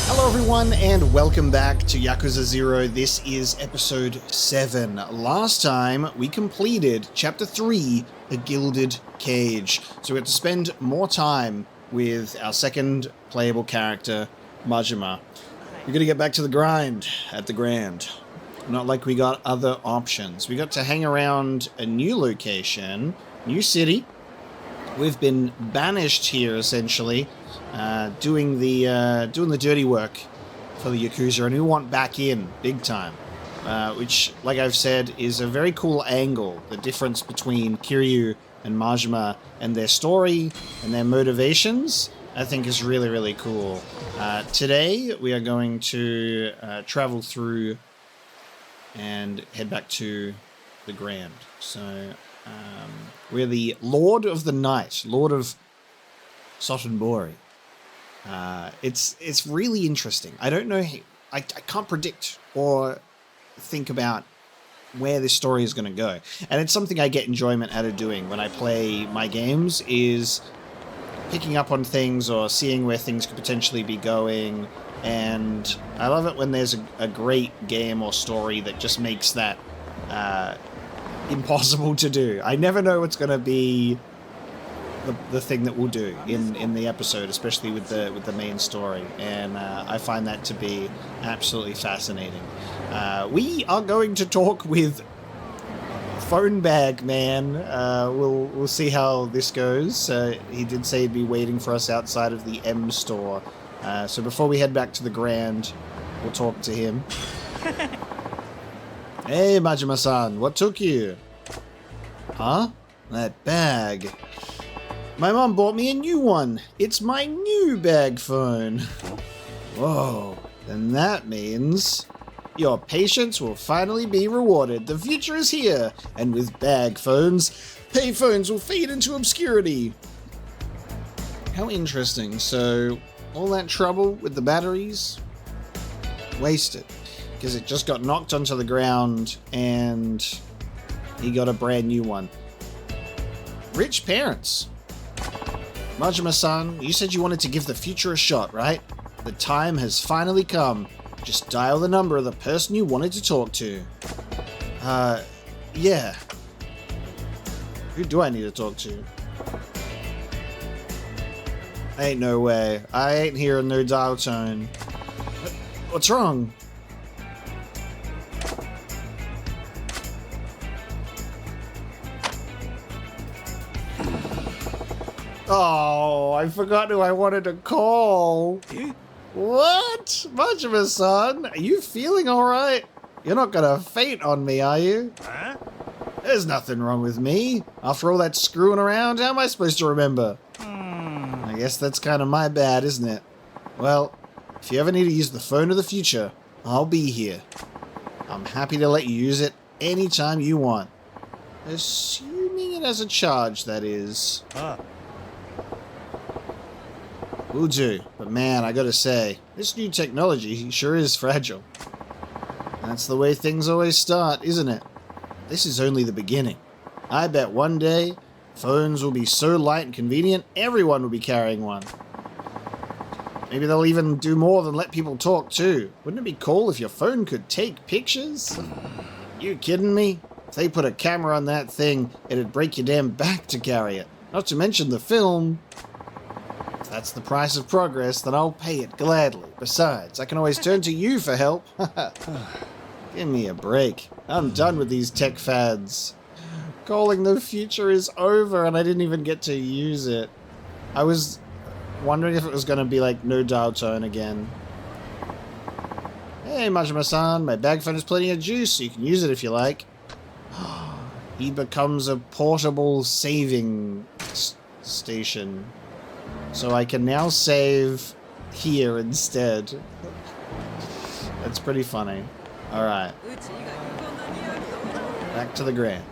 Hello everyone and welcome back to Yakuza 0. This is episode 7. Last time we completed chapter 3, The Gilded Cage. So we have to spend more time with our second playable character, Majima. We're gonna get back to the grind at the Grand. Not like we got other options. We got to hang around a new location, new city. We've been banished here essentially. Doing the dirty work for the Yakuza, and we want back in big time, which, like I've said, is a very cool angle. The difference between Kiryu and Majima and their story and their motivations, I think, is really, really cool. Today we are going to travel through and head back to the Grand. So we're the Lord of the Night, Lord of Sotenbori. It's really interesting. I don't know. I can't predict or think about where this story is going to go. And it's something I get enjoyment out of doing when I play my games, is picking up on things or seeing where things could potentially be going. And I love it when there's a great game or story that just makes that impossible to do. I never know what's going to be the thing that we'll do in the episode, especially with the main story, and I find that to be absolutely fascinating. We are going to talk with Phone Bag Man. We'll see how this goes. He did say he'd be waiting for us outside of the M store. So before we head back to the Grand, we'll talk to him. Hey, Majima-san, what took you? Huh? That bag. My mom bought me a new one. It's my new bag phone. Whoa, then that means your patience will finally be rewarded. The future is here, and with bag phones, payphones will fade into obscurity. How interesting. So, all that trouble with the batteries? Wasted. Because it just got knocked onto the ground, and he got a brand new one. Rich parents. Majima-san, you said you wanted to give the future a shot, right? The time has finally come. Just dial the number of the person you wanted to talk to. Yeah. Who do I need to talk to? Ain't no way. I ain't hearing no dial tone. What's wrong? Oh, I forgot who I wanted to call. What? Majima-san, are you feeling alright? You're not gonna faint on me, are you? Huh? There's nothing wrong with me. After all that screwing around, how am I supposed to remember? I guess that's kind of my bad, isn't it? Well, if you ever need to use the phone of the future, I'll be here. I'm happy to let you use it anytime you want. Assuming it has a charge, that is. Will do, but man, I gotta say, this new technology sure is fragile. That's the way things always start, isn't it? This is only the beginning. I bet one day, phones will be so light and convenient, everyone will be carrying one. Maybe they'll even do more than let people talk too. Wouldn't it be cool if your phone could take pictures? You kidding me? If they put a camera on that thing, it'd break your damn back to carry it. Not to mention the film. If that's the price of progress, then I'll pay it gladly. Besides, I can always turn to you for help. Give me a break. I'm done with these tech fads. Calling the future is over, and I didn't even get to use it. I was wondering if it was going to be like no dial tone again. Hey, Majima-san, my bag phone has plenty of juice, so you can use it if you like. He becomes a portable saving station. So I can now save here instead. That's pretty funny. Alright. Back to the Grand.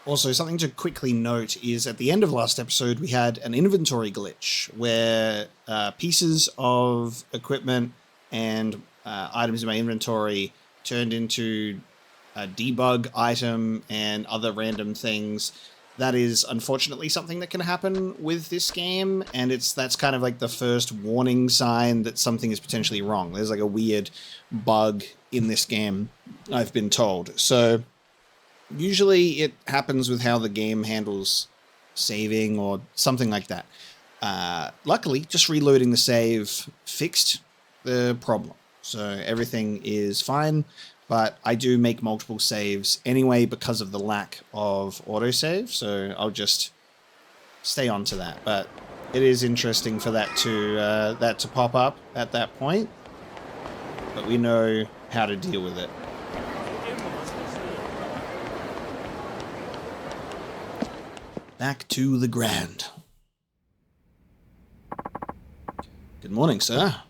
Also, something to quickly note is at the end of last episode, we had an inventory glitch where pieces of equipment and items in my inventory turned into a debug item and other random things. that is unfortunately something that can happen with this game, and that's kind of like the first warning sign that something is potentially wrong. There's like a weird bug in this game, I've been told. So usually it happens with how the game handles saving or something like that. Luckily, just reloading the save fixed the problem. So everything is fine, but I do make multiple saves anyway because of the lack of autosave, so I'll just stay on to that. But it is interesting for that to pop up at that point, but we know how to deal with it. Back to the Grand. Good morning, sir.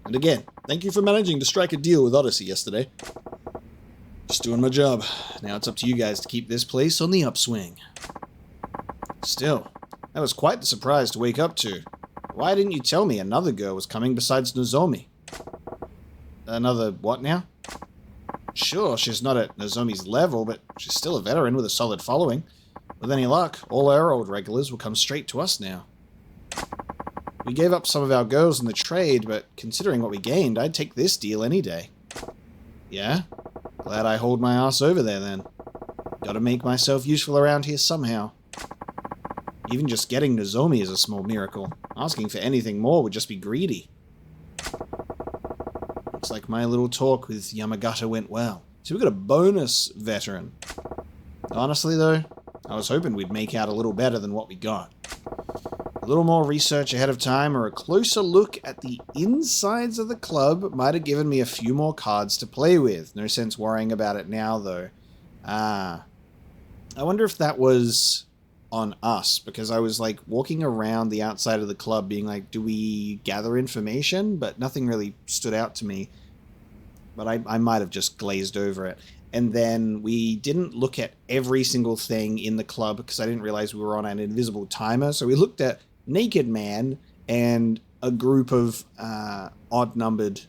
And again, thank you for managing to strike a deal with Odyssey yesterday. Just doing my job. Now it's up to you guys to keep this place on the upswing. Still, that was quite the surprise to wake up to. Why didn't you tell me another girl was coming besides Nozomi? Another what now? Sure, she's not at Nozomi's level, but she's still a veteran with a solid following. With any luck, all our old regulars will come straight to us now. We gave up some of our girls in the trade, but considering what we gained, I'd take this deal any day. Yeah? Glad I hauled my ass over there then. Gotta make myself useful around here somehow. Even just getting Nozomi is a small miracle. Asking for anything more would just be greedy. Looks like my little talk with Yamagata went well. So we got a bonus veteran. Honestly though, I was hoping we'd make out a little better than what we got. A little more research ahead of time or a closer look at the insides of the club might have given me a few more cards to play with. No sense worrying about it now, though. I wonder if that was on us, because I was like walking around the outside of the club being like, do we gather information? But nothing really stood out to me. But I might have just glazed over it. And then we didn't look at every single thing in the club because I didn't realize we were on an invisible timer. So we looked at Naked Man and a group of odd-numbered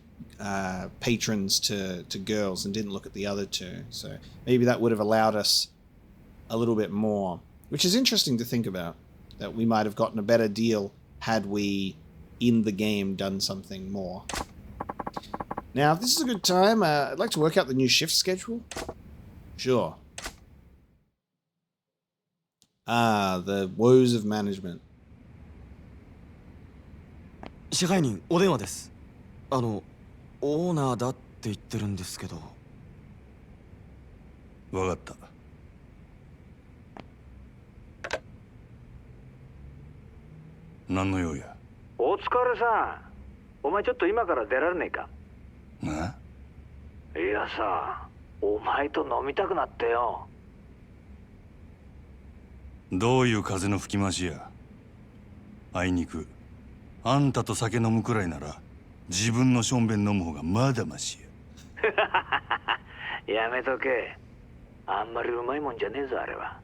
patrons to girls and didn't look at the other two. So maybe that would have allowed us a little bit more, which is interesting to think about, that we might have gotten a better deal had we, in the game, done something more. Now, if this is a good time, I'd like to work out the new shift schedule. Sure. The woes of management. 支配人お電話です。オーナーだって言ってるんですけど。わかった。何の用や。お疲れさん。お前ちょっと今から出られねえか。な？いやさ、お前と飲みたくなってよ。どういう風の吹き回しや。あいにく。あんたと酒飲むくらいなら自分のしょんべん飲む方がまだましや。やめとけ。あんまりうまいもんじゃねえぞあれは。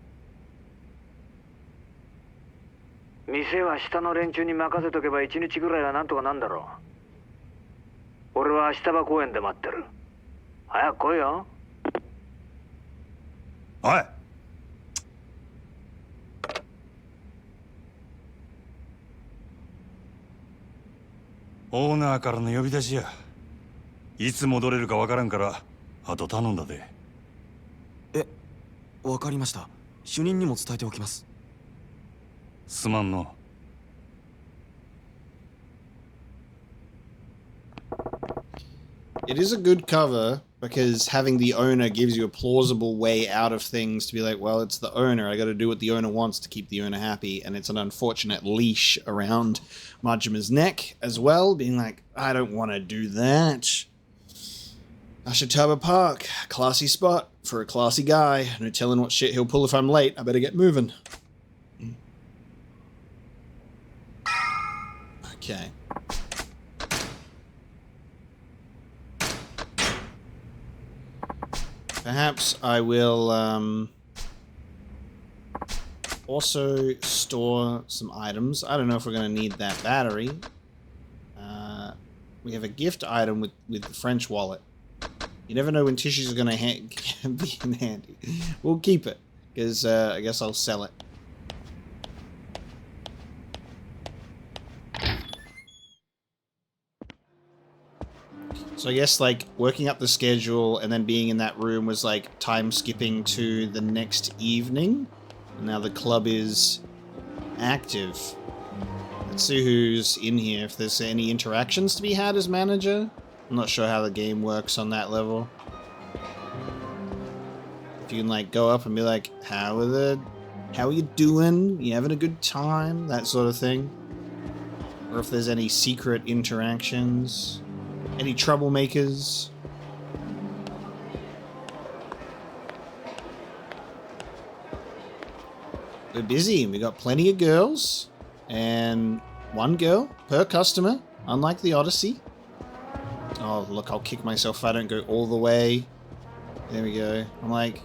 店は下の連中に任せとけば1日ぐらいはなんとかなんだろう。俺は明日場公園で待ってる。早く来いよ。おい。オーナーからの呼び出しや。いつ戻れるかわからんからあと頼んだで。わかりました。主任にも伝えておきます。すまんの。It is a good cover because having the owner gives you a plausible way out of things to be like, well, it's the owner. I got to do what the owner wants to keep the owner happy. And it's an unfortunate leash around Majima's neck as well, being like, I don't want to do that. Ashitaba Park, classy spot for a classy guy. No telling what shit he'll pull if I'm late. I better get moving. Okay. Perhaps I will also store some items. I don't know if we're going to need that battery. We have a gift item with the French wallet. You never know when tissues are going to be in handy. We'll keep it, because I guess I'll sell it So I guess, like, working up the schedule and then being in that room was, like, time skipping to the next evening. And now the club is active. Let's see who's in here, if there's any interactions to be had as manager. I'm not sure how the game works on that level. If you can, like, go up and be like, how are you doing? You having a good time? That sort of thing. Or if there's any secret interactions. Any troublemakers. We're busy and we got plenty of girls. And one girl per customer, unlike the Odyssey. Oh, look, I'll kick myself if I don't go all the way. There we go. I'm like,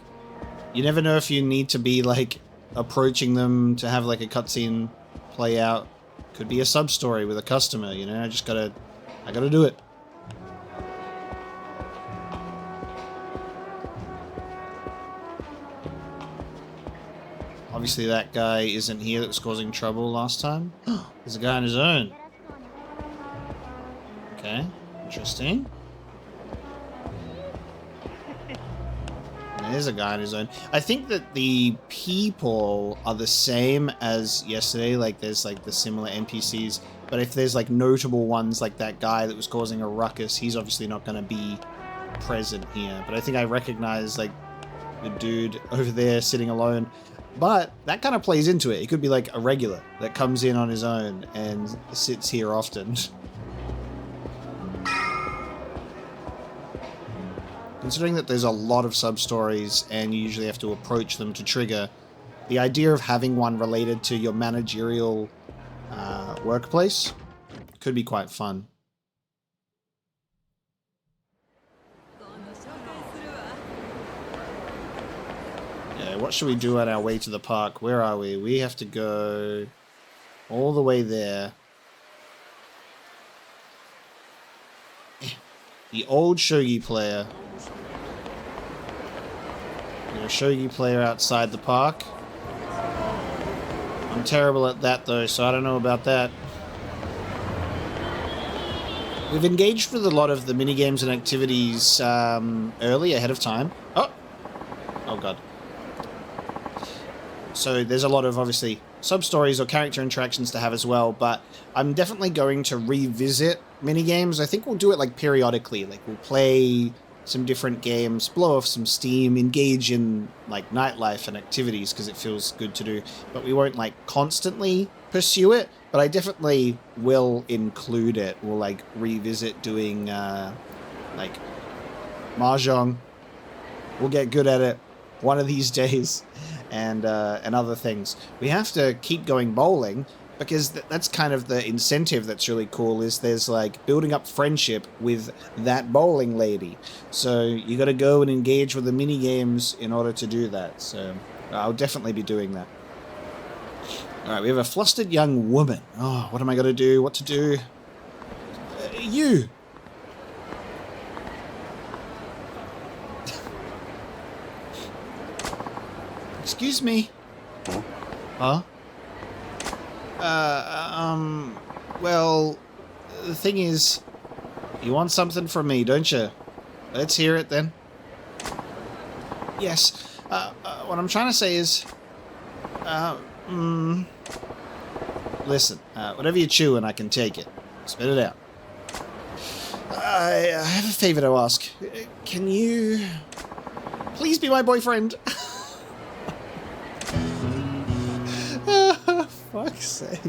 you never know if you need to be, like, approaching them to have, like, a cutscene play out. Could be a sub-story with a customer, you know? I gotta do it. Obviously that guy isn't here that was causing trouble last time. There's a guy on his own. Okay, interesting. There's a guy on his own. I think that the people are the same as yesterday. Like, there's, like, the similar NPCs. But if there's, like, notable ones, like that guy that was causing a ruckus, he's obviously not going to be present here. But I think I recognize, like, the dude over there sitting alone. But that kind of plays into it. It could be, like, a regular that comes in on his own and sits here often. Considering that there's a lot of sub-stories and you usually have to approach them to trigger, the idea of having one related to your managerial workplace could be quite fun. Yeah, what should we do on our way to the park? Where are we? We have to go all the way there. The old shogi player. A shogi player outside the park. I'm terrible at that though, so I don't know about that. We've engaged with a lot of the minigames and activities early, ahead of time. Oh god. So there's a lot of, obviously, sub-stories or character interactions to have as well, but I'm definitely going to revisit minigames. I think we'll do it, like, periodically. Like, we'll play some different games, blow off some steam, engage in, like, nightlife and activities because it feels good to do, but we won't, like, constantly pursue it, but I definitely will include it. We'll, like, revisit doing, like, mahjong. We'll get good at it one of these days, and other things. We have to keep going bowling, because that's kind of the incentive that's really cool, is there's, like, building up friendship with that bowling lady. So you got to go and engage with the mini games in order to do that. So I'll definitely be doing that. All right, we have a flustered young woman. Oh, what am I going to do? What to do? You! Excuse me. Huh? Well, the thing is, you want something from me, don't you? Let's hear it then. Yes. What I'm trying to say is, listen, whatever you're chewing, I can take it. Spit it out. I have a favor to ask. Can you please be my boyfriend? Fuck's sake.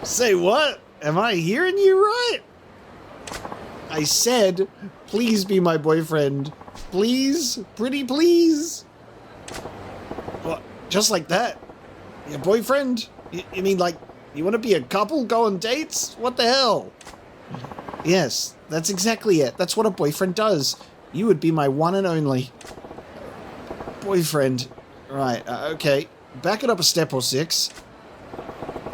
Say what? Am I hearing you right? I said, please be my boyfriend. Please? Pretty please? What? Just like that? Your boyfriend? You mean like, you want to be a couple, go on dates? What the hell? Yes, that's exactly it. That's what a boyfriend does. You would be my one and only boyfriend. Right, okay. Back it up a step or six.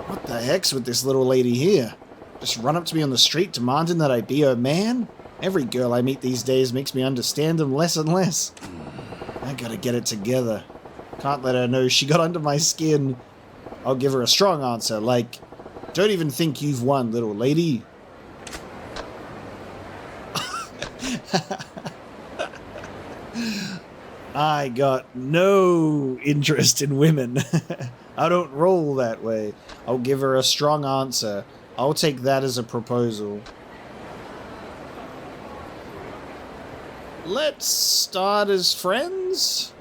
What the heck's with this little lady here? Just run up to me on the street demanding that I be her man? Every girl I meet these days makes me understand them less and less. I gotta get it together. Can't let her know she got under my skin. I'll give her a strong answer, like, Don't even think you've won, little lady. I got no interest in women. I don't roll that way. I'll give her a strong answer. I'll take that as a proposal. Let's start as friends?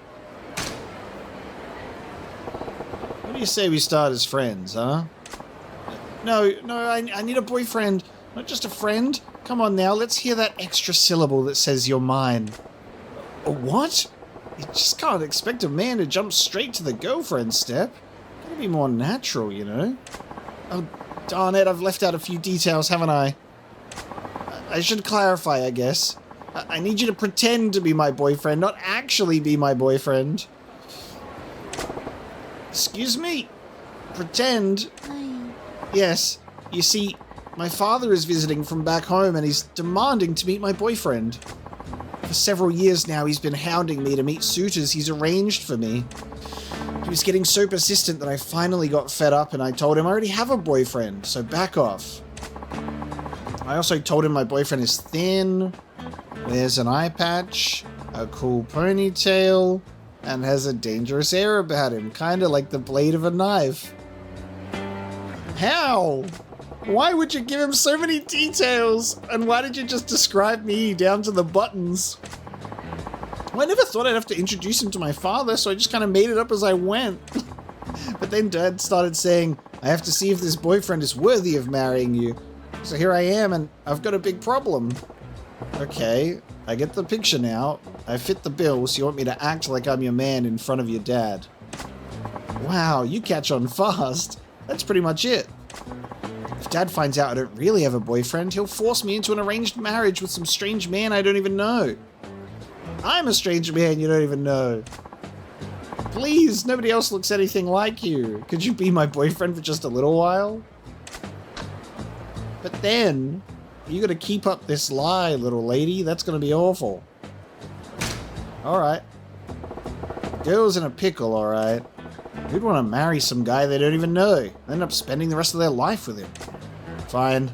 What do you say we start as friends, huh? No, I need a boyfriend, not just a friend. Come on now, let's hear that extra syllable that says you're mine. A what? You just can't expect a man to jump straight to the girlfriend step. Gotta be more natural, you know? Oh, darn it, I've left out a few details, haven't I? I should clarify, I guess. I need you to pretend to be my boyfriend, not actually be my boyfriend. Excuse me? Pretend? Yes. You see, my father is visiting from back home and he's demanding to meet my boyfriend. For several years now, he's been hounding me to meet suitors he's arranged for me. He was getting so persistent that I finally got fed up and I told him I already have a boyfriend, so back off. I also told him my boyfriend is thin, wears an eye patch, a cool ponytail, and has a dangerous air about him, kinda like the blade of a knife. How? Why would you give him so many details? And why did you just describe me down to the buttons? Well, I never thought I'd have to introduce him to my father, so I just kind of made it up as I went. But then Dad started saying, I have to see if this boyfriend is worthy of marrying you. So here I am, and I've got a big problem. Okay, I get the picture now. I fit the bill, so you want me to act like I'm your man in front of your dad. Wow, you catch on fast. That's pretty much it. If Dad finds out I don't really have a boyfriend, he'll force me into an arranged marriage with some strange man I don't even know. I'm a strange man you don't even know. Please, nobody else looks anything like you. Could you be my boyfriend for just a little while? But then, you gotta keep up this lie, little lady. That's gonna be awful. Alright. Girl's in a pickle, alright. Who'd want to marry some guy they don't even know? End up spending the rest of their life with him. Fine.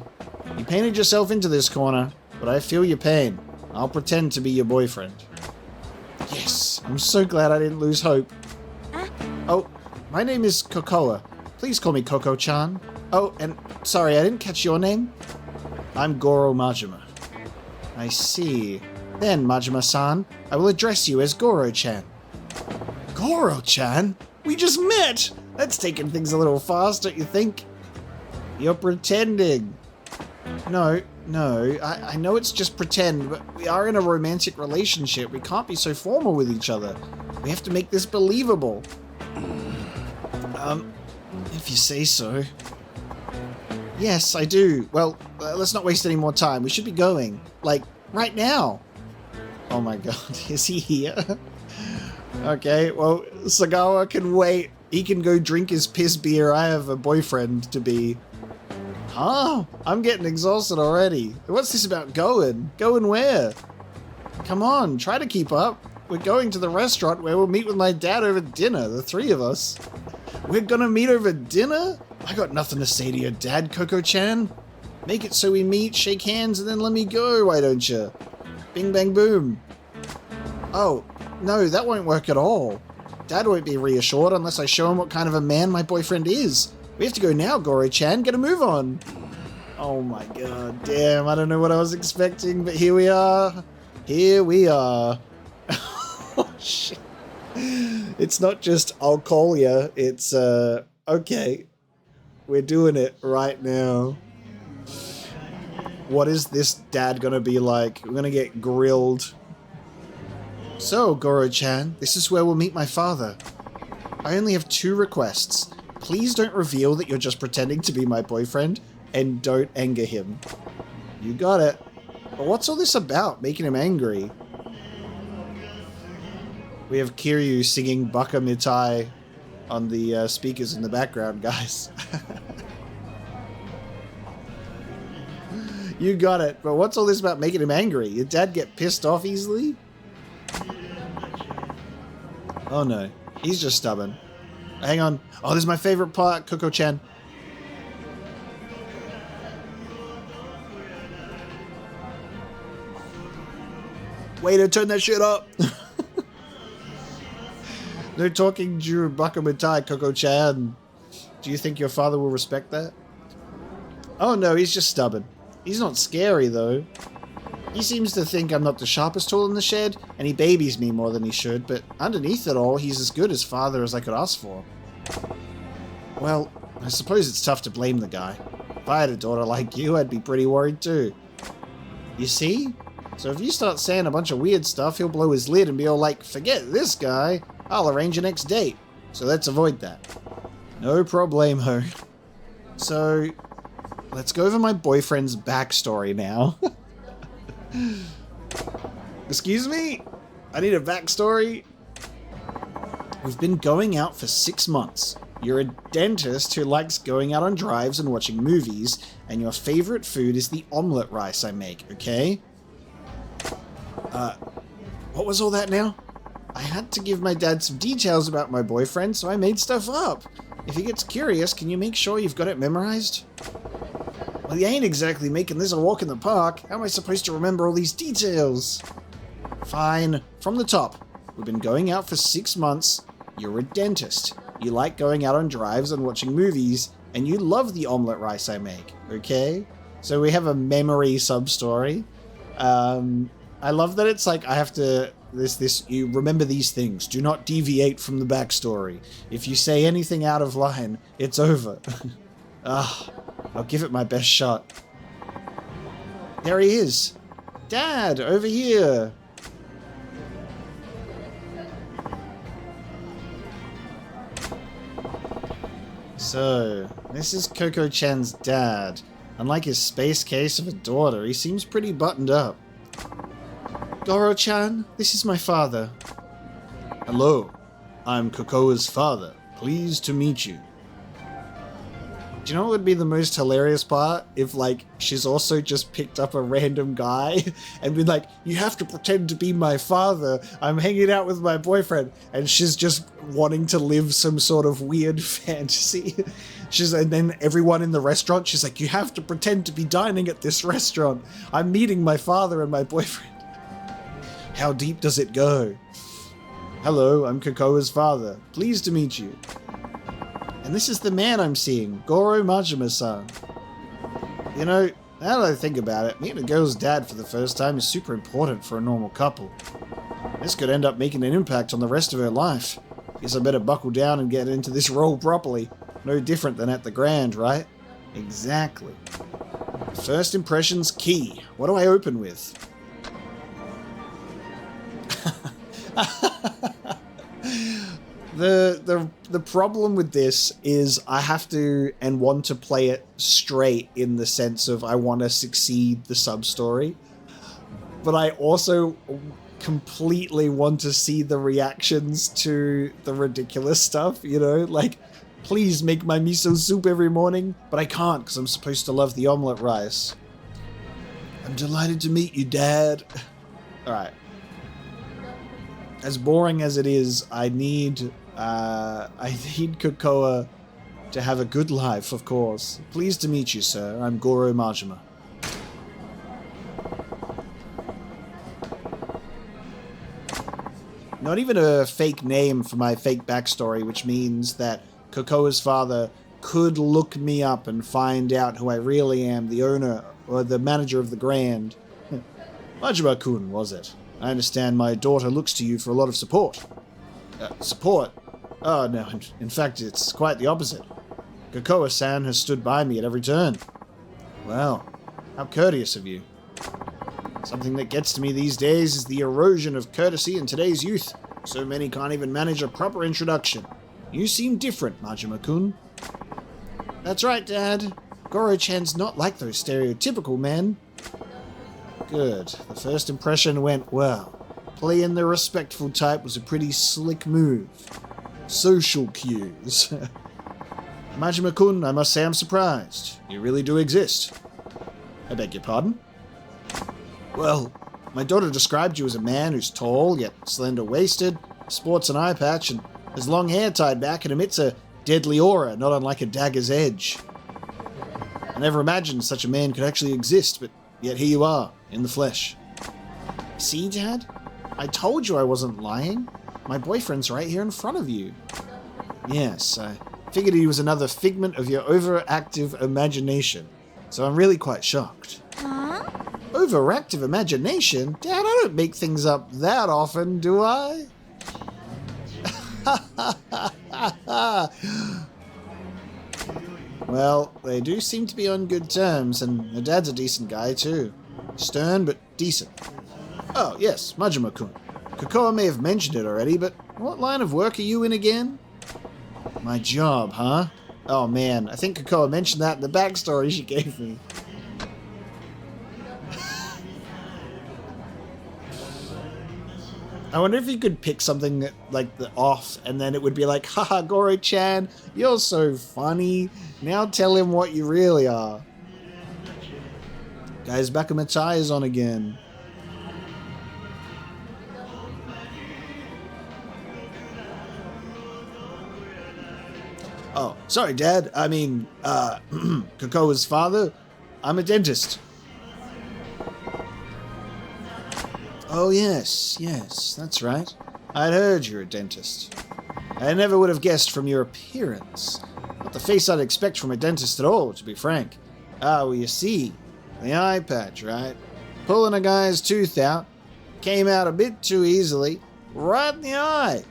You painted yourself into this corner, but I feel your pain. I'll pretend to be your boyfriend. Yes, I'm so glad I didn't lose hope. Oh, my name is Kokoa. Please call me Koko-chan. Oh, and sorry, I didn't catch your name. I'm Goro Majima. I see. Then, Majima-san, I will address you as Goro-chan. Goro-chan? We just met! That's taking things a little fast, don't you think? You're pretending. No, I know it's just pretend, but we are in a romantic relationship. We can't be so formal with each other. We have to make this believable. If you say so. Yes, I do. Well, let's not waste any more time. We should be going. Like, right now. Oh my god, is he here? Okay, well, Sagawa can wait. He can go drink his piss beer. I have a boyfriend to be. Huh? I'm getting exhausted already. What's this about going? Going where? Come on, try to keep up. We're going to the restaurant where we'll meet with my dad over dinner, the three of us. We're gonna meet over dinner? I got nothing to say to your dad, Koko-chan. Make it so we meet, shake hands, and then let me go, why don't you? Bing, bang, boom. Oh, no, that won't work at all. Dad won't be reassured unless I show him what kind of a man my boyfriend is. We have to go now, Goro-chan. Get a move on. Oh my god, damn. I don't know what I was expecting, but here we are. Here we are. Oh, shit. It's not just, I'll call ya. It's, okay. We're doing it right now. What is this dad gonna be like? We're gonna get grilled. So, Goro-chan, this is where we'll meet my father. I only have 2 requests. Please don't reveal that you're just pretending to be my boyfriend, and don't anger him. You got it. But what's all this about, making him angry? We have Kiryu singing Baka Mitai on the speakers in the background, guys. You got it. But what's all this about making him angry? Your dad get pissed off easily? Oh no, he's just stubborn. Hang on. Oh, this is my favorite part, Koko-chan. Waiter, turn that shit up. No talking Drew Bakamatai, Coco-chan. Do you think your father will respect that? Oh no, he's just stubborn. He's not scary though. He seems to think I'm not the sharpest tool in the shed, and he babies me more than he should, but underneath it all, he's as good as father as I could ask for. Well, I suppose it's tough to blame the guy. If I had a daughter like you, I'd be pretty worried too. You see? So if you start saying a bunch of weird stuff, he'll blow his lid and be all like, forget this guy, I'll arrange a next date. So let's avoid that. No problemo. So, let's go over my boyfriend's backstory now. Excuse me? I need a backstory? We've been going out for 6 months. You're a dentist who likes going out on drives and watching movies, and your favorite food is the omelette rice I make, okay? What was all that now? I had to give my dad some details about my boyfriend, so I made stuff up. If he gets curious, can you make sure you've got it memorized? Well, you ain't exactly making this a walk in the park. How am I supposed to remember all these details? Fine. From the top. We've been going out for 6 months. You're a dentist. You like going out on drives and watching movies, and you love the omelette rice I make, okay? So we have a memory sub-story. I love that it's like I have to... you remember these things. Do not deviate from the backstory. If you say anything out of line, it's over. I'll give it my best shot. There he is. Dad, over here. So, this is Coco-chan's dad. Unlike his space case of a daughter, he seems pretty buttoned up. Goro-chan, this is my father. Hello, I'm Kokoa's father. Pleased to meet you. Do you know what would be the most hilarious part? If, like, she's also just picked up a random guy and been like, you have to pretend to be my father. I'm hanging out with my boyfriend. And she's just wanting to live some sort of weird fantasy. And then everyone in the restaurant, she's like, you have to pretend to be dining at this restaurant. I'm meeting my father and my boyfriend. How deep does it go? Hello, I'm Kokoa's father. Pleased to meet you. And this is the man I'm seeing, Goro Majima-san. You know, now that I think about it, meeting a girl's dad for the first time is super important for a normal couple. This could end up making an impact on the rest of her life. Guess I better buckle down and get into this role properly. No different than at the Grand, right? Exactly. First impression's key. What do I open with? The problem with this is I have to and want to play it straight in the sense of I want to succeed the sub-story. But I also completely want to see the reactions to the ridiculous stuff, you know? Like, please make my miso soup every morning, but I can't because I'm supposed to love the omelette rice. I'm delighted to meet you, Dad. Alright. As boring as it is, I need Kokoa to have a good life, of course. Pleased to meet you, sir. I'm Goro Majima. Not even a fake name for my fake backstory, which means that Kokoa's father could look me up and find out who I really am, the owner or the manager of the Grand. Majima-kun, was it? I understand my daughter looks to you for a lot of support. Support? Oh, no, in fact, it's quite the opposite. Kokoa-san has stood by me at every turn. Well, how courteous of you. Something that gets to me these days is the erosion of courtesy in today's youth. So many can't even manage a proper introduction. You seem different, Majima-kun. That's right, Dad. Goro-chan's not like those stereotypical men. Good. The first impression went well. Playing the respectful type was a pretty slick move. Social cues. Majima-kun, I must say I'm surprised. You really do exist. I beg your pardon? Well, my daughter described you as a man who's tall, yet slender-waisted, sports an eye patch, and has long hair tied back and emits a deadly aura, not unlike a dagger's edge. I never imagined such a man could actually exist, but yet here you are, in the flesh. See, Dad? I told you I wasn't lying. My boyfriend's right here in front of you. Yes, I figured he was another figment of your overactive imagination. So I'm really quite shocked. Huh? Overactive imagination? Dad, I don't make things up that often, do I? Well, they do seem to be on good terms, and the dad's a decent guy too. Stern, but decent. Oh, yes, Majima-kun. Kokoa may have mentioned it already, but what line of work are you in again? My job, huh? Oh man, I think Kokoa mentioned that in the backstory she gave me. I wonder if you could pick something that, like the off, and then it would be like, haha, Goro-chan, you're so funny. Now tell him what you really are. Guys, Bakumatai is on again. Oh, sorry, Dad. I mean, Kokoa's father. I'm a dentist. Oh, yes, that's right. I'd heard you're a dentist. I never would have guessed from your appearance. Not the face I'd expect from a dentist at all, to be frank. Ah, well, you see, the eye patch, right? Pulling a guy's tooth out. Came out a bit too easily. Right in the eye.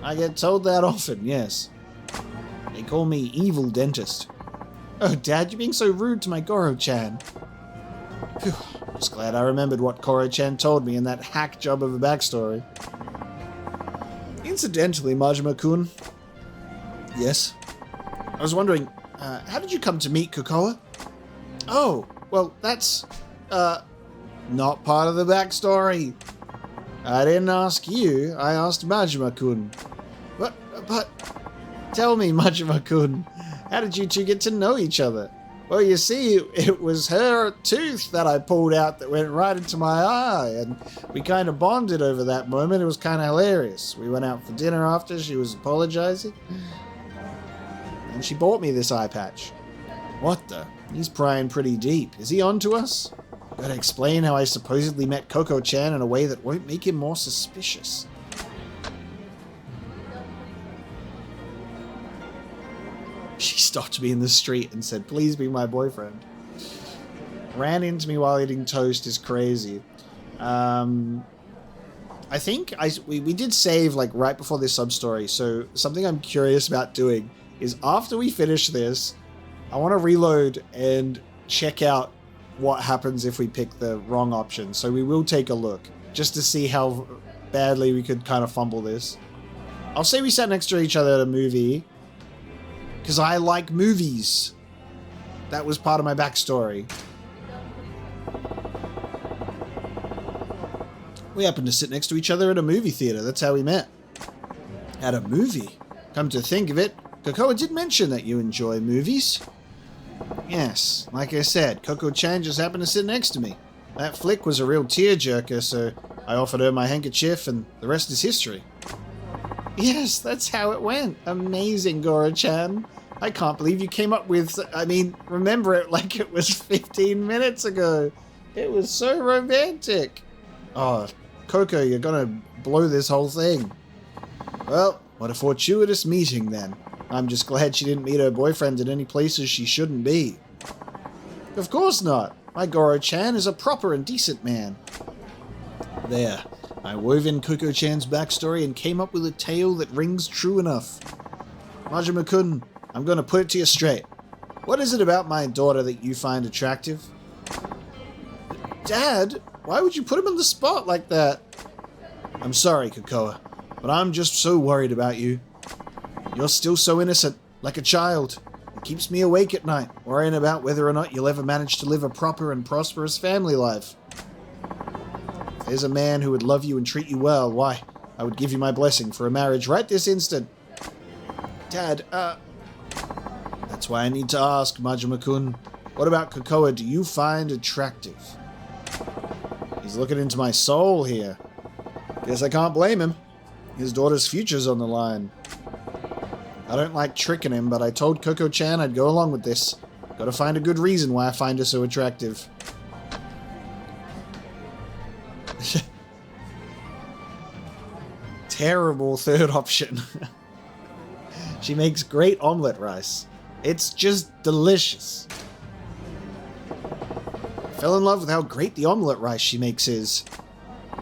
I get told that often, yes. They call me evil dentist. Oh, Dad, you're being so rude to my Goro-chan. Phew. Just glad I remembered what Koro-chan told me in that hack job of a backstory. Incidentally, Majima-kun. Yes? I was wondering, how did you come to meet Kokoa? Oh, well, that's, not part of the backstory. I didn't ask you, I asked Majima-kun. But, tell me, Majima-kun, how did you two get to know each other? Well, you see, it was her tooth that I pulled out that went right into my eye, and we kind of bonded over that moment. It was kind of hilarious. We went out for dinner after, she was apologizing, and she bought me this eye patch. What the? He's prying pretty deep. Is he on to us? Gotta explain how I supposedly met Koko-chan in a way that won't make him more suspicious. She stopped me in the street and said, please be my boyfriend. Ran into me while eating toast is crazy. I think we did save like right before this sub-story, so something I'm curious about doing is after we finish this, I want to reload and check out what happens if we pick the wrong option. So we will take a look, just to see how badly we could kind of fumble this. I'll say we sat next to each other at a movie, because I like movies. That was part of my backstory. We happened to sit next to each other at a movie theater. That's how we met. At a movie? Come to think of it, Kokoa did mention that you enjoy movies. Yes, like I said, Koko-chan just happened to sit next to me. That flick was a real tearjerker, so I offered her my handkerchief and the rest is history. Yes, that's how it went. Amazing, Goro-chan. I can't believe you came up with, I mean, remember it like it was 15 minutes ago. It was so romantic. Oh, Coco, you're gonna blow this whole thing. Well, what a fortuitous meeting then. I'm just glad she didn't meet her boyfriend in any places she shouldn't be. Of course not. My Goro-chan is a proper and decent man. There. I wove in Koko-chan's backstory and came up with a tale that rings true enough. Majima-kun, I'm going to put it to you straight. What is it about my daughter that you find attractive? Dad, why would you put him on the spot like that? I'm sorry, Kokoa, but I'm just so worried about you. You're still so innocent, like a child. It keeps me awake at night, worrying about whether or not you'll ever manage to live a proper and prosperous family life. If there's a man who would love you and treat you well, why, I would give you my blessing for a marriage right this instant. Dad, that's why I need to ask, Majima-kun. What about Kokoa do you find attractive? He's looking into my soul here. Guess I can't blame him. His daughter's future's on the line. I don't like tricking him, but I told Koko-chan I'd go along with this. Gotta find a good reason why I find her so attractive. terrible third option. She makes great omelette rice. It's just delicious. I fell in love with how great the omelette rice she makes is.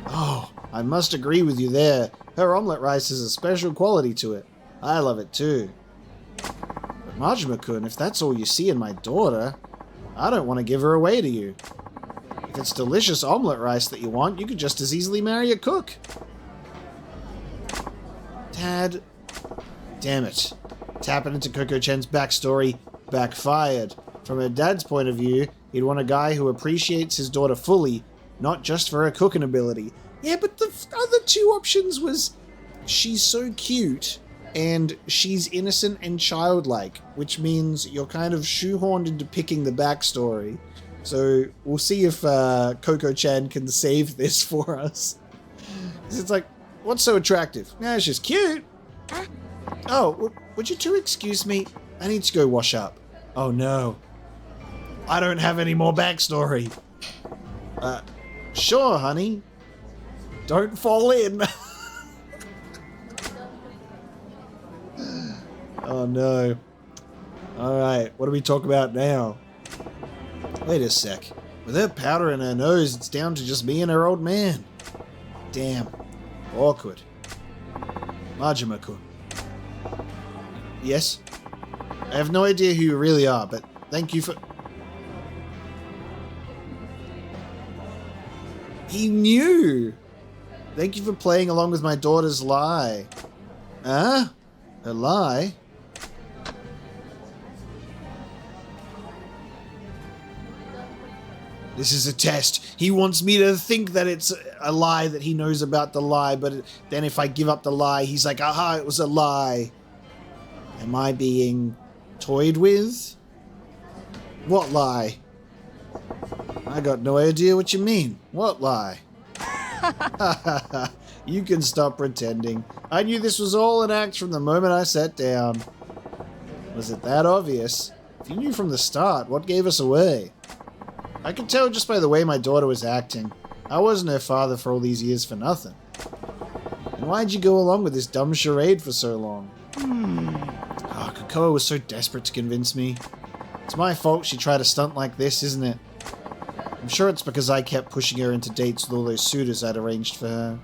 Oh, I must agree with you there. Her omelette rice has a special quality to it. I love it too. But Majima-kun, if that's all you see in my daughter, I don't want to give her away to you. If it's delicious omelette rice that you want, you could just as easily marry a cook. Dad. Damn it. Tapping into Koko-chan's backstory backfired. From her dad's point of view, he'd want a guy who appreciates his daughter fully, not just for her cooking ability. Yeah, but the other two options was she's so cute and she's innocent and childlike, which means you're kind of shoehorned into picking the backstory. So we'll see if Koko-chan can save this for us. It's like, what's so attractive? Nah, she's cute. Oh, would you two excuse me? I need to go wash up. Oh no. I don't have any more backstory. Sure, honey. Don't fall in. Oh no. Alright, what do we talk about now? Wait a sec. With her powder in her nose, it's down to just me and her old man. Damn. Awkward. Majima-kun. Yes? I have no idea who you really are, but thank you for... He knew! Thank you for playing along with my daughter's lie. Huh? Her lie? This is a test. He wants me to think that it's a lie, that he knows about the lie, but then if I give up the lie, he's like, aha, it was a lie. Am I being toyed with? What lie? I got no idea what you mean. What lie? You can stop pretending. I knew this was all an act from the moment I sat down. Was it that obvious? If you knew from the start, what gave us away? I could tell just by the way my daughter was acting. I wasn't her father for all these years for nothing. And why'd you go along with this dumb charade for so long? Oh, Kokoa was so desperate to convince me. It's my fault she tried a stunt like this, isn't it? I'm sure it's because I kept pushing her into dates with all those suitors I'd arranged for her.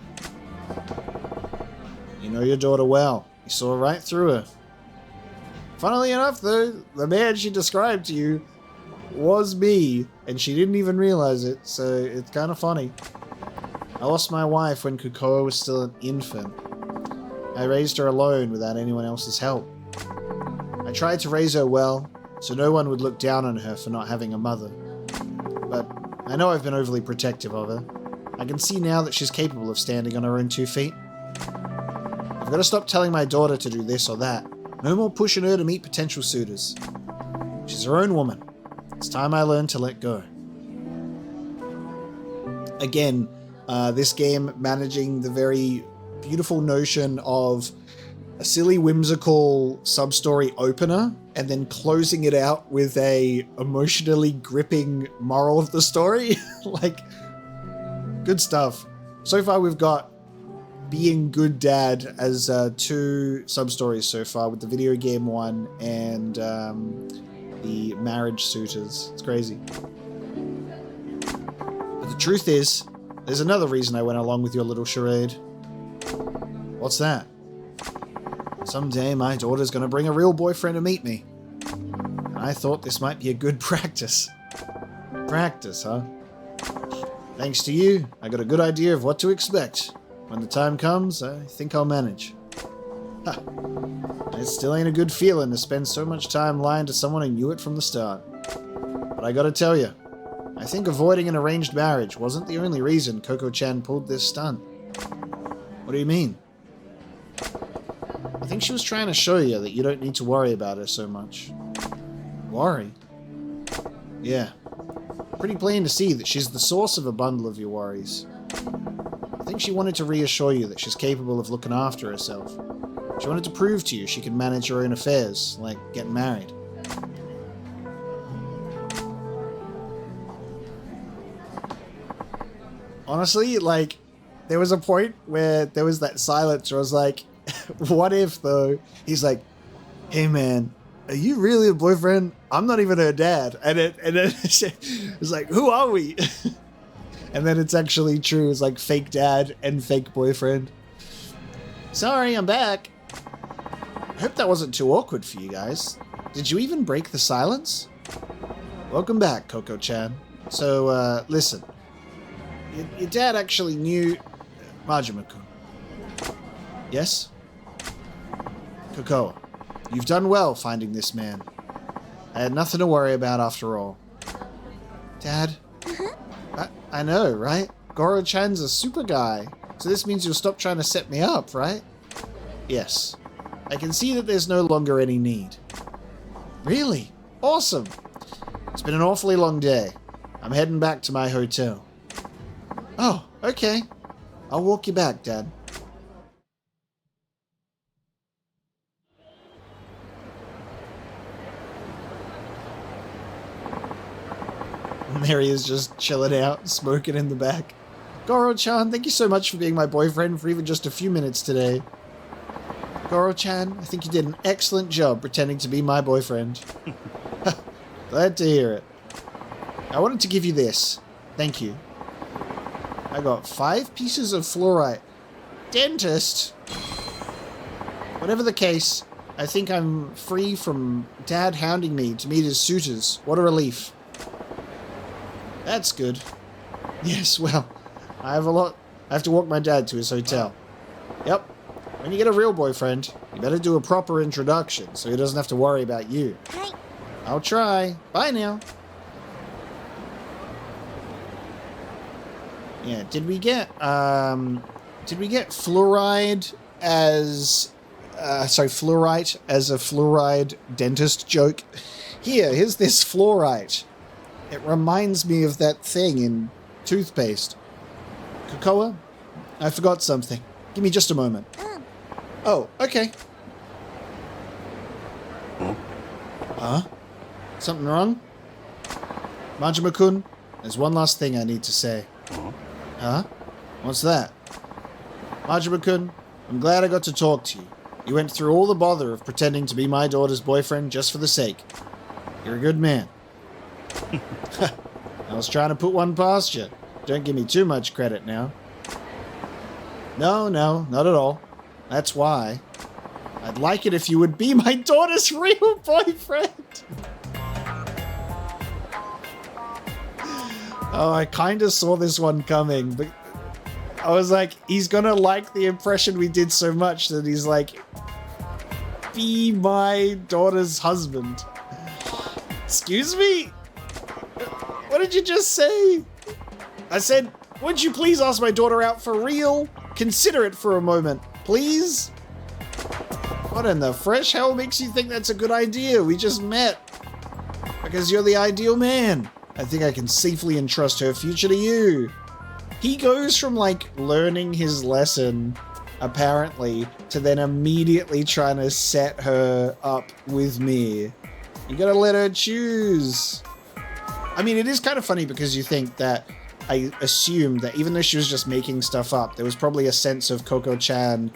You know your daughter well. You saw right through her. Funnily enough, though, the man she described to you was me, and she didn't even realize it, so it's kind of funny. I lost my wife when Kokoa was still an infant. I raised her alone without anyone else's help. I tried to raise her well, so no one would look down on her for not having a mother. But I know I've been overly protective of her. I can see now that she's capable of standing on her own 2 feet. I've got to stop telling my daughter to do this or that. No more pushing her to meet potential suitors. She's her own woman. It's time I learned to let go. Again, this game managing the very beautiful notion of a silly, whimsical sub-story opener and then closing it out with a emotionally gripping moral of the story. Like, good stuff. So far we've got being good dad as 2 sub-stories so far, with the video game one and the marriage suitors. It's crazy. But the truth is, there's another reason I went along with your little charade. What's that? Someday my daughter's gonna bring a real boyfriend to meet me. And I thought this might be a good practice. Practice, huh? Thanks to you, I got a good idea of what to expect. When the time comes, I think I'll manage. Ha! It still ain't a good feeling to spend so much time lying to someone who knew it from the start. But I gotta tell you, I think avoiding an arranged marriage wasn't the only reason Koko-chan pulled this stunt. What do you mean? I think she was trying to show you that you don't need to worry about her so much. Worry? Yeah. Pretty plain to see that she's the source of a bundle of your worries. I think she wanted to reassure you that she's capable of looking after herself. She wanted to prove to you she can manage her own affairs, like getting married. Honestly, like, there was a point where there was that silence where I was like, what if though? He's like, hey man, are you really a boyfriend? I'm not even her dad. And then it's like, who are we? And then it's actually true. It's like fake dad and fake boyfriend. Sorry, I'm back. I hope that wasn't too awkward for you guys. Did you even break the silence? Welcome back, Coco-chan. So, listen. Your dad actually knew Majima-kun. Yes? Cocoa, you've done well finding this man. I had nothing to worry about after all. Dad? I know, right? Goro-chan's a super guy. So this means you'll stop trying to set me up, right? Yes. I can see that there's no longer any need. Really? Awesome. It's been an awfully long day. I'm heading back to my hotel. Oh, okay. I'll walk you back, Dad. There he is, just chilling out, smoking in the back. Goro-chan, thank you so much for being my boyfriend for even just a few minutes today. Goro-chan, I think you did an excellent job pretending to be my boyfriend. Glad to hear it. I wanted to give you this. Thank you. I got 5 pieces of fluorite. Dentist! Whatever the case, I think I'm free from Dad hounding me to meet his suitors. What a relief. That's good. Yes, well, I have to walk my dad to his hotel. Yep. When you get a real boyfriend, you better do a proper introduction so he doesn't have to worry about you. Hi. I'll try. Bye now. Yeah, did we get fluoride as fluorite as a fluoride dentist joke? Here's this fluorite. It reminds me of that thing in toothpaste. Cocoa, I forgot something. Give me just a moment. Oh, okay. Huh? Something wrong? Majima-kun, there's one last thing I need to say. Huh? What's that? Majima-kun, I'm glad I got to talk to you. You went through all the bother of pretending to be my daughter's boyfriend just for the sake. You're a good man. I was trying to put one past you. Don't give me too much credit now. No, not at all. That's why. I'd like it if you would be my daughter's real boyfriend. Oh, I kind of saw this one coming, but I was like, he's gonna like the impression we did so much that he's like, be my daughter's husband. Excuse me? What did you just say? I said, would you please ask my daughter out for real? Consider it for a moment, please? What in the fresh hell makes you think that's a good idea? We just met. Because you're the ideal man. I think I can safely entrust her future to you. He goes from like learning his lesson, apparently, to then immediately trying to set her up with me. You gotta let her choose. I mean, it is kind of funny because you think that I assumed that even though she was just making stuff up, there was probably a sense of Coco-chan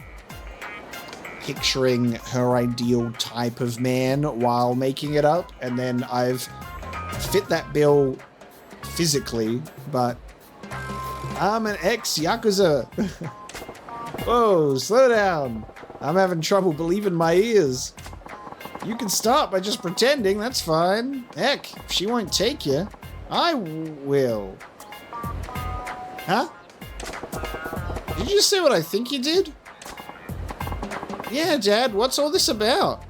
picturing her ideal type of man while making it up, and then I've fit that bill physically, but I'm an ex-Yakuza. Whoa, slow down. I'm having trouble believing my ears. You can start by just pretending, that's fine. Heck, if she won't take you, I will. Huh? Did you say what I think you did? Yeah, Dad, what's all this about?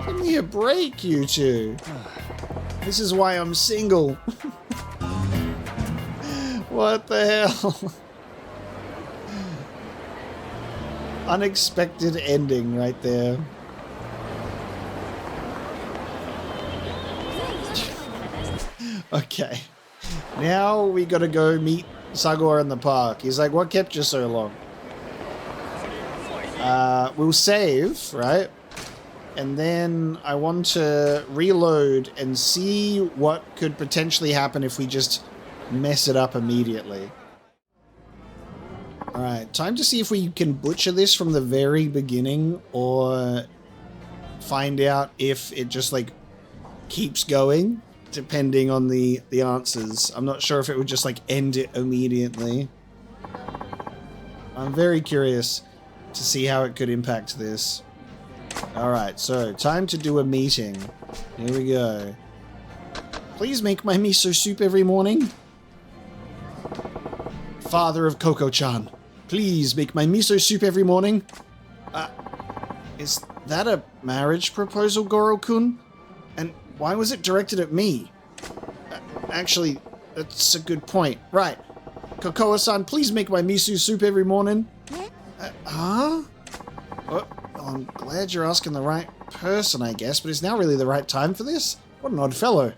Give me a break, you two. This is why I'm single. What the hell? Unexpected ending right there. Okay. Now we gotta go meet Sagawa in the park. He's like, what kept you so long? We'll save, right? And then I want to reload and see what could potentially happen if we just mess it up immediately. Alright, time to see if we can butcher this from the very beginning or find out if it just like keeps going depending on the answers. I'm not sure if it would just like end it immediately. I'm very curious to see how it could impact this. Alright, so time to do a meeting. Here we go. Please make my miso soup every morning. Father of Coco-chan, please make my miso soup every morning. Is that a marriage proposal, Goro-kun? And why was it directed at me? Actually, that's a good point. Right. Kokoa-san, please make my miso soup every morning. Huh? Well, I'm glad you're asking the right person, I guess, but is now really the right time for this? What an odd fellow.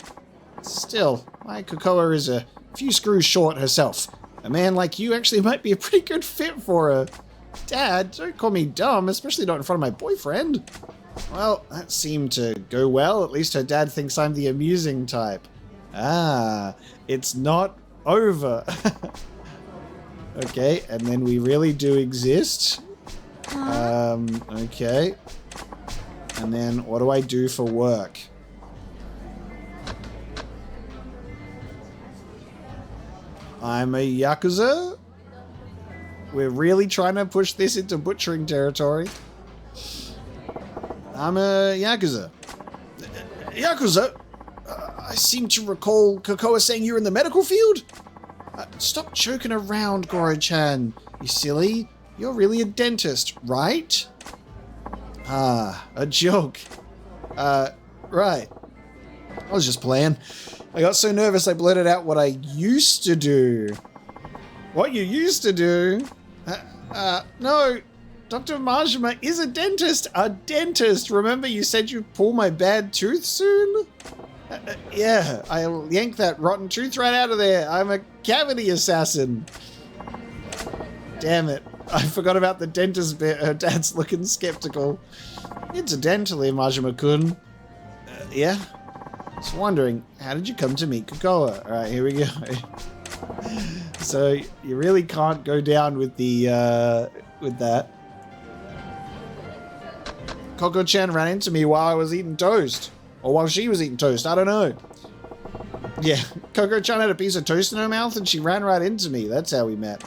Still, my Kokoa is a few screws short herself. A man like you actually might be a pretty good fit for her. Dad, don't call me dumb, especially not in front of my boyfriend. Well, that seemed to go well. At least her dad thinks I'm the amusing type. Ah, it's not over. Okay, and then we really do exist. Okay. And then what do I do for work? I'm a Yakuza? We're really trying to push this into butchering territory. I'm a Yakuza. Yakuza? I seem to recall Kokoa saying you're in the medical field? Stop joking around, Goro-chan. You silly. You're really a dentist, right? Ah, a joke. Right. I was just playing. I got so nervous I blurted out what I used to do. What you used to do? No. Dr. Majima is a dentist. A dentist. Remember you said you'd pull my bad tooth soon? Yeah, I'll yank that rotten tooth right out of there. I'm a cavity assassin. Damn it. I forgot about the dentist bit. Her dad's looking skeptical. Incidentally, Majima-kun. Yeah? I was wondering, how did you come to meet Kokoa? Alright, here we go. So, you really can't go down with the, with that. Coco-chan ran into me while I was eating toast. Or while she was eating toast, I don't know. Yeah, Coco-chan had a piece of toast in her mouth and she ran right into me. That's how we met.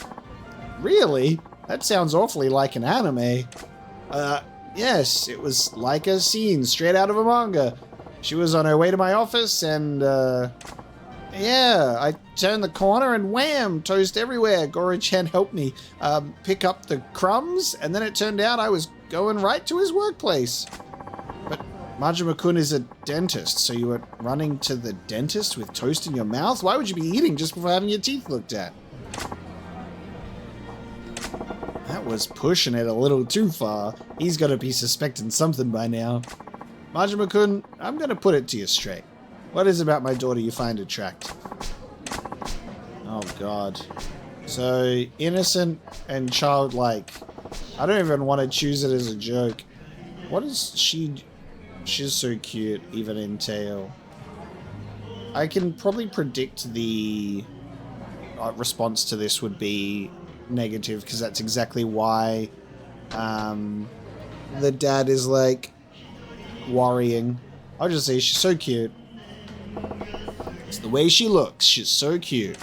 Really? That sounds awfully like an anime. Yes, it was like a scene straight out of a manga. She was on her way to my office and, yeah, I turned the corner and wham, toast everywhere. Goro-chan helped me pick up the crumbs, and then it turned out I was going right to his workplace. But Majima-kun is a dentist, so you were running to the dentist with toast in your mouth? Why would you be eating just before having your teeth looked at? That was pushing it a little too far. He's got to be suspecting something by now. Majima-kun, I'm going to put it to you straight. What is about my daughter you find attractive? Oh, God. So, innocent and childlike. I don't even want to choose it as a joke. What is she... She's so cute, even in tail. I can probably predict the response to this would be negative, because that's exactly why the dad is, like, worrying. I'll just say she's so cute. It's the way she looks. She's so cute.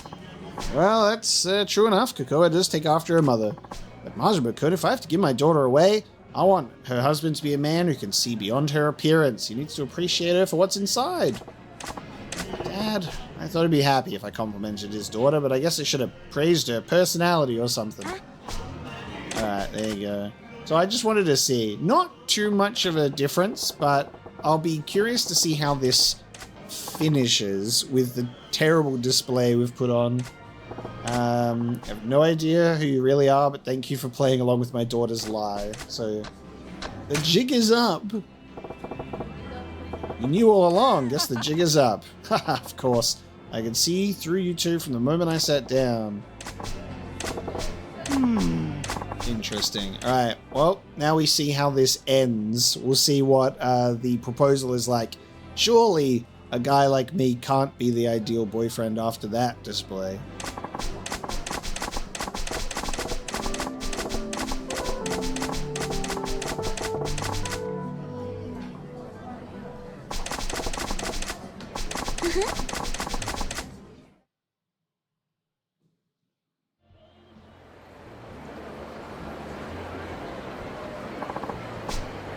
Well, that's true enough. Kokoa does take after her mother. But Majima-kun, if I have to give my daughter away, I want her husband to be a man who can see beyond her appearance. He needs to appreciate her for what's inside. Dad, I thought he'd be happy if I complimented his daughter, but I guess I should have praised her personality or something. Alright, there you go. So I just wanted to see. Not too much of a difference, but I'll be curious to see how this finishes with the terrible display we've put on. I have no idea who you really are, but thank you for playing along with my daughter's lie. So, the jig is up. You knew all along. Guess the jig is up. Haha, of course. I could see through you two from the moment I sat down. Interesting. Alright, well, now we see how this ends. We'll see what the proposal is like. Surely a guy like me can't be the ideal boyfriend after that display.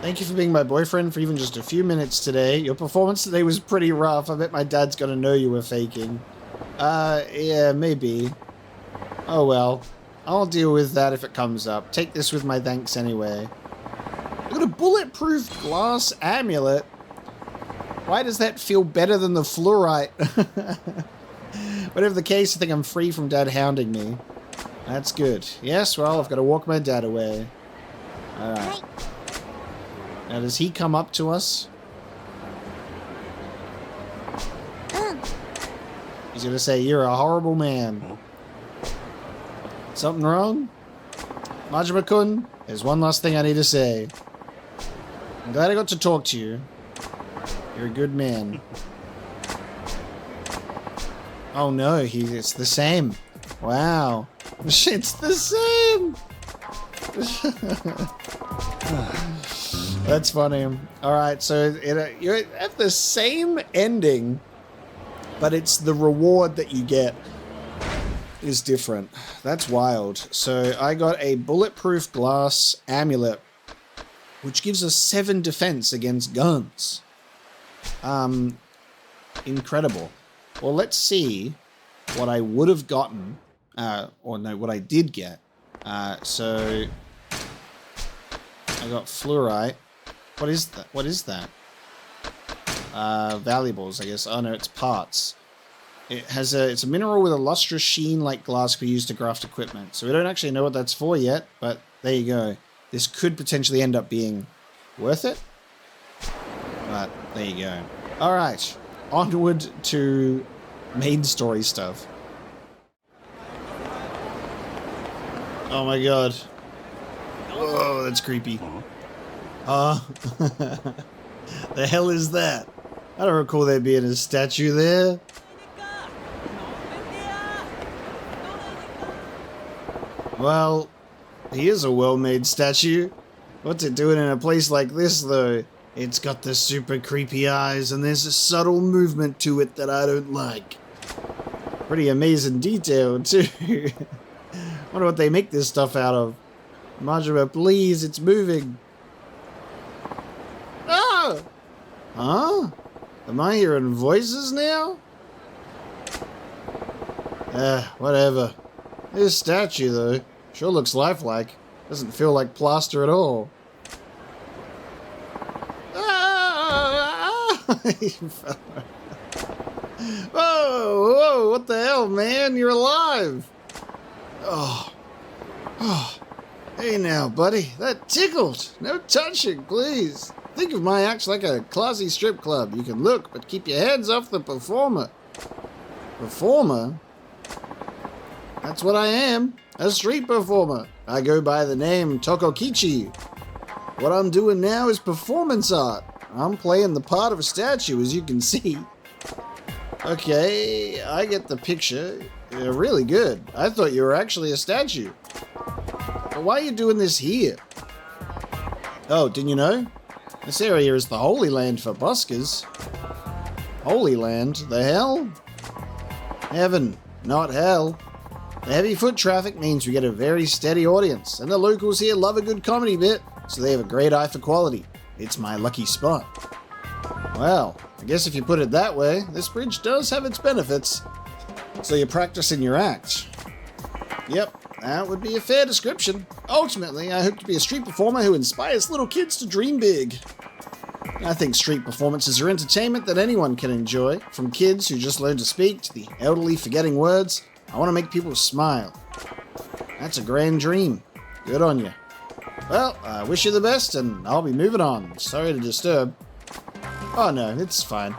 Thank you for being my boyfriend for even just a few minutes today. Your performance today was pretty rough. I bet my dad's gonna know you were faking. Yeah, maybe. Oh well. I'll deal with that if it comes up. Take this with my thanks anyway. Look at a bulletproof glass amulet. Why does that feel better than the fluorite? Whatever the case, I think I'm free from Dad hounding me. That's good. Yes, well, I've got to walk my dad away. Alright. Now, does he come up to us? He's gonna say, you're a horrible man. Something wrong? Majima-kun, there's one last thing I need to say. I'm glad I got to talk to you. You're a good man. Oh no, it's the same. Wow. It's the same! That's funny. Alright, so you have the same ending, but it's the reward that you get is different. That's wild. So I got a bulletproof glass amulet, which gives us 7 defense against guns. Incredible. Well, let's see what I would have gotten, or no, what I did get. So I got fluorite. What is that? What is that? Valuables, I guess. Oh no, it's parts. It's a mineral with a lustrous sheen like glass we use to craft equipment. So we don't actually know what that's for yet, but there you go. This could potentially end up being worth it. But there you go. Alright, onward to main story stuff. Oh my god. Whoa, that's creepy. The hell is that? I don't recall there being a statue there. Well, he is a well-made statue. What's it doing in a place like this, though? It's got the super creepy eyes, and there's a subtle movement to it that I don't like. Pretty amazing detail, too. Wonder what they make this stuff out of. Majima, please, it's moving. Ah! Huh? Am I hearing voices now? Whatever. This statue, though, sure looks lifelike. Doesn't feel like plaster at all. Whoa, whoa, what the hell, man? You're alive. Oh. Hey now, buddy. That tickled. No touching, please. Think of my acts like a classy strip club. You can look, but keep your hands off the performer. Performer? That's what I am. A street performer. I go by the name Tokokichi. What I'm doing now is performance art. I'm playing the part of a statue, as you can see. Okay, I get the picture. You're really good. I thought you were actually a statue. But why are you doing this here? Oh, didn't you know? This area is the Holy Land for buskers. Holy Land? The hell? Heaven, not hell. The heavy foot traffic means we get a very steady audience, and the locals here love a good comedy bit, so they have a great eye for quality. It's my lucky spot. Well, I guess if you put it that way, this bridge does have its benefits. So you're practicing your act. Yep, that would be a fair description. Ultimately, I hope to be a street performer who inspires little kids to dream big. I think street performances are entertainment that anyone can enjoy, from kids who just learn to speak to the elderly forgetting words. I want to make people smile. That's a grand dream. Good on you. Well, I wish you the best, and I'll be moving on. Sorry to disturb. Oh no, it's fine.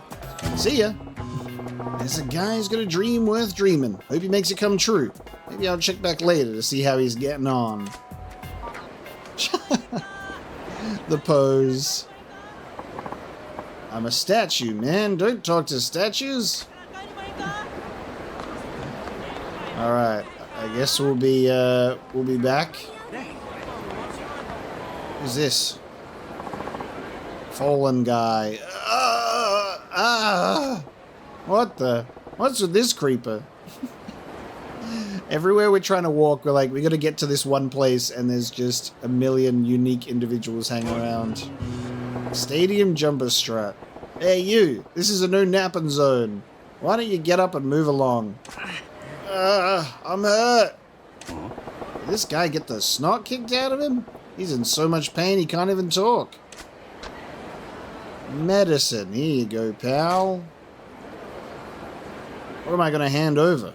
See ya. There's a guy who's got a dream worth dreaming. Hope he makes it come true. Maybe I'll check back later to see how he's getting on. The pose. I'm a statue, man. Don't talk to statues. Alright, I guess we'll be back. Who's this? Fallen guy. What the? What's with this creeper? Everywhere we're trying to walk, we're like, we gotta get to this one place, and there's just a million unique individuals hanging around. Stadium jumper strut. Hey, you! This is a no napping zone. Why don't you get up and move along? I'm hurt. Did this guy get the snot kicked out of him? He's in so much pain he can't even talk. Medicine. Here you go, pal. What am I gonna hand over?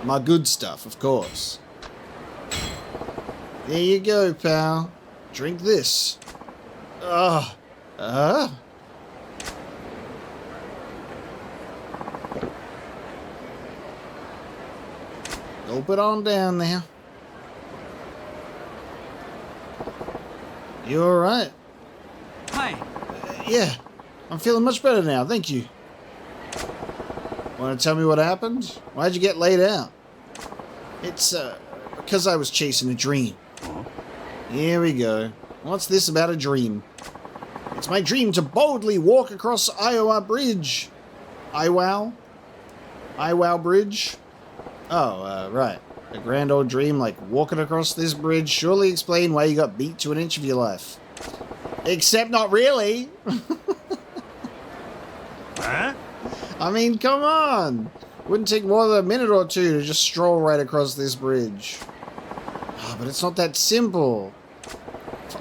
My good stuff, of course. There you go, pal. Drink this. Gulp it on down there. You alright? Hi. Yeah, I'm feeling much better now, thank you. Want to tell me what happened? Why'd you get laid out? It's, because I was chasing a dream. Here we go. What's this about a dream? It's my dream to boldly walk across Iowa Bridge. Iwow Bridge? Oh, right. A grand old dream like walking across this bridge surely explain why you got beat to an inch of your life. Except not really. Huh? I mean, come on. Wouldn't take more than a minute or two to just stroll right across this bridge. Oh, but it's not that simple.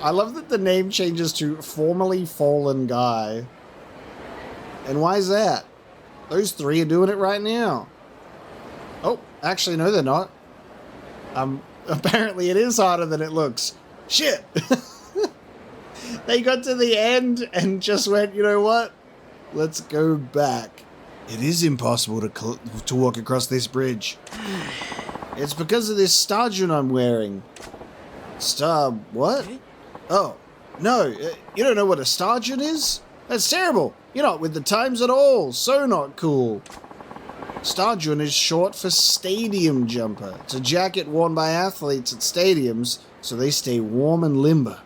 I love that the name changes to Formerly Fallen Guy. And why is that? Those three are doing it right now. Oh, actually, no, they're not. Apparently it is harder than it looks. Shit! They got to the end and just went, you know what? Let's go back. It is impossible to walk across this bridge. It's because of this sturgeon I'm wearing. What? Oh, no, you don't know what a sturgeon is? That's terrible. You're not with the times at all. So not cool. Sturgeon is short for stadium jumper. It's a jacket worn by athletes at stadiums so they stay warm and limber.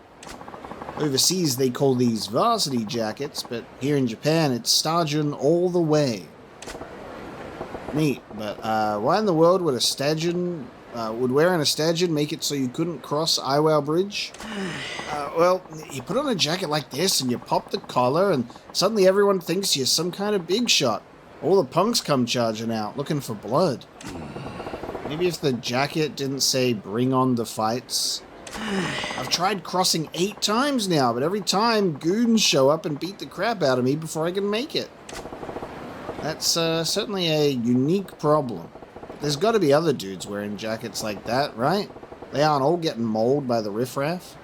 Overseas they call these varsity jackets, but here in Japan it's sturgeon all the way. Neat, but why in the world would would wearing a sturgeon make it so you couldn't cross Iwow Bridge? Well, you put on a jacket like this and you pop the collar and suddenly everyone thinks you're some kind of big shot. All the punks come charging out, looking for blood. Maybe if the jacket didn't say, bring on the fights. I've tried crossing 8 times now, but every time goons show up and beat the crap out of me before I can make it. That's certainly a unique problem. There's got to be other dudes wearing jackets like that, right? They aren't all getting mauled by the riffraff.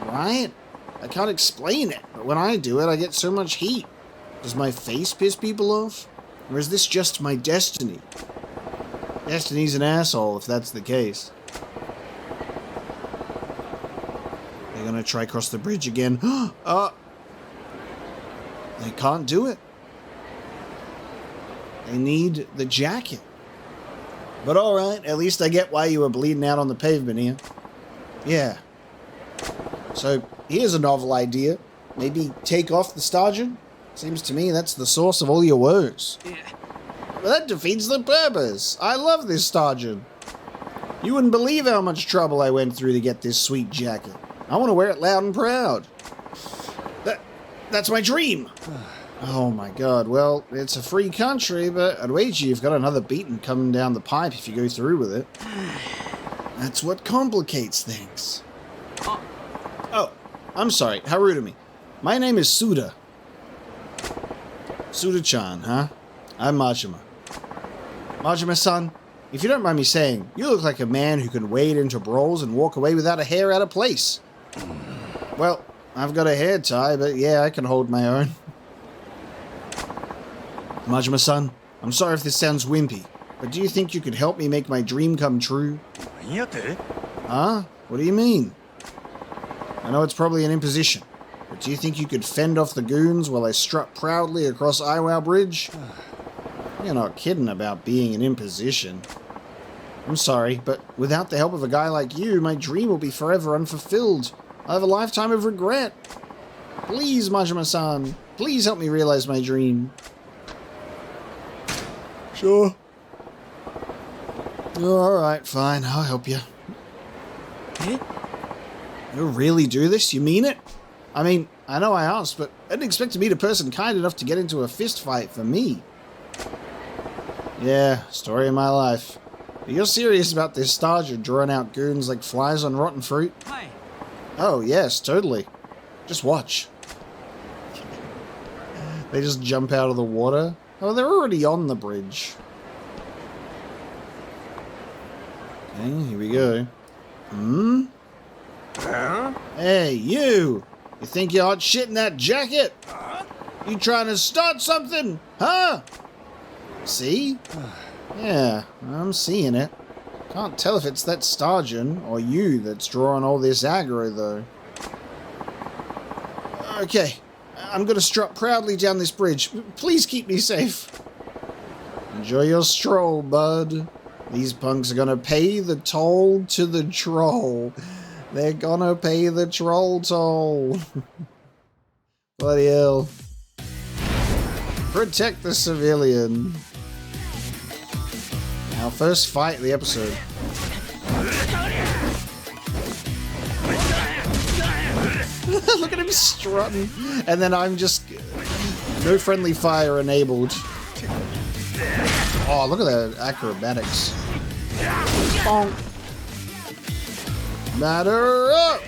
Right? I can't explain it, but when I do it, I get so much heat. Does my face piss people off? Or is this just my destiny? Destiny's an asshole if that's the case. They're gonna try cross the bridge again. They can't do it. They need the jacket. But alright, at least I get why you were bleeding out on the pavement here. Yeah. So, here's a novel idea. Maybe take off the sturgeon? Seems to me that's the source of all your woes. But that defeats the purpose. I love this sturgeon. You wouldn't believe how much trouble I went through to get this sweet jacket. I want to wear it loud and proud. That's my dream. Oh my god, well, it's a free country, but I'd wager you've got another beating coming down the pipe if you go through with it. That's what complicates things. Oh, I'm sorry, how rude of me. My name is Suda. Suda-chan, huh? I'm Majima. Majima-san, if you don't mind me saying, you look like a man who can wade into brawls and walk away without a hair out of place. Well, I've got a hair tie, but yeah, I can hold my own. Majima-san, I'm sorry if this sounds wimpy, but do you think you could help me make my dream come true? Huh? What do you mean? I know it's probably an imposition, but do you think you could fend off the goons while I strut proudly across Iwow Bridge? You're not kidding about being an imposition. I'm sorry, but without the help of a guy like you, my dream will be forever unfulfilled. I'll have a lifetime of regret. Please, Majima-san, Please help me realize my dream. Sure. Alright, fine. I'll help you. You really do this? You mean it? I mean, I know I asked, but I didn't expect to meet a person kind enough to get into a fist fight for me. Yeah, story of my life. But you're serious about this Starger drawing out goons like flies on rotten fruit? Hi. Oh, yes, totally. Just watch. They just jump out of the water. Oh, they're already on the bridge. Okay, here we go. Hmm? Hey, you! You think you're hot shit in that jacket? You trying to start something? Huh? See? Yeah, I'm seeing it. Can't tell if it's that Starjan or you that's drawing all this aggro, though. Okay, I'm gonna strut proudly down this bridge. Please keep me safe. Enjoy your stroll, bud. These punks are gonna pay the toll to the troll. They're gonna pay the troll toll. Bloody hell. Protect the civilian. Our first fight of the episode. Look at him strutting. And then I'm just... no friendly fire enabled. Oh, look at that acrobatics. Bonk. Batter up!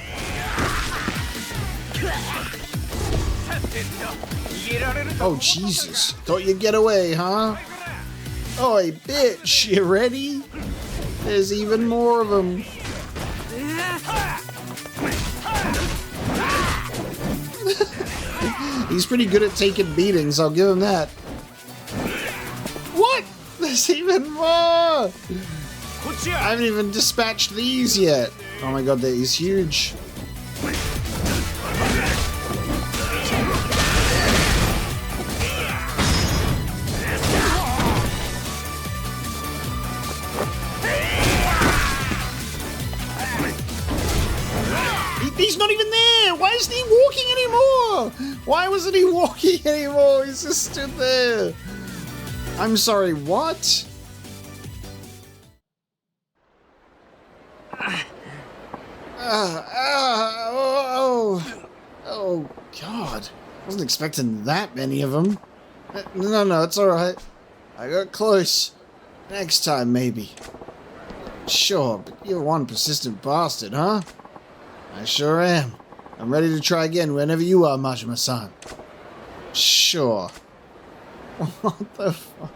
Oh, Jesus. Thought you'd get away, huh? Oi, bitch, you ready? There's even more of them. He's pretty good at taking beatings, I'll give him that. What? There's even more! I haven't even dispatched these yet. Oh my god, he's huge. He's not even there! Why isn't he walking anymore? Why wasn't he walking anymore? He's just stood there. I'm sorry, what? Oh, God. I wasn't expecting that many of them. No, it's alright. I got close. Next time, maybe. Sure, but you're one persistent bastard, huh? I sure am. I'm ready to try again whenever you are, Majima-san. Sure. What the fuck?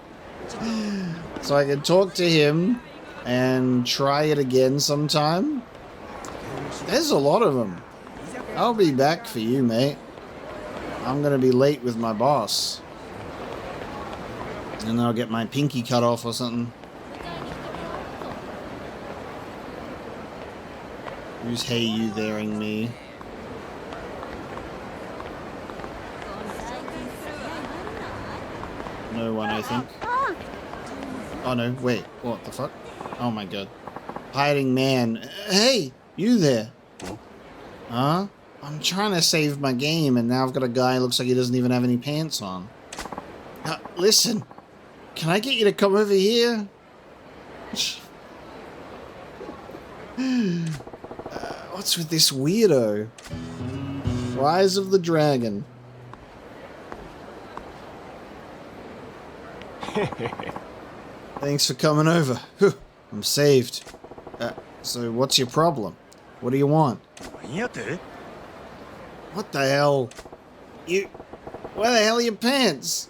So I can talk to him and try it again sometime? There's a lot of them. I'll be back for you, mate. I'm gonna be late with my boss. And then I'll get my pinky cut off or something. Who's hey you thereing me? No one, I think. Oh no, wait, what the fuck? Oh my god. Hiding man. Hey, you there. Huh? I'm trying to save my game and now I've got a guy who looks like he doesn't even have any pants on. Listen, can I get you to come over here? What's with this weirdo? Rise of the Dragon. Thanks for coming over. Whew, I'm saved. So what's your problem? What do you want? What the hell? Where the hell are your pants?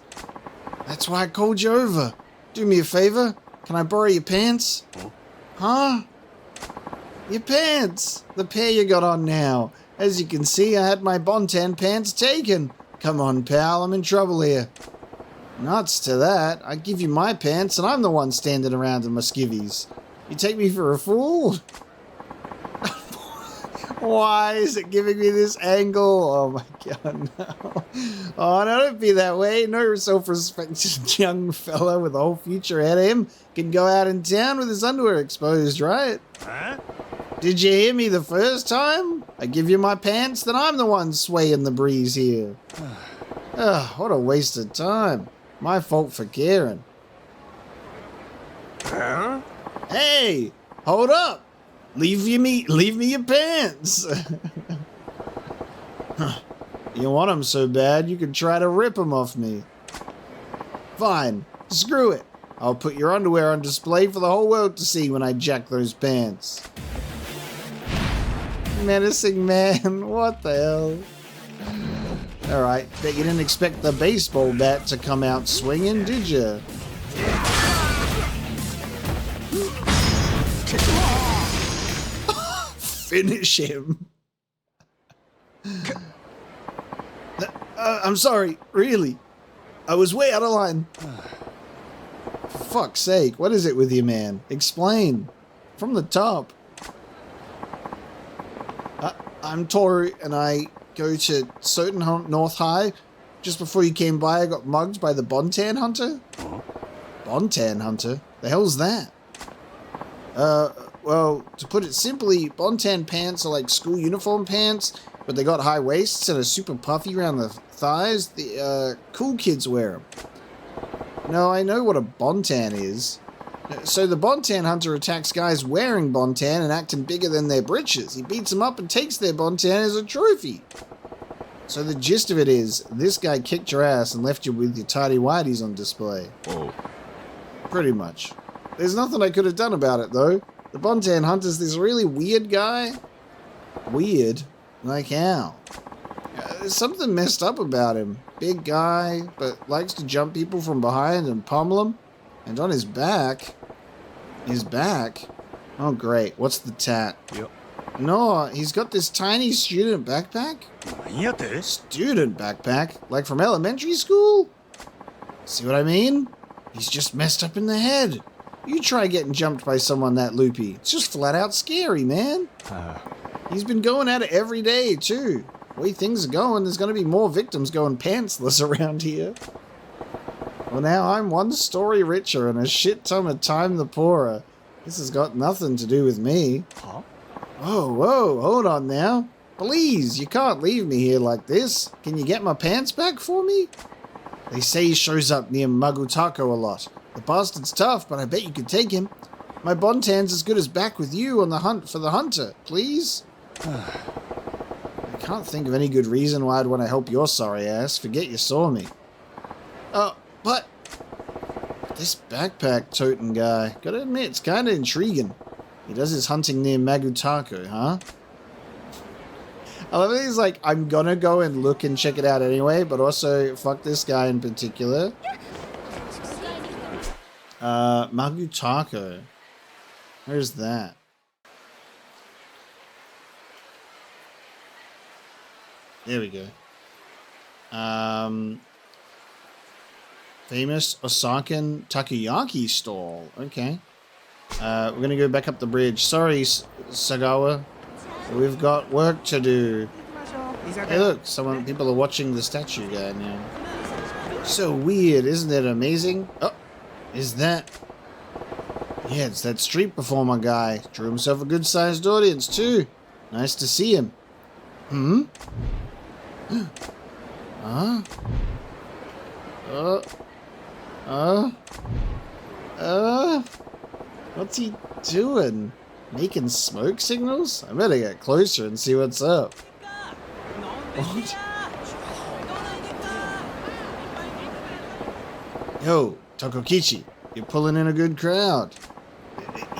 That's why I called you over. Do me a favor. Can I borrow your pants? Huh? Your pants! The pair you got on now. As you can see, I had my bontan pants taken. Come on, pal, I'm in trouble here. Nuts to that. I give you my pants and I'm the one standing around in my skivvies. You take me for a fool? Why is it giving me this angle? Oh my god, no. Oh, no, don't be that way. No self-respecting young fella with a whole future ahead of him can go out in town with his underwear exposed, right? Huh? Did you hear me the first time? I give you my pants, then I'm the one swaying the breeze here. Ugh, what a waste of time. My fault for caring. Huh? Hey, hold up. Leave me your pants. You want them so bad, you can try to rip them off me. Fine, screw it. I'll put your underwear on display for the whole world to see when I jack those pants. Menacing man, what the hell? Alright, bet you didn't expect the baseball bat to come out swinging, did you? Finish him. I'm sorry, really. I was way out of line. For fuck's sake, what is it with you, man? Explain. From the top. I'm Toru, and I go to Sotenbori North High. Just before you came by, I got mugged by the bontan hunter. Bontan hunter? The hell's that? Well, to put it simply, bontan pants are like school uniform pants, but they got high waists and are super puffy around the thighs. The cool kids wear them. No, I know what a bontan is. So the bontan hunter attacks guys wearing bontan and acting bigger than their britches. He beats them up and takes their bontan as a trophy. So the gist of it is, this guy kicked your ass and left you with your tidy whities on display. Oh. Pretty much. There's nothing I could have done about it, though. The bontan hunter's this really weird guy. Weird? Like how? There's something messed up about him. Big guy, but likes to jump people from behind and pummel them. And on his back... Oh, great. What's the tat? Yep. No, he's got this tiny student backpack. Student backpack? Like from elementary school? See what I mean? He's just messed up in the head. You try getting jumped by someone that loopy. It's just flat out scary, man. He's been going at it every day, too. The way things are going, there's going to be more victims going pantsless around here. Well, now I'm one story richer and a shit ton of time the poorer. This has got nothing to do with me. Huh? Whoa, hold on now. Please, you can't leave me here like this. Can you get my pants back for me? They say he shows up near Magutako a lot. The bastard's tough, but I bet you could take him. My bontan's as good as back with you on the hunt for the hunter, please? I can't think of any good reason why I'd want to help your sorry ass. Forget you saw me. Oh, but this backpack toting guy, gotta admit, it's kind of intriguing. He does his hunting near Magutako, huh? I love that he's like, I'm gonna go and look and check it out anyway, but also, fuck this guy in particular. Magutako. Where's that? There we go. Famous Osakan takoyaki stall. Okay. We're gonna go back up the bridge. Sorry, Sagawa. We've got work to do. Hey look, people are watching the statue guy now. So weird, isn't it amazing? Oh, is that... Yeah, it's that street performer guy. Drew himself a good-sized audience too. Nice to see him. Huh? What's he doing? Making smoke signals? I better get closer and see what's up. What? Yo, Tokokichi, you're pulling in a good crowd.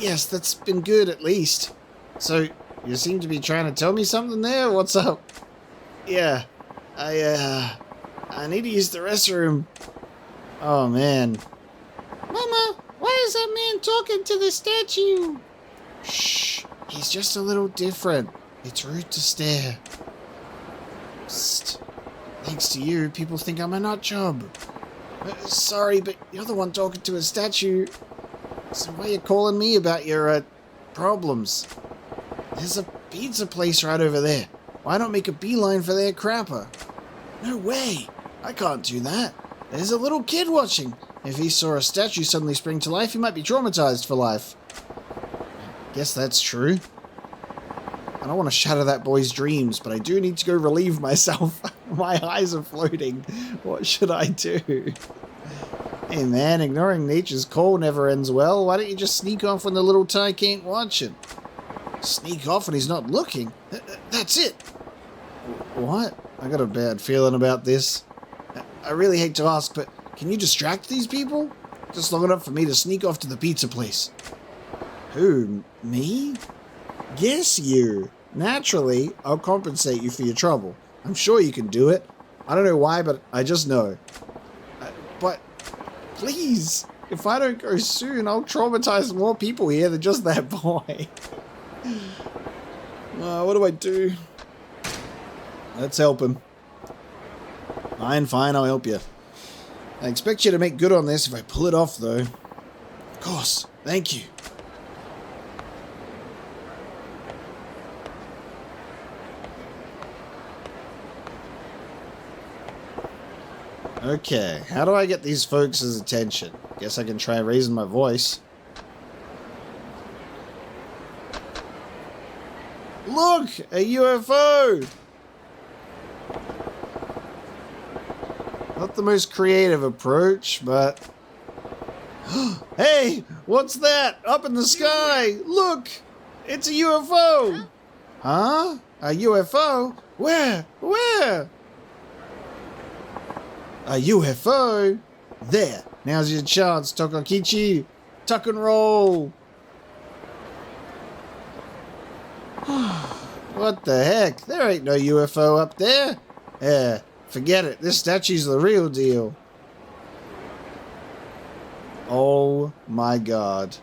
Yes, that's been good at least. So, you seem to be trying to tell me something there? What's up? Yeah, I need to use the restroom. Oh, man. Mama, why is that man talking to the statue? Shh, he's just a little different. It's rude to stare. Psst. Thanks to you, people think I'm a nut job. Sorry, but you're the one talking to a statue. So why are you calling me about your, problems? There's a pizza place right over there. Why not make a beeline for their crapper? No way. I can't do that. There's a little kid watching. If he saw a statue suddenly spring to life, he might be traumatized for life. Guess that's true. I don't want to shatter that boy's dreams, but I do need to go relieve myself. My eyes are floating. What should I do? Hey man, ignoring nature's call never ends well. Why don't you just sneak off when the little tyke ain't watching? Sneak off when he's not looking? That's it. What? I got a bad feeling about this. I really hate to ask, but can you distract these people? Just long enough for me to sneak off to the pizza place. Who? Me? Yes, you. Naturally, I'll compensate you for your trouble. I'm sure you can do it. I don't know why, but I just know. But, please, if I don't go soon, I'll traumatize more people here than just that boy. What do I do? Let's help him. Fine, I'll help you. I expect you to make good on this if I pull it off, though. Of course, thank you. Okay, how do I get these folks' attention? Guess I can try raising my voice. Look! A UFO! Not the most creative approach, but... Hey! What's that? Up in the sky! Look! It's a UFO! Huh? A UFO? Where? Where? A UFO? There. Now's your chance, Tokokichi. Tuck and roll. What the heck? There ain't no UFO up there. Yeah, forget it. This statue's the real deal. Oh my god.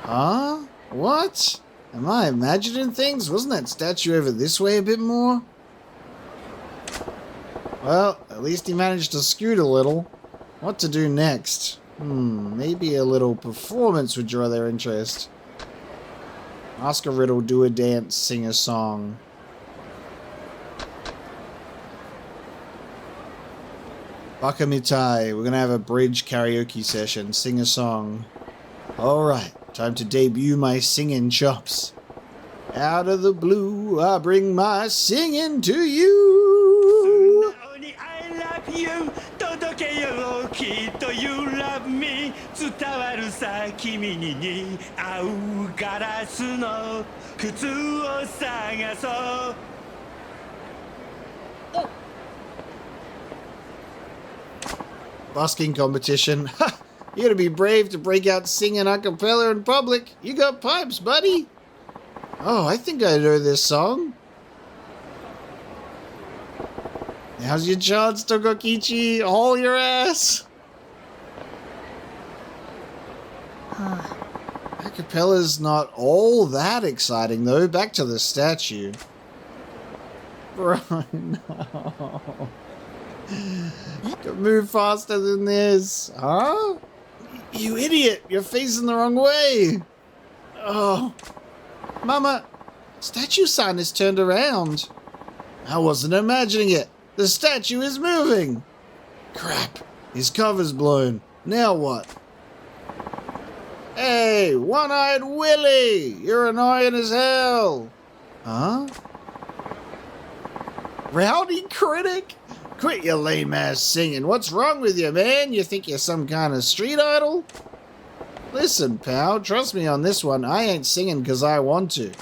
Huh? What? Am I imagining things? Wasn't that statue over this way a bit more? Well, at least he managed to scoot a little. What to do next? Maybe a little performance would draw their interest. Ask a riddle, do a dance, sing a song. Bakamitai, we're gonna have a bridge karaoke session, sing a song. Alright, time to debut my singing chops. Out of the blue, I bring my singing to you. You 届けようきっと You love me 伝わるさ君に合うガラスの靴を探そう Busking competition. Ha! You gotta be brave to break out singing a cappella in public. You got pipes, buddy. Oh, I think I know this song. Now's your chance, Tokokichi. Haul your ass. Acapella's not all that exciting, though. Back to the statue. Bro, no. Gotta move faster than this. Huh? You idiot. You're facing the wrong way. Oh. Mama, statue sign is turned around. I wasn't imagining it. The statue is moving! Crap, his cover's blown. Now what? Hey, One-Eyed Willy! You're annoying as hell! Huh? Rowdy Critic? Quit your lame-ass singing. What's wrong with you, man? You think you're some kind of street idol? Listen, pal, trust me on this one. I ain't singing 'cause I want to.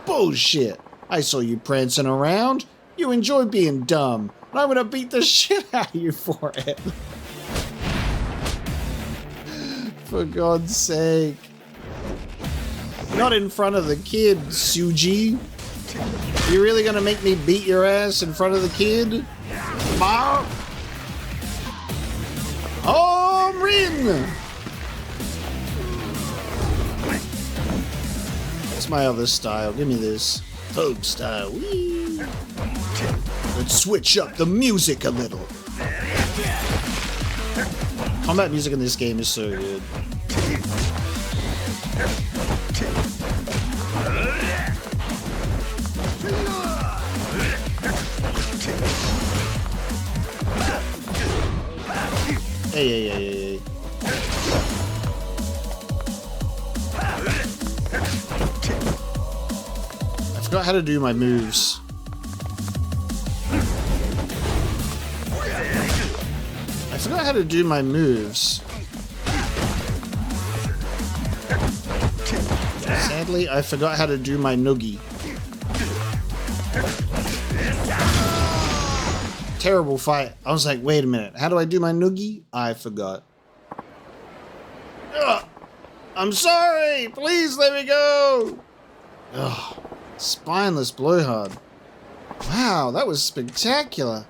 Bullshit! I saw you prancing around. You enjoy being dumb, and I'm gonna beat the shit out of you for it. For God's sake. Not in front of the kid, Suji. You really gonna make me beat your ass in front of the kid? Ma! Home run! What's my other style? Give me this. Folk style. Whee! Let's switch up the music a little. Combat music in this game is so good. Hey. forgot how to do my moves. I forgot how to do my moves. Sadly, I forgot how to do my noogie. Terrible fight. I was like, wait a minute. How do I do my noogie? I forgot. Ugh. I'm sorry. Please let me go. Ugh. Spineless blowhard. Wow, that was spectacular.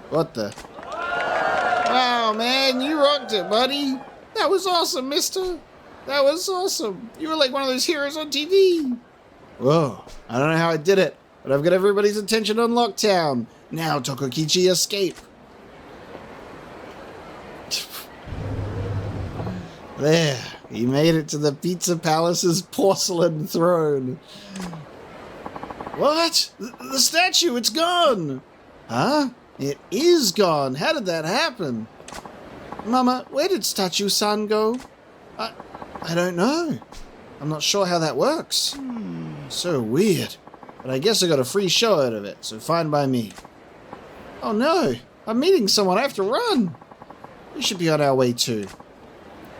What the? Wow, man, you rocked it, buddy. That was awesome, mister. That was awesome. You were like one of those heroes on TV. Whoa, I don't know how I did it, but I've got everybody's attention on Lockdown. Now Tokokichi escape. There, he made it to the Pizza Palace's porcelain throne. What? The statue, it's gone! Huh? It is gone. How did that happen? Mama, where did Statue-san go? I don't know. I'm not sure how that works. So weird. But I guess I got a free show out of it, so fine by me. Oh no, I'm meeting someone. I have to run. We should be on our way too.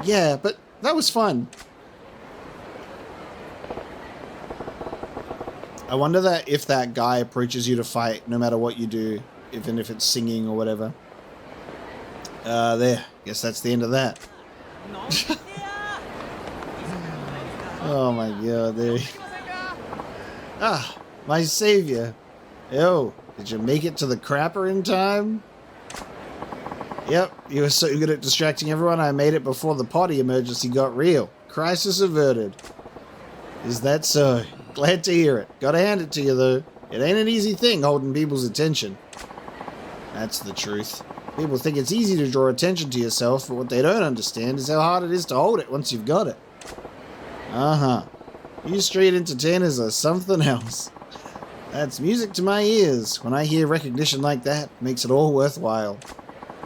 Yeah, but that was fun. I wonder that if that guy approaches you to fight, no matter what you do, even if it's singing or whatever. There. Guess that's the end of that. Oh my god, there. Ah, my savior. Yo, did you make it to the crapper in time? Yep, you were so good at distracting everyone, I made it before the potty emergency got real. Crisis averted. Is that so? Glad to hear it. Gotta hand it to you, though. It ain't an easy thing holding people's attention. That's the truth. People think it's easy to draw attention to yourself, but what they don't understand is how hard it is to hold it once you've got it. Uh-huh. You street entertainers are something else. That's music to my ears. When I hear recognition like that, it makes it all worthwhile.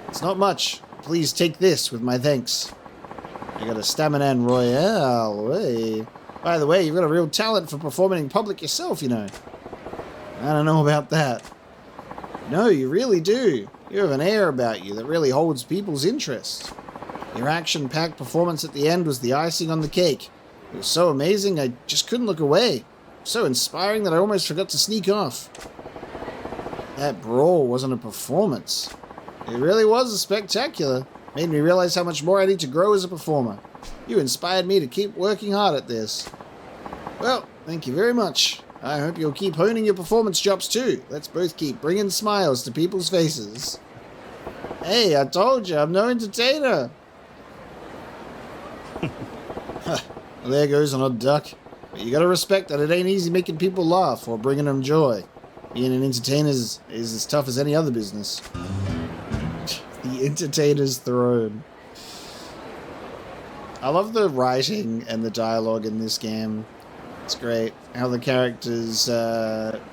It's not much. Please take this with my thanks. I got a Stamina and Royale. Hey. By the way, you've got a real talent for performing in public yourself, you know. I don't know about that. No, you really do. You have an air about you that really holds people's interest. Your action-packed performance at the end was the icing on the cake. It was so amazing, I just couldn't look away. So inspiring that I almost forgot to sneak off. That brawl wasn't a performance. It really was a spectacular. Made me realize how much more I need to grow as a performer. You inspired me to keep working hard at this. Well, thank you very much. I hope you'll keep honing your performance chops too. Let's both keep bringing smiles to people's faces. Hey, I told you, I'm no entertainer. Well, there goes an odd duck. But you gotta respect that it ain't easy making people laugh or bringing them joy. Being an entertainer is as tough as any other business. The entertainer's throne. I love the writing and the dialogue in this game. It's great. How the characters,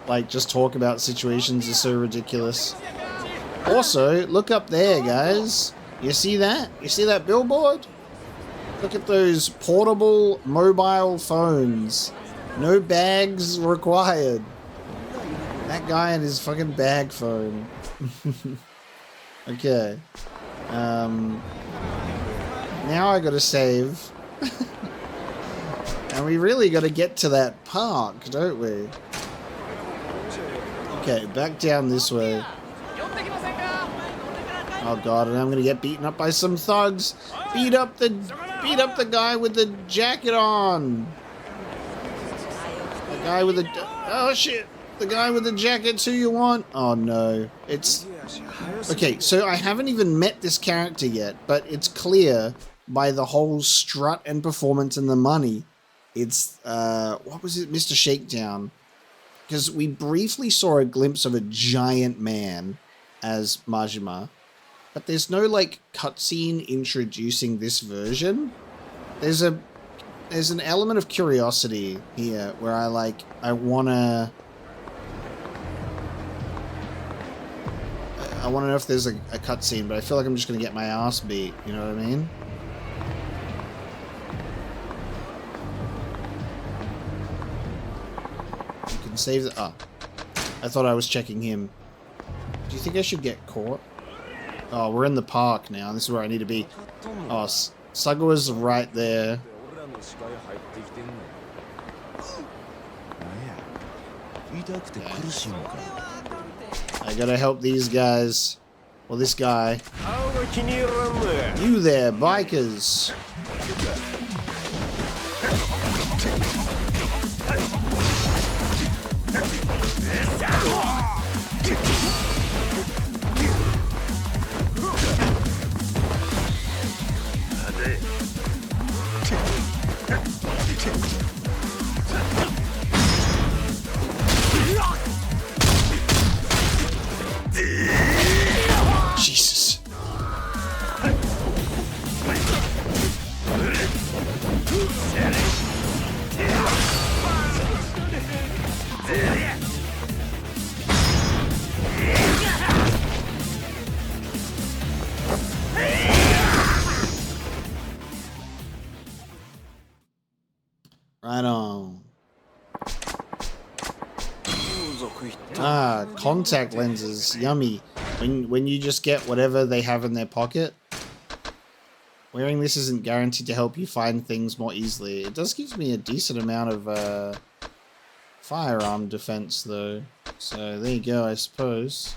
like, just talk about situations is so ridiculous. Also, look up there, guys. You see that? You see that billboard? Look at those portable mobile phones. No bags required. That guy and his fucking bag phone. Okay. Now I gotta save. And we really gotta get to that park, don't we? Okay, back down this way. Oh god, and I'm gonna get beaten up by some thugs. Beat up the guy with the jacket on. The guy with the... Oh shit! The guy with the jacket's who you want? Oh no. It's... Okay, so I haven't even met this character yet, but it's clear by the whole strut and performance and the money. It's, what was it? Mr. Shakedown. Because we briefly saw a glimpse of a giant man as Majima, but there's no, like, cutscene introducing this version. There's an element of curiosity here where I wanna know if there's a cutscene, but I feel like I'm just gonna get my ass beat, you know what I mean? save the... Oh. I thought I was checking him. Do you think I should get caught? Oh, we're in the park now. This is where I need to be. Oh, Sagawa's right there. I gotta help these guys. Well, this guy. You there, bikers. Jesus. Right on. Ah, contact lenses. Yummy. When you just get whatever they have in their pocket. Wearing this isn't guaranteed to help you find things more easily. It does give me a decent amount of firearm defense though. So there you go, I suppose.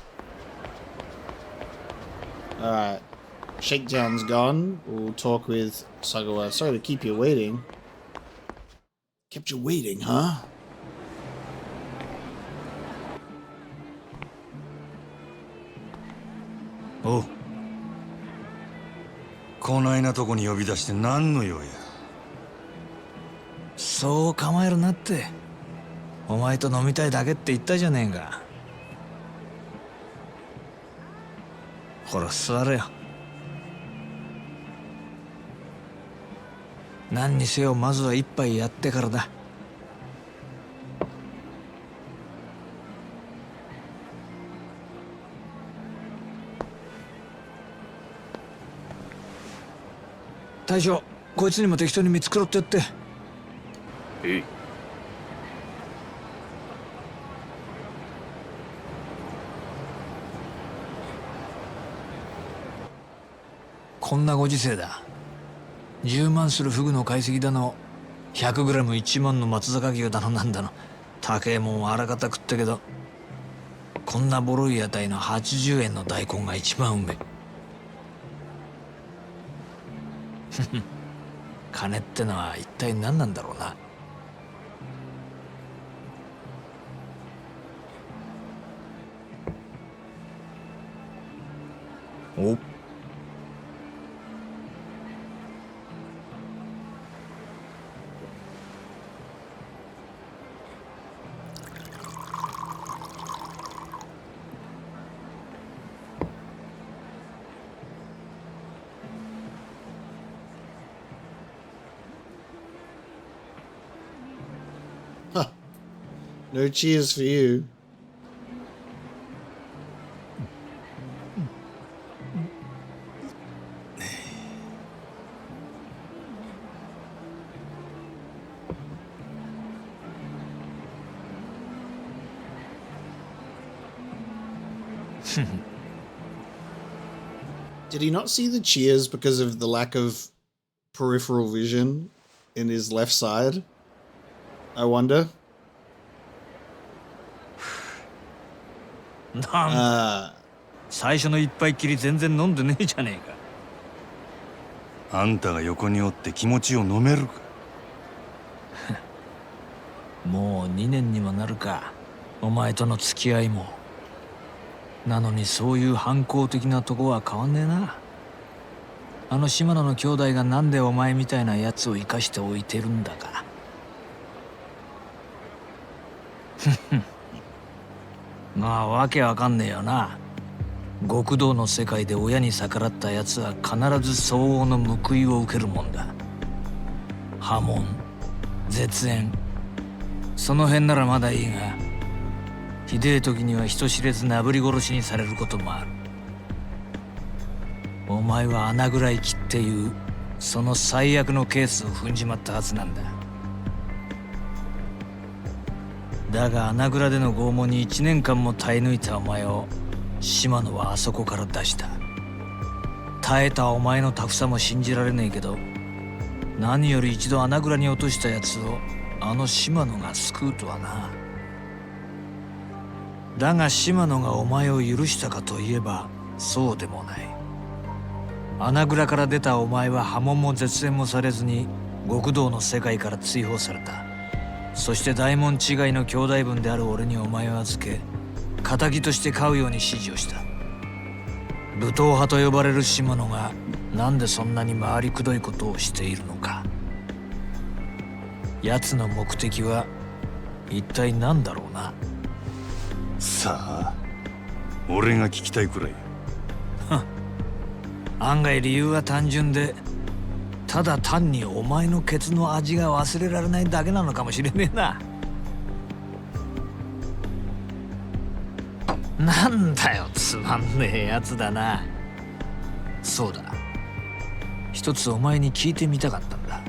Alright. Shakedown's gone. We'll talk with Sagawa. Sorry to keep you waiting. Kept you waiting, huh?おう。こないなとこに呼び出して何の用や。そう構えるなって。お前と飲みたいだけって言ったじゃねえか。ほら座れよ。何にせよまずは一杯やってからだ。大将、こいつにも適当に見繕ってやって。えい。こんなご時世だ。10万するフグの解析だの、100グラム1万の松阪牛だのなんだの、高えもんはあらかた食ったけど、こんなボロい屋台の80円の大根が一番うめえ。金ってのは一体何なんだろうな。おNo cheers for you. Did he not see the cheers because of the lack of peripheral vision in his left side? I wonder. 最初の一杯きり全然飲んでねえじゃねえか。あんたが横におって気持ちを飲めるか。もう2年にもなるか、お前との付き合いも。なのにそういう反抗的なとこは変わんねえな。あの島野の兄弟がなんでお前みたいなやつを生かしておいてるんだか。まあわけわかんねえよな。極道の世界で親に逆らったやつは必ず相応の報いを受けるもんだ。破門、絶縁、その辺ならまだいいが、ひでえ時には人知れずなぶり殺しにされることもある。お前は穴ぐらい切っていうその最悪のケースを踏んじまったはずなんだ。だが穴蔵での拷問に1年間も耐え抜いたお前を島野はあそこから出した。耐えたお前のタフさも信じられねえけど、何より一度穴蔵に落としたやつをあの島野が救うとはな。だが島野がお前を許したかといえばそうでもない。穴蔵から出たお前は破門も絶縁もされずに極道の世界から追放された。そして大門違いの兄弟分である俺にお前を預け、仇として飼うように指示をした。武闘派と呼ばれる島野がなんでそんなに回りくどいことをしているのか。奴の目的は一体何だろうな。さあ、俺が聞きたいくらい。案外理由は単純で、ただ単にお前のケツの味が忘れられないだけなのかもしれねえな。なんだよ、つまんねえやつだな。そうだ、一つお前に聞いてみたかったんだ。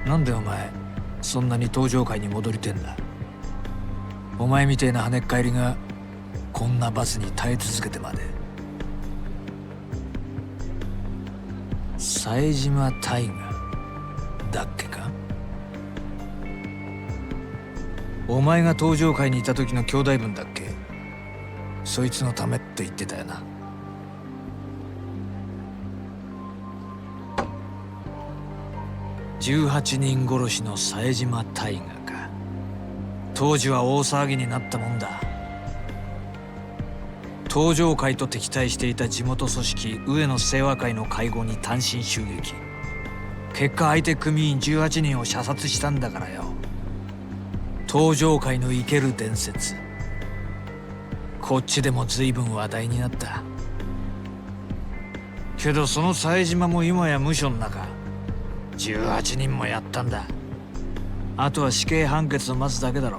なんでお前そんなに登場界に戻りてんだ。お前みてえな跳ねっ返りがこんな罰に耐え続けてまで。冴島大河だっけか。お前が登場界にいた時の兄弟分だっけ。そいつのためって言ってたよな。18人殺しの冴島大河か。当時は大騒ぎになったもんだ。登場会と敵対していた地元組織上野清和会の会合に単身襲撃。結果相手組員18人を射殺したんだからよ。登場会の生ける伝説、こっちでも随分話題になった。けどその冴島も今や無所の中。18人もやったんだ。あとは死刑判決を待つだけだろ。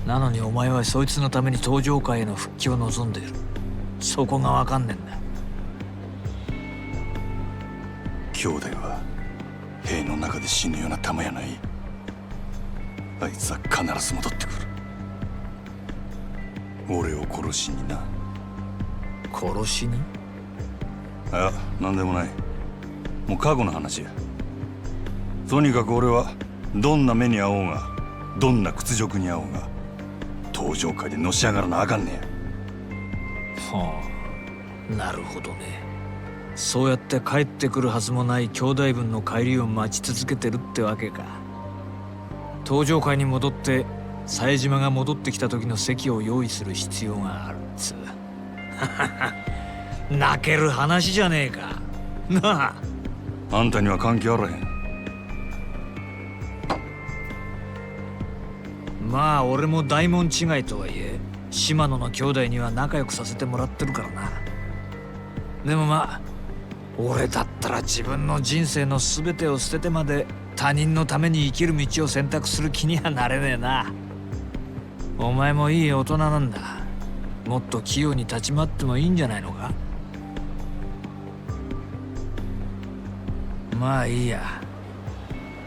なのにお前はそいつのために登場界への復帰を望んでいる。そこがわかんねえんだ。兄弟は兵の中で死ぬような玉やない。あいつは必ず戻ってくる。俺を殺しにな。殺しに？あ、なんでもない。もう過去の話や。とにかく俺はどんな目に遭おうが、どんな屈辱に遭おうが、登場界でのし上がらなあかんねや。はあ、なるほどね。そうやって帰ってくるはずもない兄弟分の帰りを待ち続けてるってわけか。登場界に戻って冴島が戻ってきた時の席を用意する必要があるっつう。泣ける話じゃねえか。なあ。あんたには関係あらへん。まあ俺も大門違いとはいえ島野の兄弟には仲良くさせてもらってるからな。でもまあ俺だったら自分の人生の全てを捨ててまで他人のために生きる道を選択する気にはなれねえな。お前もいい大人なんだ。もっと器用に立ち回ってもいいんじゃないのか。まあいいや。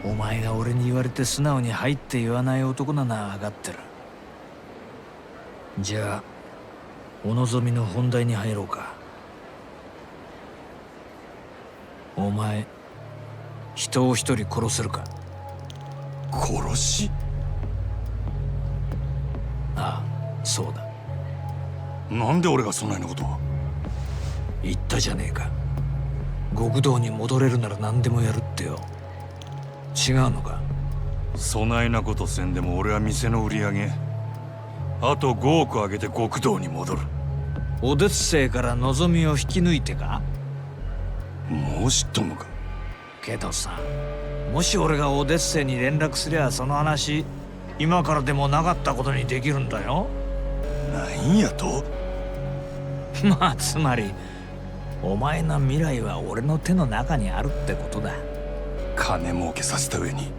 お前が俺に言われて素直に入って言わない男なのは分かってる。じゃあお望みの本題に入ろうか。お前人を一人殺せるか。殺し？ああ、そうだ。なんで俺がそんなようなことを。言ったじゃねえか。極道に戻れるなら何でもやるってよ。違うのか。そないなことせんでも俺は店の売り上げあと5億上げて極道に戻る。オデッセイから望みを引き抜いてか。もう知っとんのか。けどさ、もし俺がオデッセイに連絡すりゃその話今からでもなかったことにできるんだよ。なんやと。まあつまりお前の未来は俺の手の中にあるってことだ。金儲けさせた上に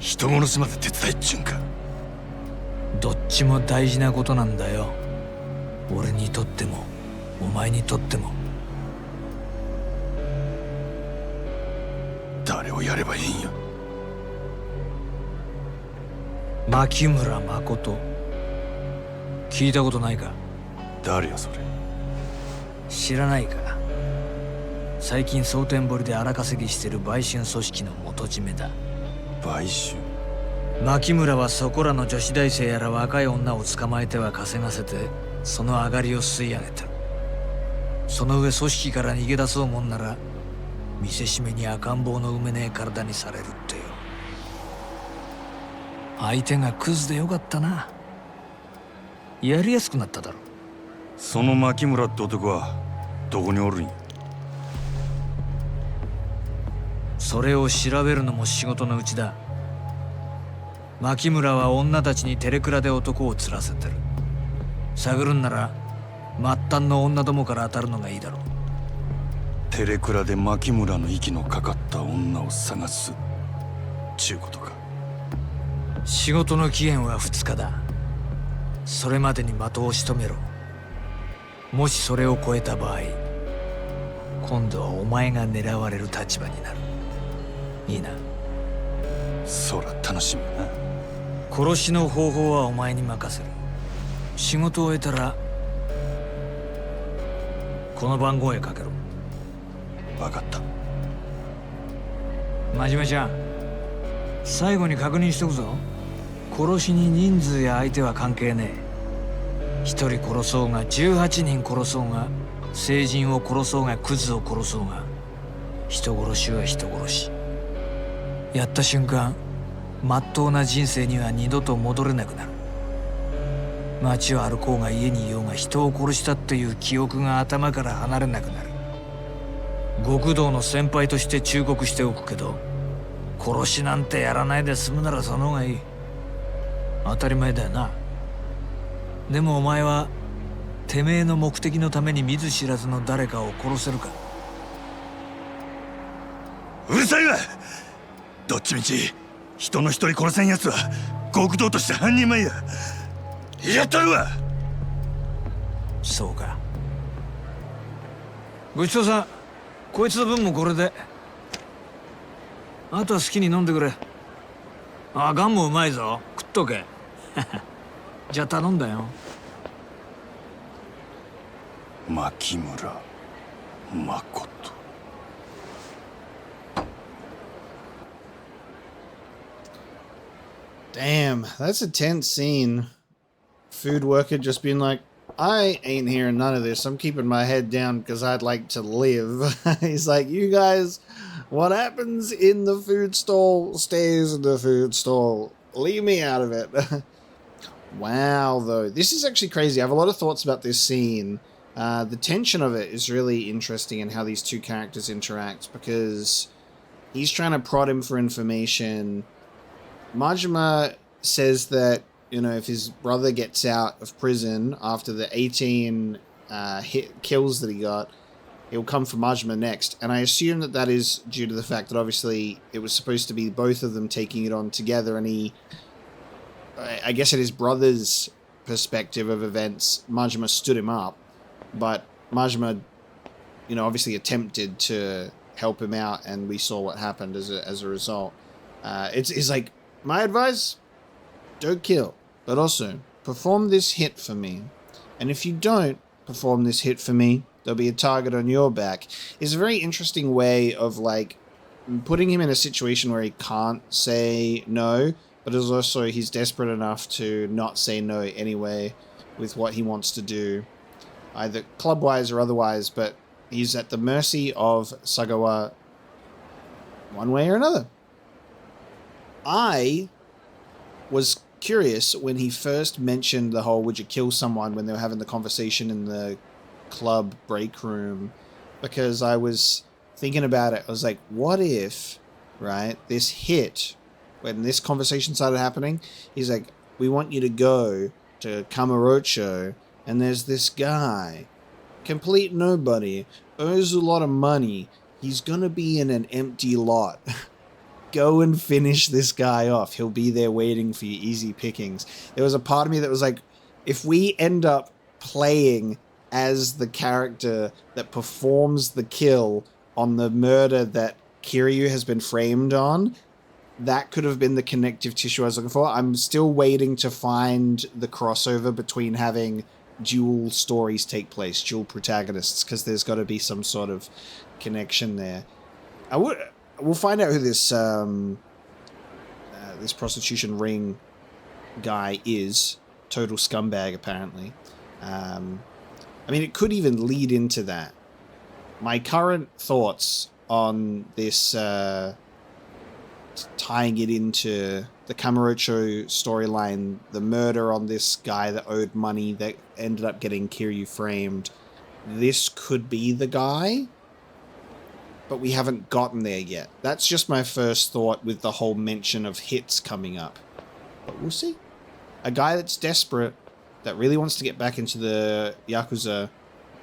人殺しまで手伝いっちゅうんか。どっちも大事なことなんだよ。俺にとってもお前にとっても。誰をやればいいんや。牧村誠。聞いたことないか？誰やそれ。知らないか？最近蒼天堀で荒稼ぎしてる売春組織の元締めだ。買収。牧村はそこらの女子大生やら若い女を捕まえては稼がせて、その上がりを吸い上げてる。その上組織から逃げ出そうもんなら、見せしめに赤ん坊の埋めねえ体にされるってよ。相手がクズでよかったな。やりやすくなっただろ。その牧村って男はどこにおるんや。それを調べるのも仕事のうちだ。牧村は女たちにテレクラで男を釣らせてる。探るんなら末端の女どもから当たるのがいいだろう。テレクラで牧村の息のかかった女を探すちゅうことか。仕事の期限は2日だ。それまでに的を仕留めろ。もしそれを超えた場合、今度はお前が狙われる立場になる。いいな。そら楽しみやな。殺しの方法はお前に任せる。仕事を終えたらこの番号へかけろ。分かった。真面目ちゃん、最後に確認しとくぞ。殺しに人数や相手は関係ねえ。1人殺そうが18人殺そうが、成人を殺そうがクズを殺そうが、人殺しは人殺し。やった瞬間、まっとうな人生には二度と戻れなくなる。街を歩こうが家にいようが、人を殺したっていう記憶が頭から離れなくなる。極道の先輩として忠告しておくけど、殺しなんてやらないで済むならその方がいい。当たり前だよな。でもお前はてめえの目的のために見ず知らずの誰かを殺せるか？うるさいわ。どっちみち人の一人殺せんやつは極道として半人前や。やったるわ。そうか。ごちそうさん。こいつの分もこれで。あとは好きに飲んでくれ。あ、ガンもうまいぞ。食っとけ。じゃあ頼んだよ。牧村誠。Damn, that's a tense scene. Food worker just being like, I ain't hearing none of this. I'm keeping my head down because I'd like to live. He's like, you guys, what happens in the food stall stays in the food stall. Leave me out of it. Wow, though. This is actually crazy. I have a lot of thoughts about this scene. The tension of it is really interesting in how these two characters interact, because he's trying to prod him for information. Majima says that, you know, if his brother gets out of prison after the 18 kills that he got, he'll come for Majima next. And I assume that that is due to the fact that obviously it was supposed to be both of them taking it on together, and he, I guess at his brother's perspective of events, Majima stood him up, but Majima, you know, obviously attempted to help him out, and we saw what happened as a result. It's like, my advice, don't kill, but also perform this hit for me. And if you don't perform this hit for me, there'll be a target on your back. It's a very interesting way of, like, putting him in a situation where he can't say no, but is also he's desperate enough to not say no anyway with what he wants to do, either club-wise or otherwise, but he's at the mercy of Sagawa one way or another. I was curious when he first mentioned the whole would you kill someone when they were having the conversation in the club break room, because I was thinking about it. I was like, what if, right, this hit, when this conversation started happening, he's like, we want you to go to Kamurocho, and there's this guy, complete nobody, owes a lot of money, he's gonna be in an empty lot. Go and finish this guy off. He'll be there waiting for you, easy pickings. There was a part of me that was like, if we end up playing as the character that performs the kill on the murder that Kiryu has been framed on, that could have been the connective tissue I was looking for. I'm still waiting to find the crossover between having dual stories take place, dual protagonists, because there's got to be some sort of connection there. We'll find out who this this prostitution ring guy is. Total scumbag, apparently. I mean, it could even lead into that. My current thoughts on this tying it into the Kamurocho storyline, the murder on this guy that owed money that ended up getting Kiryu framed. This could be the guy, but we haven't gotten there yet. That's just my first thought with the whole mention of hits coming up. But we'll see. A guy that's desperate, that really wants to get back into the Yakuza,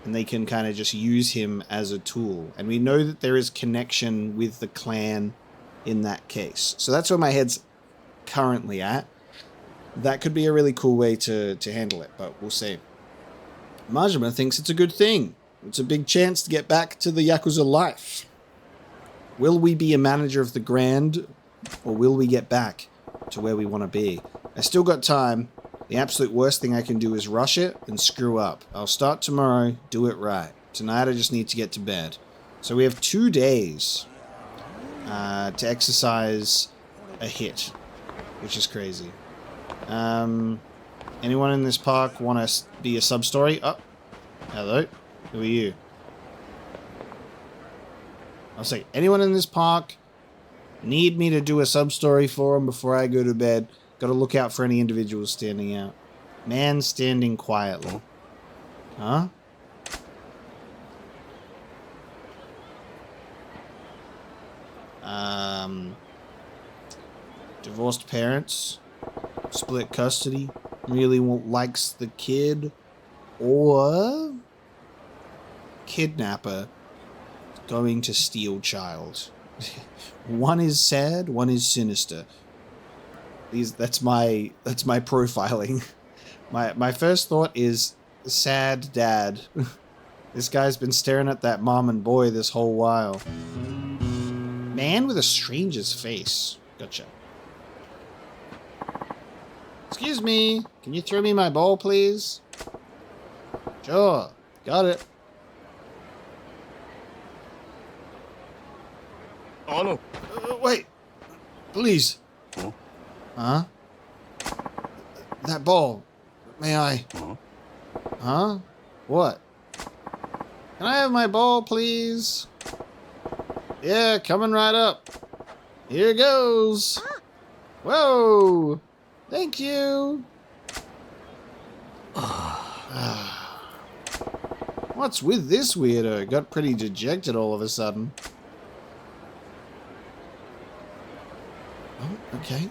and they can kind of just use him as a tool. And we know that there is connection with the clan in that case. So that's where my head's currently at. That could be a really cool way to handle it, but we'll see. Majima thinks it's a good thing. It's a big chance to get back to the Yakuza life. Will we be a manager of the Grand, or will we get back to where we want to be? I still got time. The absolute worst thing I can do is rush it and screw up. I'll start tomorrow, do it right. Tonight I just need to get to bed. So we have 2 days to exercise a hit, which is crazy. Anyone in this park want to be a sub-story? Oh, hello. Who are you? I'll say, anyone in this park need me to do a sub-story for them before I go to bed? Got to look out for any individuals standing out. Man standing quietly. Huh? Divorced parents. Split custody. Really likes the kid. Or kidnapper going to steal child. One is sad, one is sinister. That's my profiling. My first thought is sad dad. This guy's been staring at that mom and boy this whole while. Man with a stranger's face. Gotcha. Excuse me, can you throw me my ball, please? Sure, got it. Oh no. Wait, please. Huh? That ball. May I? Huh? What? Can I have my ball, please? Yeah, coming right up. Here goes. Whoa! Thank you. What's with this weirdo? Got pretty dejected all of a sudden. Oh, okay.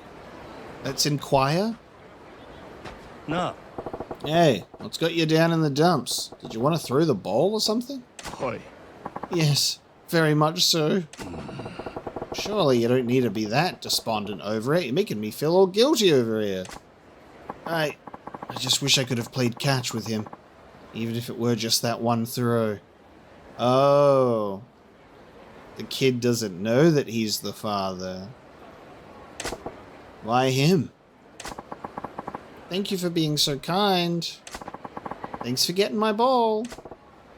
Let's inquire. Na. Hey, what's got you down in the dumps? Did you want to throw the ball or something? Hi. Yes, very much so. Surely you don't need to be that despondent over it. You're making me feel all guilty over here. I just wish I could have played catch with him. Even if it were just that one throw. Oh. The kid doesn't know that he's the father. Why him? Thank you for being so kind. Thanks for getting my ball.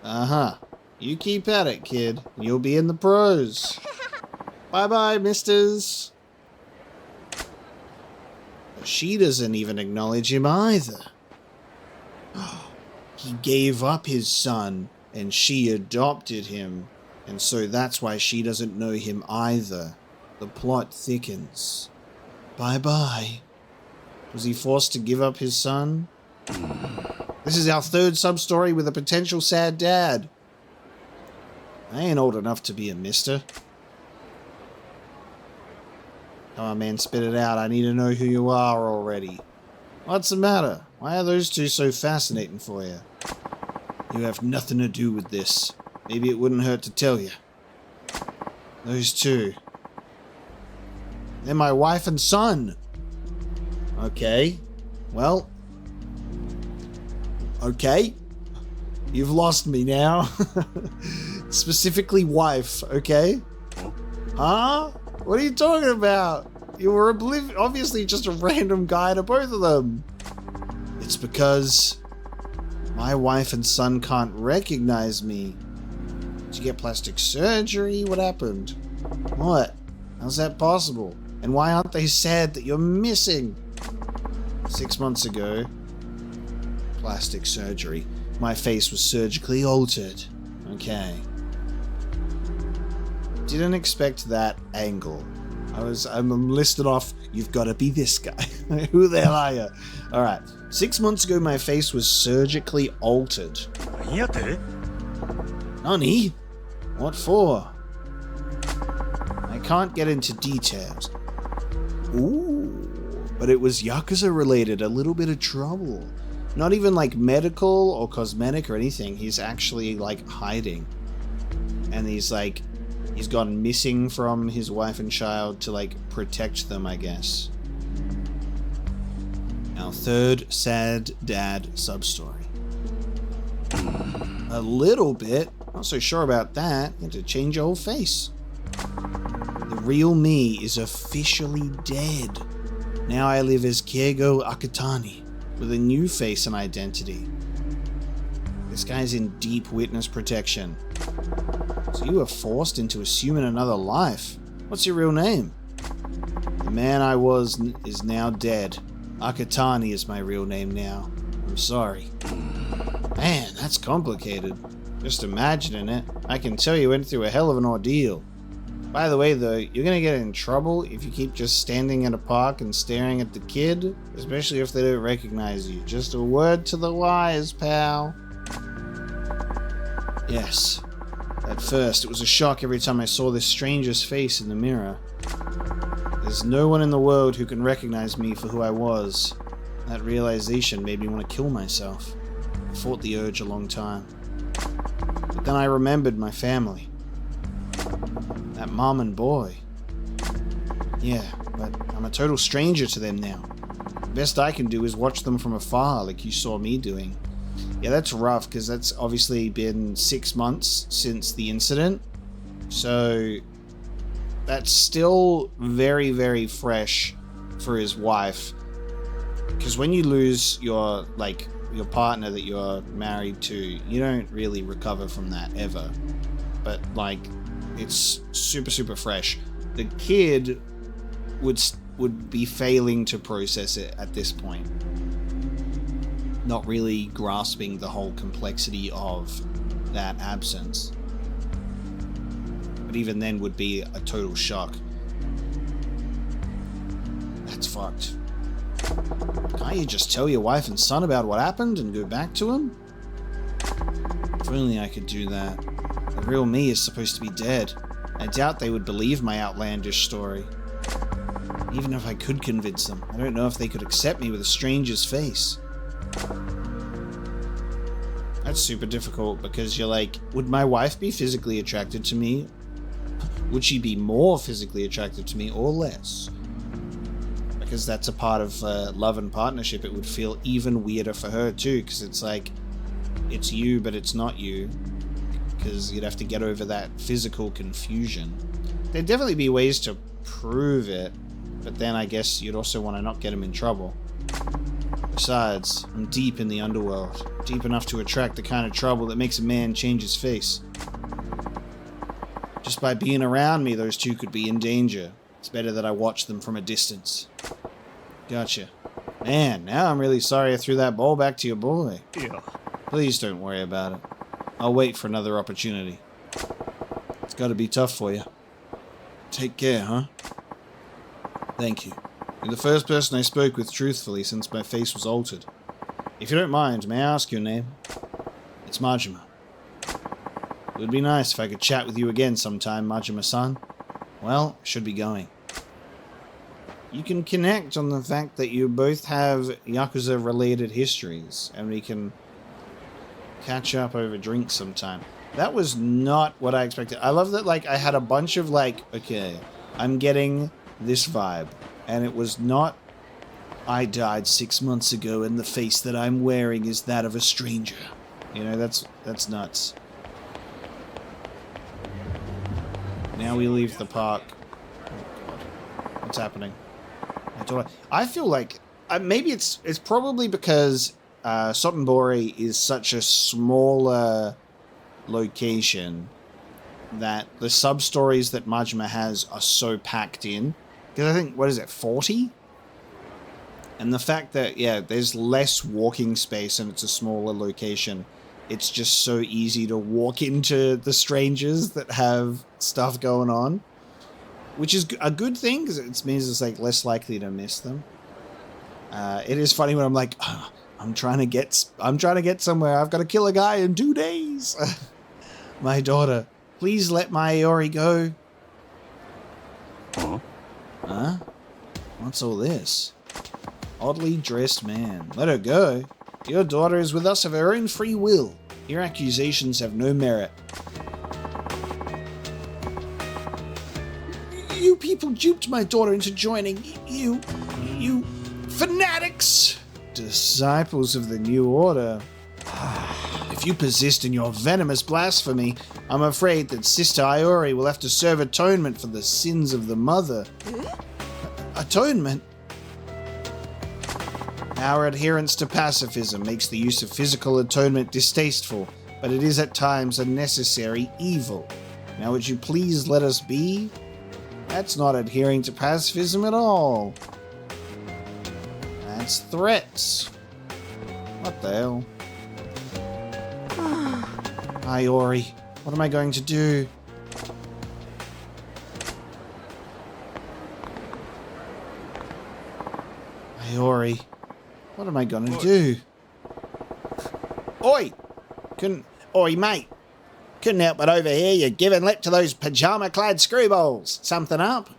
Uh-huh. You keep at it, kid. You'll be in the pros. Bye-bye, misters. She doesn't even acknowledge him either. He gave up his son, and she adopted him, and so that's why she doesn't know him either. The plot thickens. Bye-bye. Was he forced to give up his son? This is our third sub-story with a potential sad dad. I ain't old enough to be a mister. Come on, man, spit it out. I need to know who you are already. What's the matter? Why are those two so fascinating for you? You have nothing to do with this. Maybe it wouldn't hurt to tell you. Those two. They're my wife and son. Okay. Well. Okay. You've lost me now. Specifically wife, okay? Huh? What are you talking about? You were obviously just a random guy to both of them. It's because my wife and son can't recognize me. Did you get plastic surgery? What happened? What? How's that possible? And why aren't they sad that you're missing? 6 months ago, plastic surgery. My face was surgically altered. Okay. Didn't expect that angle. I'm listed off, you've got to be this guy. Who the hell are you? Alright. 6 months ago, my face was surgically altered. Nani? What for? I can't get into details. Ooh, but it was Yakuza related, a little bit of trouble. Not even like medical or cosmetic or anything. He's actually like hiding. And he's gone missing from his wife and child to like protect them, I guess. Our third sad dad sub-story. A little bit. Not so sure about that. You had to change your whole face. The real me is officially dead. Now I live as Kiego Akatani, with a new face and identity. This guy's in deep witness protection. So you were forced into assuming another life. What's your real name? The man I was is now dead. Akatani is my real name now. I'm sorry. Man, that's complicated. Just imagining it. I can tell you went through a hell of an ordeal. By the way, though, you're gonna get in trouble if you keep just standing in a park and staring at the kid, especially if they don't recognize you. Just a word to the wise, pal. Yes. At first, it was a shock every time I saw this stranger's face in the mirror. There's no one in the world who can recognize me for who I was. That realization made me want to kill myself. I fought the urge a long time. But then I remembered my family. That mom and boy. Yeah, but I'm a total stranger to them now. The best I can do is watch them from afar, like you saw me doing. Yeah, that's rough, because that's obviously been 6 months since the incident. So, that's still very, very fresh for his wife. Because when you lose your partner that you're married to, you don't really recover from that ever. But, it's super, super fresh. The kid would be failing to process it at this point. Not really grasping the whole complexity of that absence. But even then would be a total shock. That's fucked. Can't you just tell your wife and son about what happened and go back to him? If only I could do that. The real me is supposed to be dead. I doubt they would believe my outlandish story. Even if I could convince them, I don't know if they could accept me with a stranger's face. That's super difficult because you're like, would my wife be physically attracted to me? Would she be more physically attracted to me or less? Because that's a part of love and partnership. It would feel even weirder for her too, because it's like, it's you but it's not you. Because you'd have to get over that physical confusion. There'd definitely be ways to prove it, but then I guess you'd also want to not get him in trouble. Besides, I'm deep in the underworld, deep enough to attract the kind of trouble that makes a man change his face. Just by being around me, those two could be in danger. It's better that I watch them from a distance. Gotcha. Man, now I'm really sorry I threw that ball back to your boy. Yeah. Please don't worry about it. I'll wait for another opportunity. It's gotta be tough for you. Take care, huh? Thank you. You're the first person I spoke with truthfully since my face was altered. If you don't mind, may I ask your name? It's Majima. It would be nice if I could chat with you again sometime, Majima-san. Well, I should be going. You can connect on the fact that you both have Yakuza-related histories, and we can catch up over drinks sometime. That was not what I expected. I love that, I had a bunch of, okay, I'm getting this vibe. And it was not, I died 6 months ago and the face that I'm wearing is that of a stranger. You know, that's nuts. Now we leave the park. Oh God. What's happening? I feel like maybe it's probably because Sotenbori is such a smaller location that the sub-stories that Majima has are so packed in. Because I think, what is it, 40? And the fact that, yeah, there's less walking space and it's a smaller location, it's just so easy to walk into the strangers that have stuff going on. Which is a good thing, because it means it's like less likely to miss them. It is funny when I'm like, oh, I'm trying to get somewhere. I've got to kill a guy in 2 days. My daughter, please let my Iori go. Huh? What's all this? Oddly dressed man. Let her go. Your daughter is with us of her own free will. Your accusations have no merit. You people duped my daughter into joining. You fanatics! Disciples of the New Order. If you persist in your venomous blasphemy, I'm afraid that Sister Iori will have to serve atonement for the sins of the mother. Atonement? Our adherence to pacifism makes the use of physical atonement distasteful, but it is at times a necessary evil. Now would you please let us be? That's not adhering to pacifism at all. That's threats. What the hell? Iori, what am I going to do? Iori, what am I going to do? Oi! Oi, mate! Couldn't help but overhear you giving lip to those pajama-clad screwballs. Something up?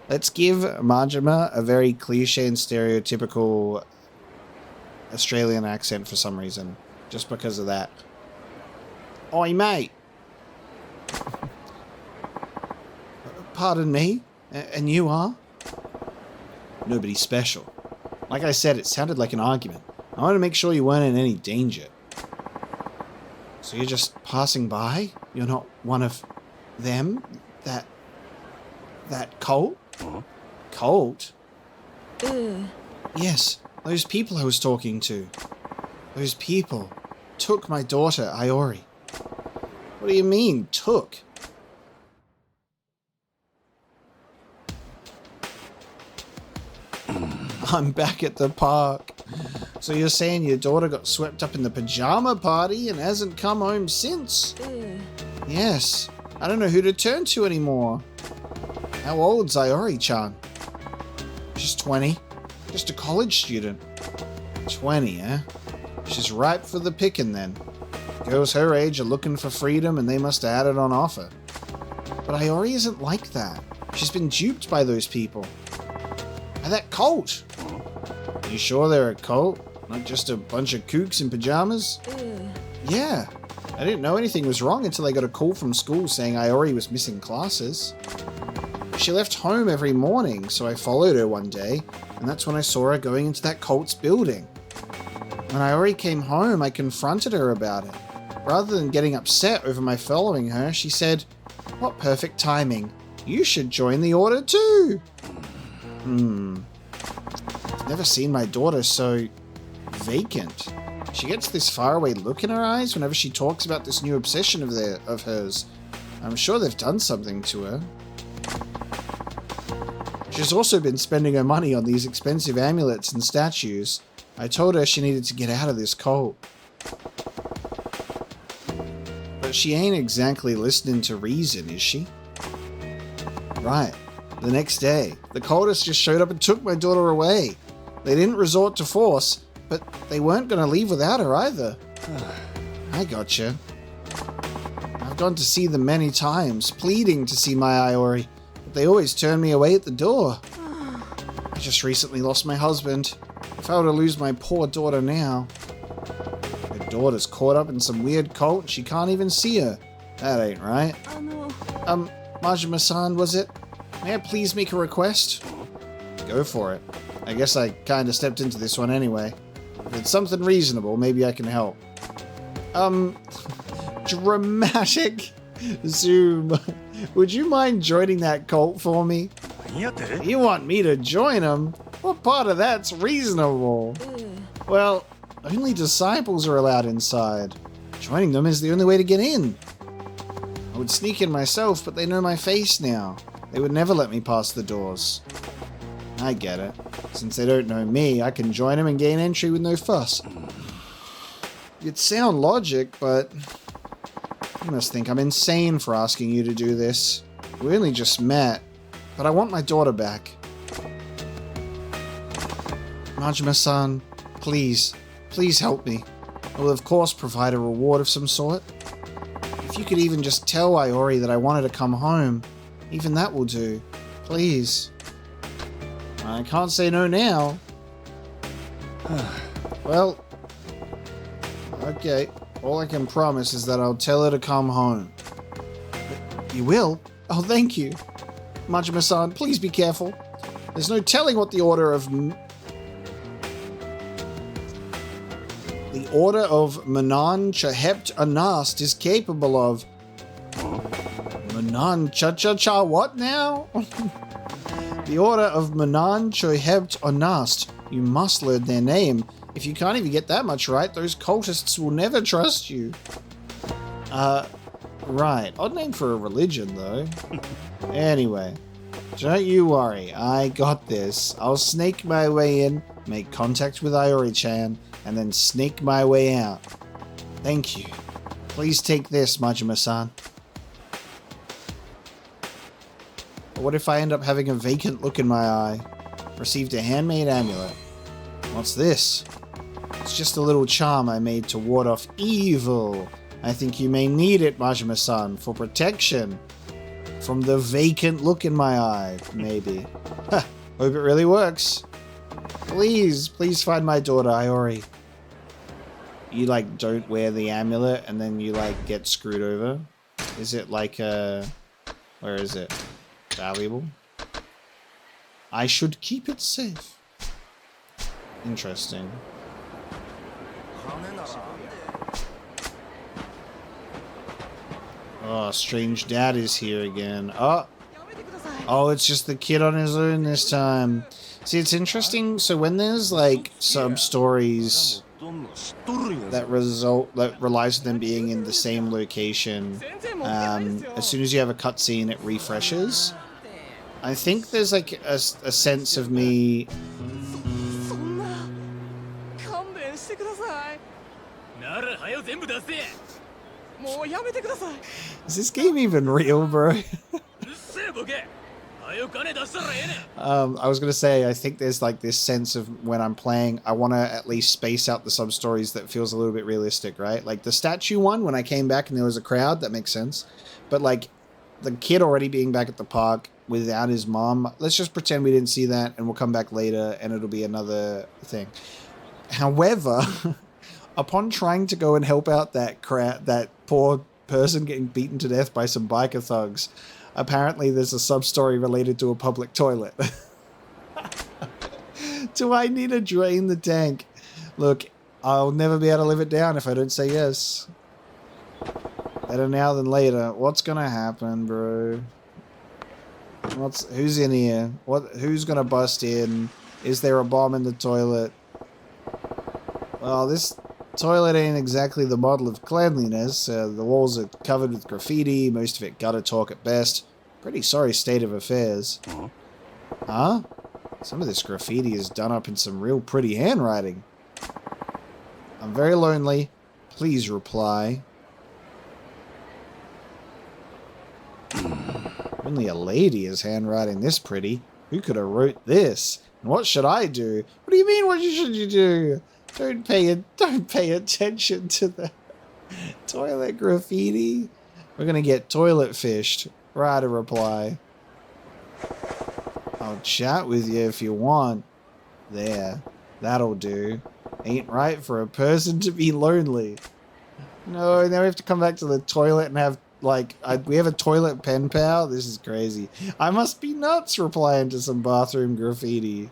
Let's give Majima a very cliche and stereotypical Australian accent for some reason. Just because of that. Oi, mate. Pardon me? And you are? Nobody special. Like I said, it sounded like an argument. I wanted to make sure you weren't in any danger. So you're just passing by? You're not one of them? That cult? Cult? Yes, those people I was talking to. Those people took my daughter, Iori. What do you mean, took? I'm back at the park. So you're saying your daughter got swept up in the pajama party and hasn't come home since? Yes. I don't know who to turn to anymore. How old's Iori-chan? She's 20. Just a college student. 20, eh? She's ripe for the picking then. Girls her age are looking for freedom and they must have had it on offer. But Iori isn't like that. She's been duped by those people. By that cult. You sure they're a cult? Not just a bunch of kooks in pajamas? Yeah. I didn't know anything was wrong until I got a call from school saying Iori was missing classes. She left home every morning, so I followed her one day, and that's when I saw her going into that cult's building. When Iori came home, I confronted her about it. Rather than getting upset over my following her, she said, "What perfect timing. You should join the order too." I've never seen my daughter so vacant. She gets this faraway look in her eyes whenever she talks about this new obsession of hers. I'm sure they've done something to her. She's also been spending her money on these expensive amulets and statues. I told her she needed to get out of this cult. But she ain't exactly listening to reason, is she? Right. The next day, the cultists just showed up and took my daughter away. They didn't resort to force, but they weren't going to leave without her either. I gotcha. I've gone to see them many times, pleading to see my Iori, but they always turn me away at the door. I just recently lost my husband. If I were to lose my poor daughter now... Her daughter's caught up in some weird cult and she can't even see her. That ain't right. Majima-san, was it? May I please make a request? Go for it. I guess I kinda stepped into this one anyway. If it's something reasonable, maybe I can help. Dramatic zoom. Would you mind joining that cult for me? You want me to join them? part of that's reasonable. Well, only disciples are allowed inside. Joining them is the only way to get in. I would sneak in myself, but they know my face now. They would never let me pass the doors. I get it. Since they don't know me, I can join them and gain entry with no fuss. It's sound logic, but you must think I'm insane for asking you to do this. We only just met, but I want my daughter back. Majima-san, please help me. I will of course provide a reward of some sort. If you could even just tell Iori that I wanted to come home, even that will do. Please. I can't say no now. Well, okay. All I can promise is that I'll tell her to come home. You will? Oh, thank you. Majima-san, please be careful. There's no telling what the Order of Manan Chahept Anast is capable of. Manan Cha-Cha-Cha what now? The Order of Manan Chohebt Onast. You must learn their name. If you can't even get that much right, those cultists will never trust you. Right. Odd name for a religion, though. Anyway, don't you worry. I got this. I'll snake my way in, make contact with Iori-chan, and then sneak my way out. Thank you. Please take this, Majima-san. But what if I end up having a vacant look in my eye? Received a handmade amulet. What's this? It's just a little charm I made to ward off evil. I think you may need it, Majima-san, for protection. From the vacant look in my eye, maybe. Hope it really works. Please find my daughter, Iori. You, like, don't wear the amulet and then you, like, get screwed over? Is it like a... Where is it? Valuable? I should keep it safe. Interesting. Oh, strange dad is here again. Oh, it's just the kid on his own this time. See, it's interesting. So when there's like sub-stories that relies on them being in the same location, as soon as you have a cutscene, it refreshes. I think there's like a sense of me. Is this game even real, bro? I was gonna say, I think there's like this sense of when I'm playing, I want to at least space out the sub-stories that feels a little bit realistic, right? Like the statue one, when I came back and there was a crowd, that makes sense. But like the kid already being back at the park without his mom, let's just pretend we didn't see that and we'll come back later and it'll be another thing. However, upon trying to go and help out that poor person getting beaten to death by some biker thugs, apparently there's a sub-story related to a public toilet. Do I need to drain the tank? Look, I'll never be able to live it down if I don't say yes. Better now than later. What's gonna happen, bro? Who's in here? Who's gonna bust in? Is there a bomb in the toilet? Well, this toilet ain't exactly the model of cleanliness. The walls are covered with graffiti, most of it gutter talk at best. Pretty sorry state of affairs. Huh? Some of this graffiti is done up in some real pretty handwriting. I'm very lonely. Please reply. Only a lady is handwriting this pretty. Who could have wrote this? And what should I do? What do you mean, what should you do? Don't pay attention to the toilet graffiti. We're gonna get toilet fished. Write a reply. I'll chat with you if you want. There. That'll do. Ain't right for a person to be lonely. No, now we have to come back to the toilet and have, like, we have a toilet pen pal? This is crazy. I must be nuts replying to some bathroom graffiti.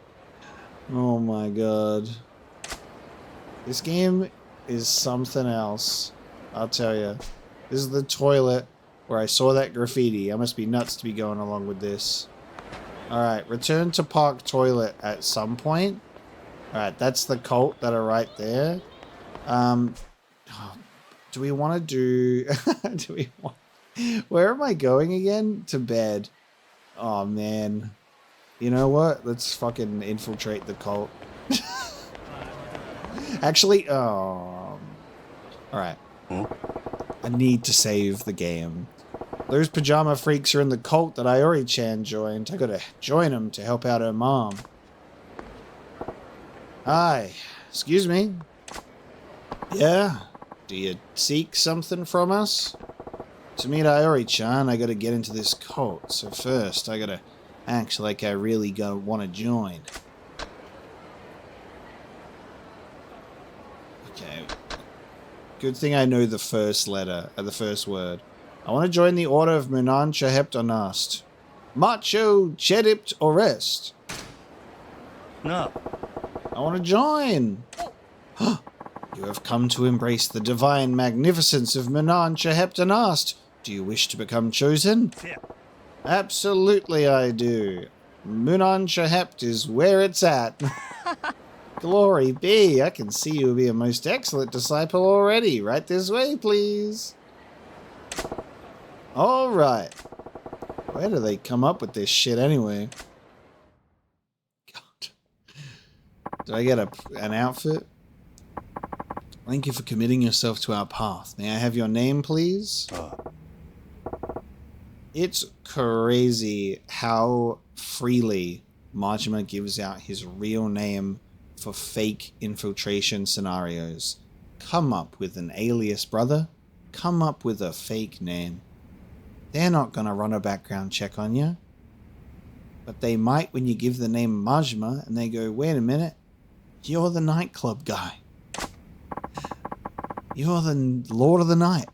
Oh my god. This game is something else. I'll tell you. This is the toilet where I saw that graffiti. I must be nuts to be going along with this. Alright, return to park toilet at some point. Alright, that's the cult that are right there. Do we want to do... do we want... Where am I going again? To bed. Oh, man. You know what? Let's fucking infiltrate the cult. Actually, alright. I need to save the game. Those pajama freaks are in the cult that Iori-chan joined. I gotta join them to help out her mom. Hi. Excuse me. Yeah? Do you seek something from us? To meet Iori-chan, I gotta get into this cult. So first, I gotta act like I really want to join. Okay. Good thing I know the first letter, the first word. I want to join the Order of Munan Cheheptonast. Macho Chedipt Orest. No. I want to join. You have come to embrace the divine magnificence of Munan Cheheptonast. Do you wish to become chosen? Yeah. Absolutely I do. Munan Chehept is where it's at. Glory be, I can see you will be a most excellent disciple already. Right this way, please. Alright. Where do they come up with this shit anyway? God. Did I get an outfit? Thank you for committing yourself to our path. May I have your name, please? It's crazy how freely Majima gives out his real name for fake infiltration scenarios. Come up with an alias, brother. Come up with a fake name. They're not gonna run a background check on you. But they might when you give the name Majima and they go, wait a minute, you're the nightclub guy. You're the Lord of the Night.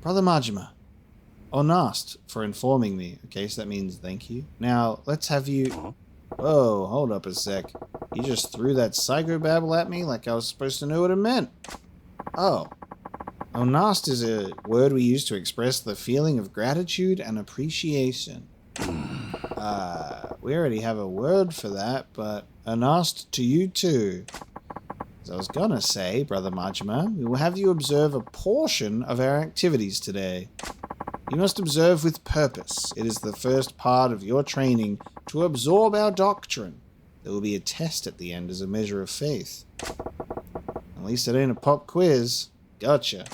Brother Majima. Onast for informing me. Okay, so that means thank you. Now, let's have you... Whoa, hold up a sec. You just threw that psychobabble at me like I was supposed to know what it meant. Oh. Onast is a word we use to express the feeling of gratitude and appreciation. We already have a word for that, but Onast to you too. As I was gonna say, Brother Majima, we will have you observe a portion of our activities today. You must observe with purpose. It is the first part of your training to absorb our doctrine. There will be a test at the end as a measure of faith. At least it ain't a pop quiz. Gotcha.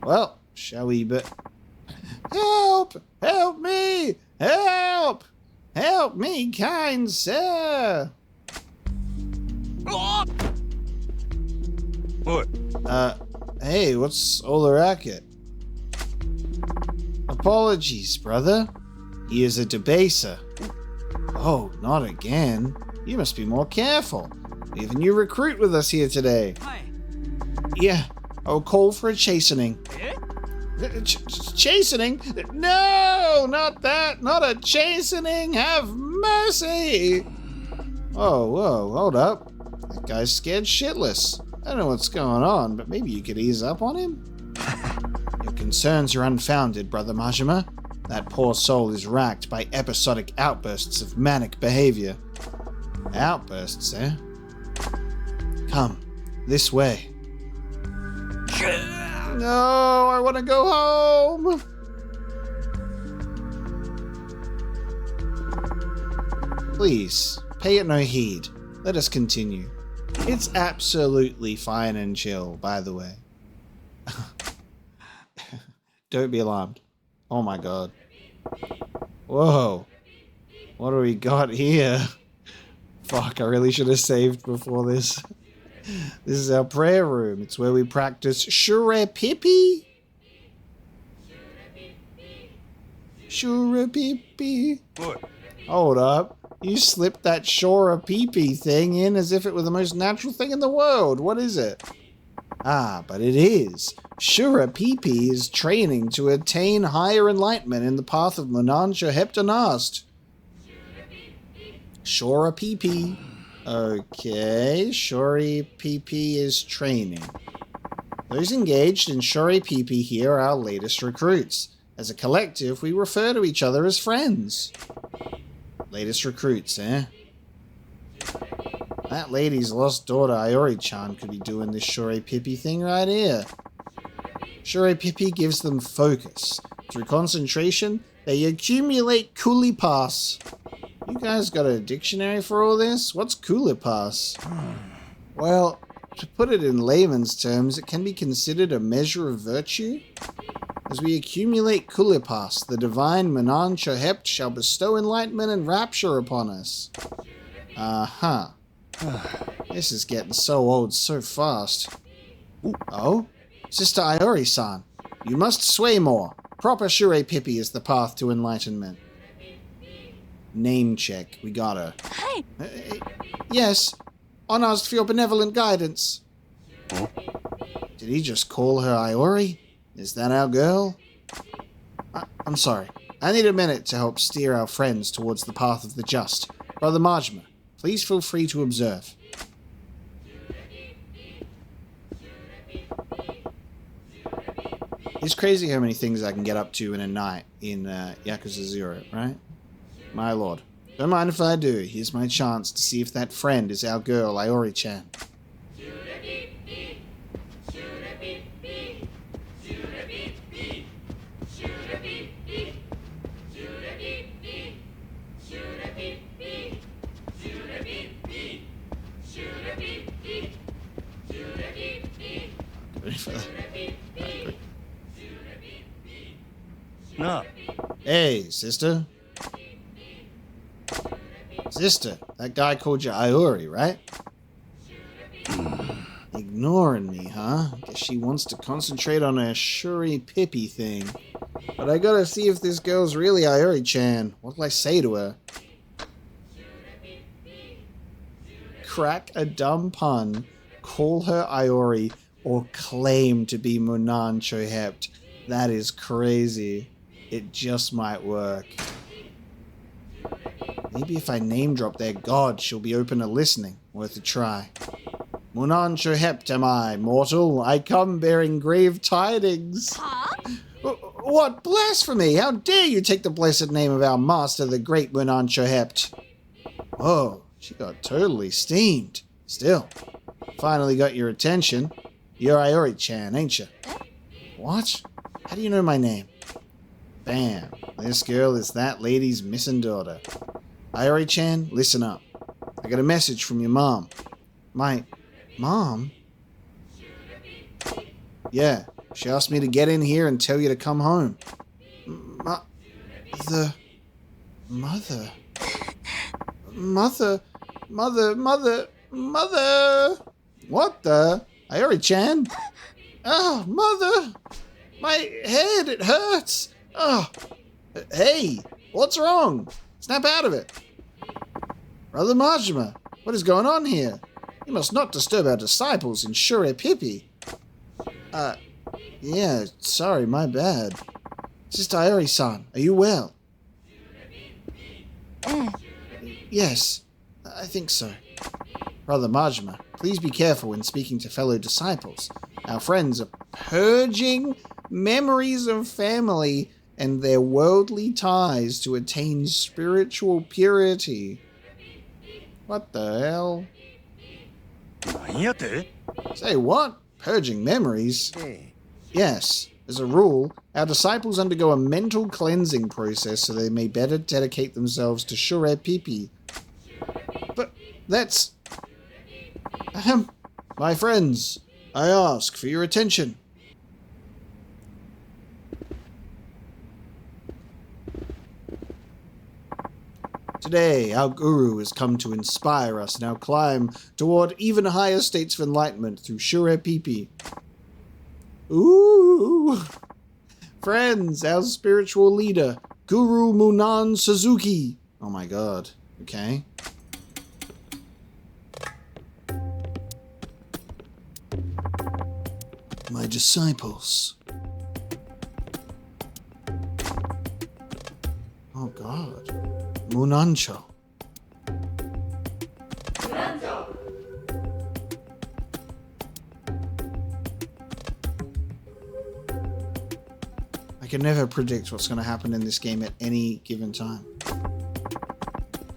Well, shall we Help! Help me! Help! Help me, kind sir! What? Hey, what's all the racket? Apologies, brother. He is a debaser. Oh, not again. You must be more careful. We have a new recruit with us here today. Hi. Yeah, I'll call for a chastening. Chastening? No, not that. Not a chastening. Have mercy. Whoa, hold up. That guy's scared shitless. I don't know what's going on, but maybe you could ease up on him? Your concerns are unfounded, Brother Majima. That poor soul is racked by episodic outbursts of manic behavior. Outbursts, eh? Come, this way. No, I want to go home. Please, pay it no heed. Let us continue. It's absolutely fine and chill, by the way. Don't be alarmed. Oh my god. Whoa. What do we got here? Fuck, I really should have saved before this. This is our prayer room. It's where we practice Shure Pippi. Shure Pippi. What? Hold up. You slipped that Shure Pippi thing in as if it were the most natural thing in the world. What is it? Ah, but it is. Shure Pippi is training to attain higher enlightenment in the path of Munan Cheheptonast. Shure Pippi. Okay, Shure Pippi is training. Those engaged in Shure Pippi here are our latest recruits. As a collective, we refer to each other as friends. Latest recruits, eh? That lady's lost daughter, Iori-chan, could be doing this Shure Pippi thing right here. Shure Pippi gives them focus. Through concentration, they accumulate kulipas. You guys got a dictionary for all this? What's kulipas? Well, to put it in layman's terms, it can be considered a measure of virtue. As we accumulate kulipas, the divine Manan Chohept shall bestow enlightenment and rapture upon us. Uh-huh. This is getting so old so fast. Oh? Sister Iori-san, you must sway more. Proper Shure Pippi is the path to enlightenment. Name check. We got her. Hi. Yes. Honors for your benevolent guidance. Huh? Did he just call her Iori? Is that our girl? I'm sorry. I need a minute to help steer our friends towards the path of the just. Brother Majima, please feel free to observe. It's crazy how many things I can get up to in a night in Yakuza 0, right? My lord. Don't mind if I do. Here's my chance to see if that friend is our girl, Iori-chan. Na. Hey, sister. Sister, that guy called you Iori, right? Ignoring me, huh? Guess she wants to concentrate on her Shure Pippi thing. But I gotta see if this girl's really Iori-chan. What'll I say to her? Crack a dumb pun, call her Iori, or claim to be Munan Chohept. That is crazy. It just might work. Maybe if I name drop their god, she'll be open to listening. Worth a try. Munan Chohept am I, mortal. I come bearing grave tidings. Huh? What blasphemy! How dare you take the blessed name of our master, the great Munan Chohept? Oh, she got totally steamed. Still, finally got your attention. You're Iori-chan, ain't you? What? How do you know my name? Bam. This girl is that lady's missing daughter. Iori-chan, listen up. I got a message from your mom. My mom? Yeah, she asked me to get in here and tell you to come home. Mother. What the? Iori-chan? Oh, mother. My head, it hurts. Oh. Hey, what's wrong? Snap out of it. Brother Majima, what is going on here? You must not disturb our disciples in Shure Pippi. Yeah, sorry, my bad. Sister Iori-san, are you well? Yes, I think so. Brother Majima, please be careful when speaking to fellow disciples. Our friends are purging memories of family and their worldly ties to attain spiritual purity. What the hell? Say what? Purging memories? Yes. As a rule, our disciples undergo a mental cleansing process so they may better dedicate themselves to Shure Pippi. But that's... Ahem. My friends, I ask for your attention. Today, our guru has come to inspire us in our climb toward even higher states of enlightenment through Shure Pippi. Ooh! Friends, our spiritual leader, Guru Munan Suzuki. Oh my god. Okay. My disciples. Oh god. Munancho. I can never predict what's going to happen in this game at any given time.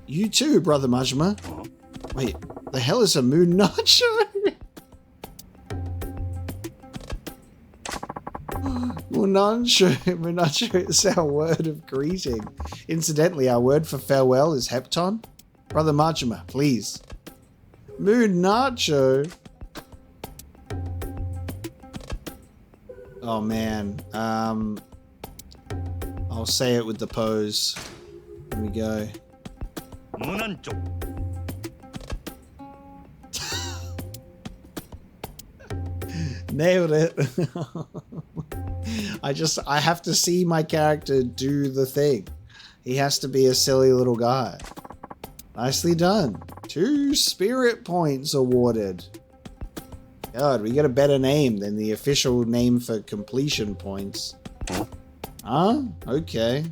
You too, Brother Majima. Wait, the hell is a Munacho? Munacho is our word of greeting. Incidentally, our word for farewell is Hepton. Brother Majima, please. Munacho. Oh man. I'll say it with the pose. Here we go. Munancho. Nailed it. I have to see my character do the thing. He has to be a silly little guy. Nicely done. 2 spirit points awarded. God, we get a better name than the official name for completion points. Huh? Okay.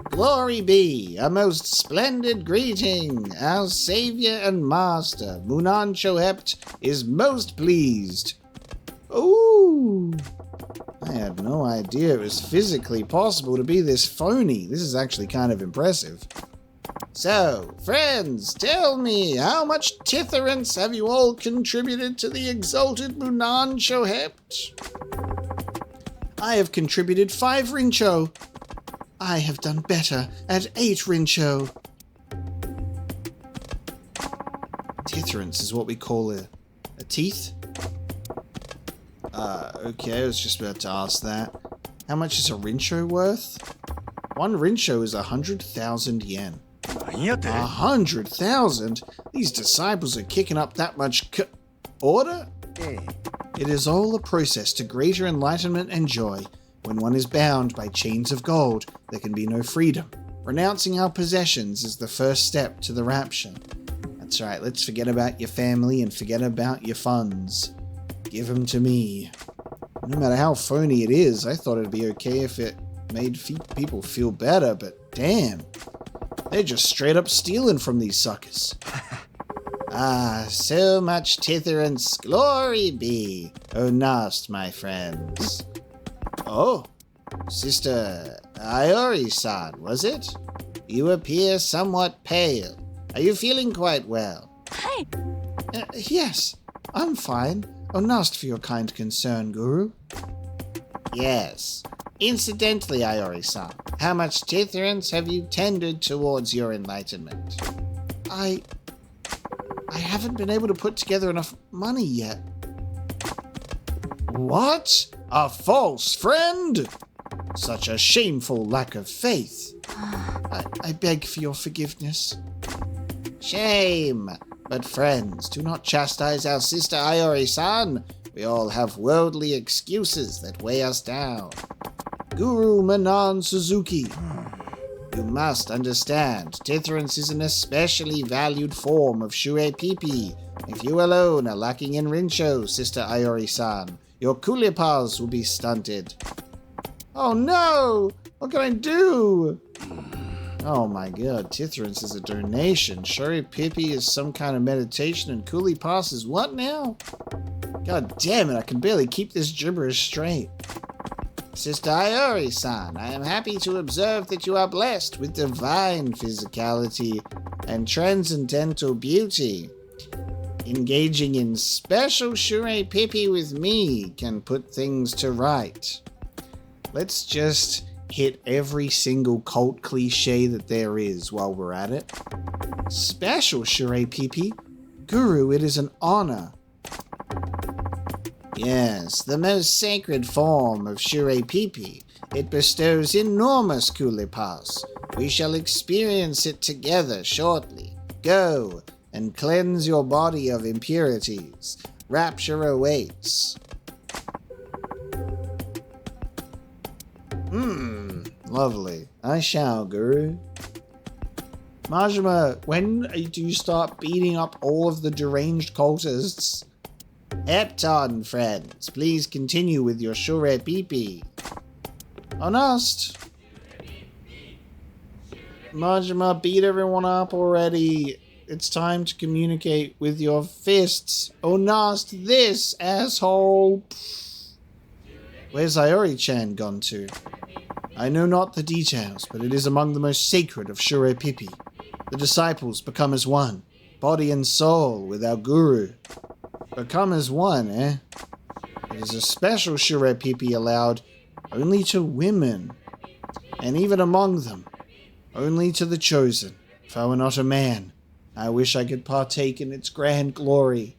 Glory be, a most splendid greeting. Our savior and master, Munancho Hept, is most pleased. Ooh. I had no idea it was physically possible to be this phony. This is actually kind of impressive. So, friends, tell me, how much titherance have you all contributed to the exalted Munancho Hept? I have contributed 5 rincho. I have done better at 8 rincho. Titherance is what we call a teeth? Okay, I was just about to ask that. How much is a rincho worth? 1 rincho is 100,000 yen. 100,000? These disciples are kicking up that much order? It is all a process to greater enlightenment and joy. When one is bound by chains of gold, there can be no freedom. Renouncing our possessions is the first step to the rapture. That's right, let's forget about your family and forget about your funds. Give them to me. No matter how phony it is, I thought it'd be okay if it made people feel better, but damn. They're just straight up stealing from these suckers. Ah, so much titherance, glory be. Oh, nast, my friends. Oh, Sister Iori-san, was it? You appear somewhat pale. Are you feeling quite well? Hi. Yes, I'm fine. Oh, nast for your kind concern, Guru. Yes. Incidentally, Iori-san, how much titherance have you tendered towards your enlightenment? I haven't been able to put together enough money yet. What? A false friend? Such a shameful lack of faith. I beg for your forgiveness. Shame. But friends, do not chastise our sister Iori-san. We all have worldly excuses that weigh us down. Guru Manan Suzuki. You must understand, titherance is an especially valued form of Shure Pippi. If you alone are lacking in rincho, Sister Iori-san, your kulipas will be stunted. Oh no! What can I do? Oh my god, titherance is a donation. Shure Pippi is some kind of meditation, and kulipas is what now? God damn it, I can barely keep this gibberish straight. Sister Iori-san, I am happy to observe that you are blessed with divine physicality and transcendental beauty. Engaging in special Shure Pippi with me can put things to right. Let's just hit every single cult cliche that there is while we're at it. Special Shure Pippi? Guru, it is an honor. Yes, the most sacred form of Shure Pippi. It bestows enormous kulipas. We shall experience it together shortly. Go and cleanse your body of impurities. Rapture awaits. Lovely. I shall, Guru. Majima, when do you start beating up all of the deranged cultists? Hepton, friends, please continue with your Shure Pippi. Honest. Majima, beat everyone up already. It's time to communicate with your fists. Honest this, asshole. Where's Iori-chan gone to? I know not the details, but it is among the most sacred of Shure Pippi. The disciples become as one, body and soul, with our guru. Become as one, eh? It is a special Shure Pippi allowed only to women, and even among them, only to the chosen. If I were not a man, I wish I could partake in its grand glory.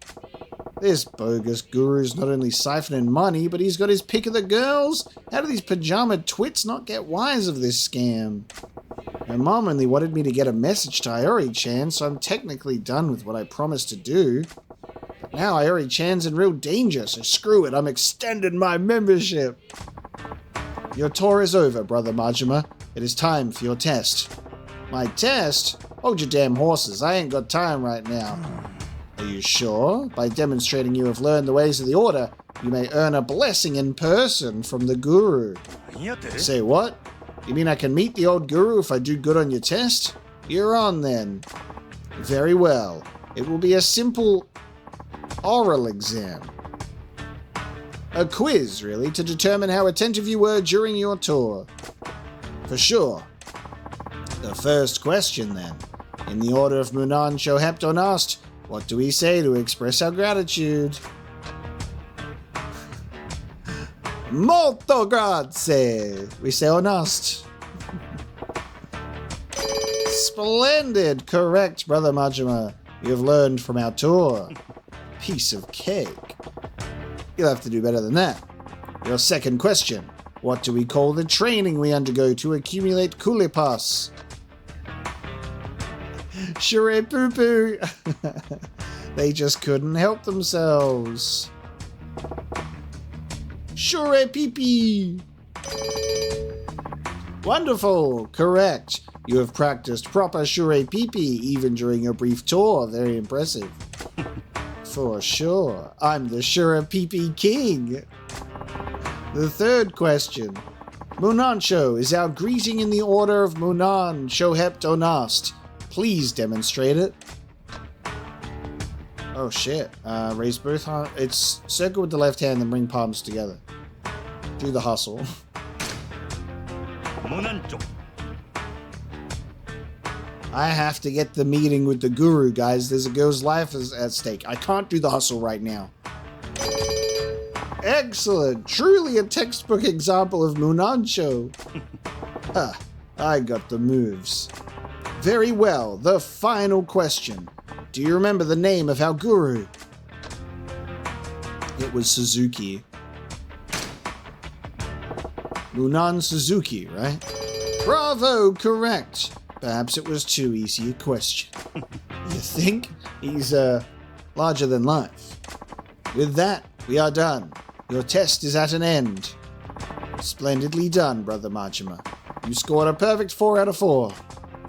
This bogus guru's not only siphoning money, but he's got his pick of the girls. How do these pajama twits not get wise of this scam? My mom only wanted me to get a message to Iori-chan, so I'm technically done with what I promised to do. But now Iori-chan's in real danger, so screw it, I'm extending my membership. Your tour is over, Brother Majima. It is time for your test. My test? Hold your damn horses, I ain't got time right now. Are you sure? By demonstrating you have learned the ways of the order, you may earn a blessing in person from the guru. Say what? You mean I can meet the old guru if I do good on your test? You're on then. Very well. It will be a simple oral exam. A quiz, really, to determine how attentive you were during your tour. For sure. The first question, then. In the order of Munan Shohepton asked, what do we say to express our gratitude? Molto grazie! We say honest. Splendid! Correct, Brother Majima. You have learned from our tour. Piece of cake. You'll have to do better than that. Your second question. What do we call the training we undergo to accumulate kulipas? Shure poo poo. They just couldn't help themselves. Shure Pippi. Wonderful. Correct. You have practiced proper Shure Pippi even during your brief tour. Very impressive. For sure. I'm the Shure Pippi King. The third question. Munancho is our greeting in the order of Munan Shoheptonast. Please demonstrate it. Oh shit. Raise both hands. It's circle with the left hand and bring palms together. Do the hustle. I have to get the meeting with the guru, guys. There's a girl's life at stake. I can't do the hustle right now. Excellent. Truly a textbook example of Munancho. I got the moves. Very well. The final question. Do you remember the name of our guru? It was Suzuki. Munan Suzuki, right? Bravo, correct. Perhaps it was too easy a question. You think? He's, larger than life. With that, we are done. Your test is at an end. Splendidly done, Brother Majima. You scored a perfect 4 out of 4.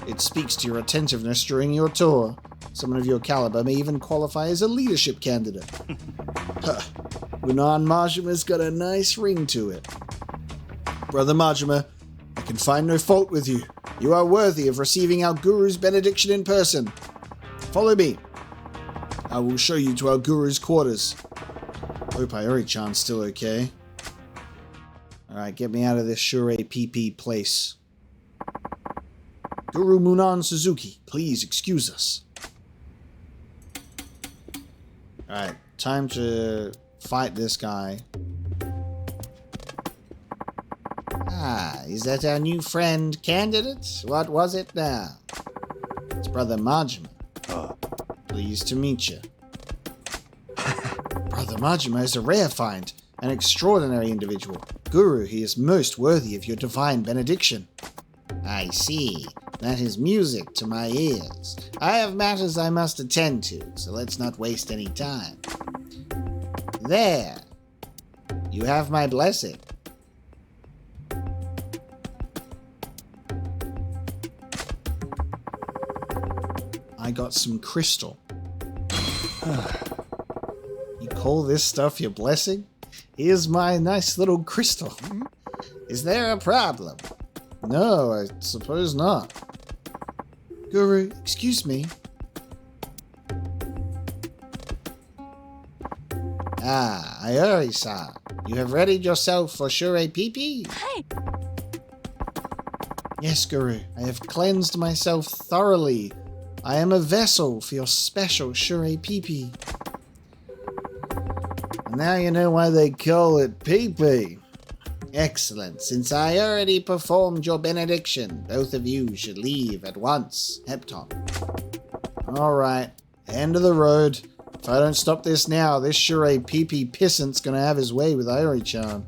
It speaks to your attentiveness during your tour. Someone of your caliber may even qualify as a leadership candidate. Munan Majima's got a nice ring to it. Brother Majima, I can find no fault with you. You are worthy of receiving our guru's benediction in person. Follow me. I will show you to our guru's quarters. Hope Iori-chan's still okay. Alright, get me out of this Shure Pippi place. Guru Munan Suzuki, please excuse us. Alright, time to fight this guy. Ah, is that our new friend candidate? What was it now? It's Brother Majima. Pleased to meet you. Brother Majima is a rare find, an extraordinary individual. Guru, he is most worthy of your divine benediction. I see. That is music to my ears. I have matters I must attend to, so let's not waste any time. There. You have my blessing. I got some crystal. You call this stuff your blessing? Here's my nice little crystal. Is there a problem? No, I suppose not. Guru, excuse me. Ah, Iori-san. You have readied yourself for Shure Pippi? Yes, Guru. I have cleansed myself thoroughly. I am a vessel for your special Shure Pippi. And now you know why they call it Pippi. Excellent. Since I already performed your benediction, both of you should leave at once. Hepton. Alright. End of the road. If I don't stop this now, this Shure Pippi pissant's gonna have his way with Iori-chan.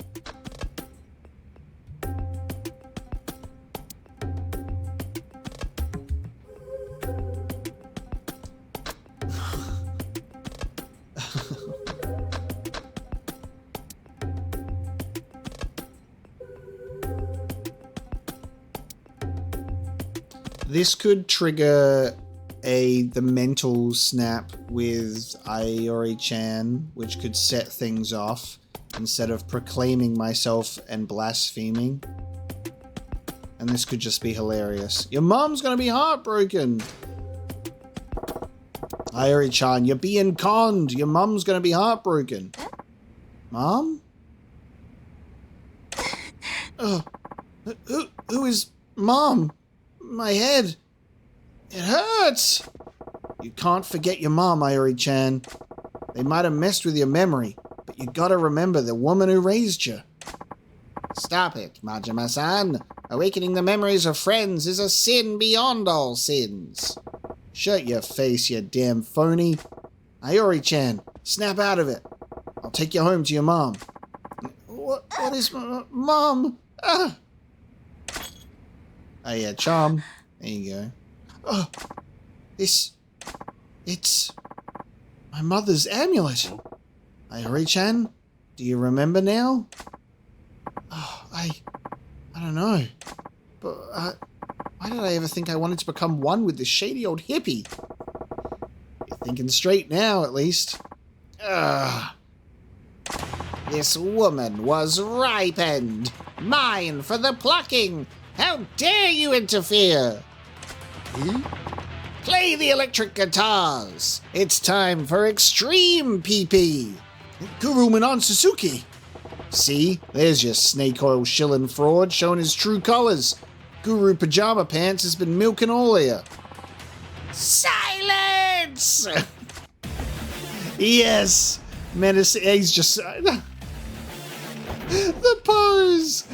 This could trigger the mental snap with Iori-chan, which could set things off instead of proclaiming myself and blaspheming. And this could just be hilarious. Your mom's gonna be heartbroken. Iori-chan, you're being conned. Your mom's gonna be heartbroken. Mom? Oh, who is Mom? My head. It hurts. You can't forget your mom, Iori-chan. They might have messed with your memory, but you gotta remember the woman who raised you. Stop it, Majima-san. Awakening the memories of friends is a sin beyond all sins. Shut your face, you damn phony. Iori-chan, snap out of it. I'll take you home to your mom. What is Mom? Ah! Oh yeah, charm. There you go. Oh, it's my mother's amulet. Iori-chan, do you remember now? Oh, I don't know. But why did I ever think I wanted to become one with this shady old hippie? You're thinking straight now, at least. This woman was ripened. Mine for the plucking. How dare you interfere? Play the electric guitars. It's time for extreme PP. Guru Minan Suzuki. See, there's your snake oil shilling fraud showing his true colors. Guru Pajama Pants has been milking all of you. Silence! Yes! Menace, he's just... The pose!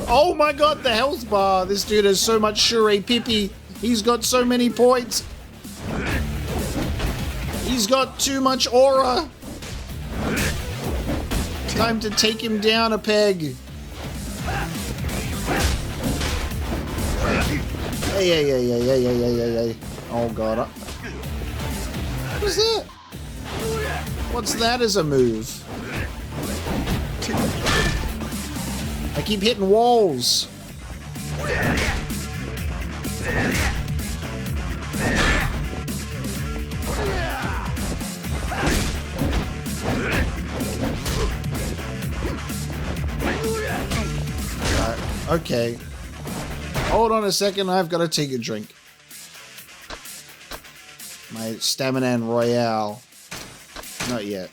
Oh my god, the health bar! This dude has so much Shure Pippi. He's got so many points. He's got too much aura. Time to take him down a peg. Hey. Oh god. What's that? What's that as a move? I keep hitting walls. Okay. Hold on a second, I've got to take a drink. My stamina and royale. Not yet.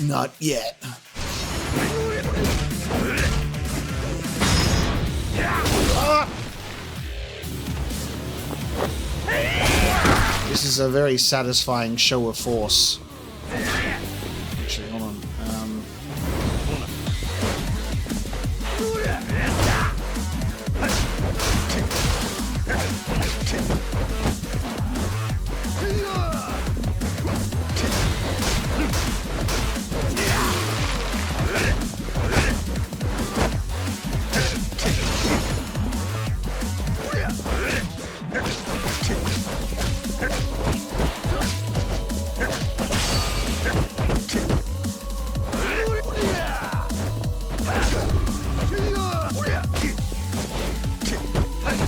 Not yet. This is a very satisfying show of force. Actually, hold on.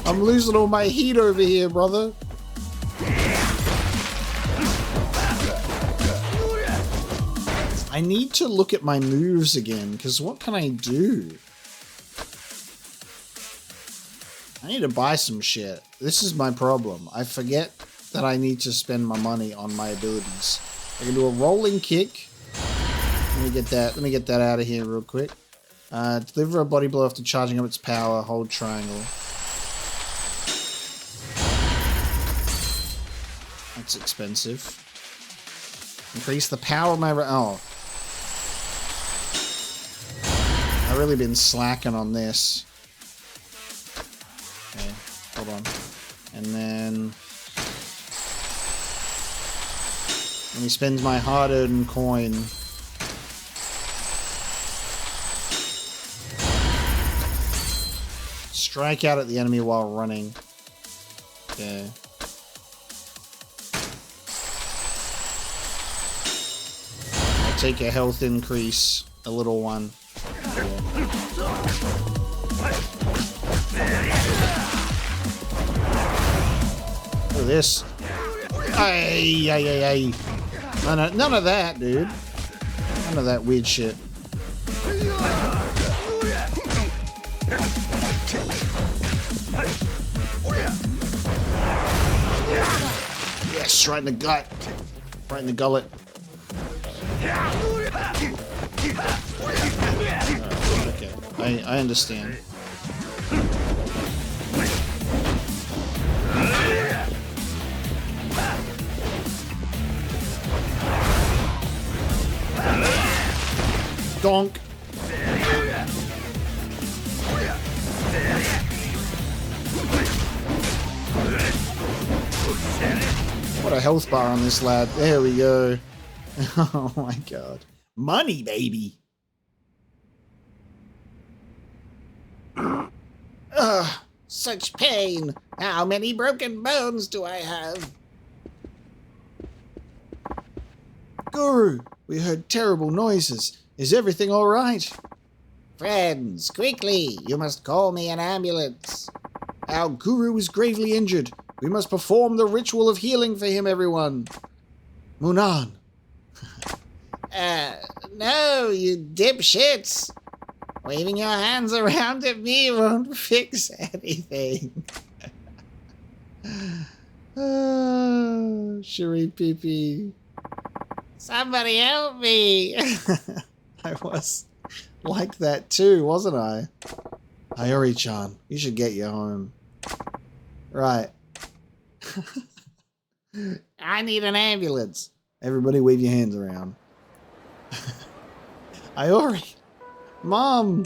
I'm losing all my heat over here, brother. I need to look at my moves again, because what can I do? I need to buy some shit. This is my problem. I forget that I need to spend my money on my abilities. I can do a rolling kick. Let me get that out of here real quick. Deliver a body blow after charging up its power. Hold triangle. That's expensive. Increase the power of my... Oh. I've really been slacking on this. Okay, hold on. And then... Let me spend my hard-earned coin. Strike out at the enemy while running. Okay. I'll take a health increase, a little one. Look at this. Ay. None of that, dude. None of that weird shit. Yes, right in the gut. Right in the gullet. Oh, okay. I understand. Donk. What a health bar on this lad. There we go. Oh my god. Money, baby. Ugh, such pain. How many broken bones do I have? Guru, we heard terrible noises. Is everything all right? Friends, quickly, you must call me an ambulance. Our guru is gravely injured. We must perform the ritual of healing for him, everyone. Munan. No, you dipshits. Waving your hands around at me won't fix anything. Oh, Shuri Pippi. Somebody help me. I was like that too, wasn't I? Iori-chan, you should get you home. Right. I need an ambulance. Everybody wave your hands around. Iori! Mom!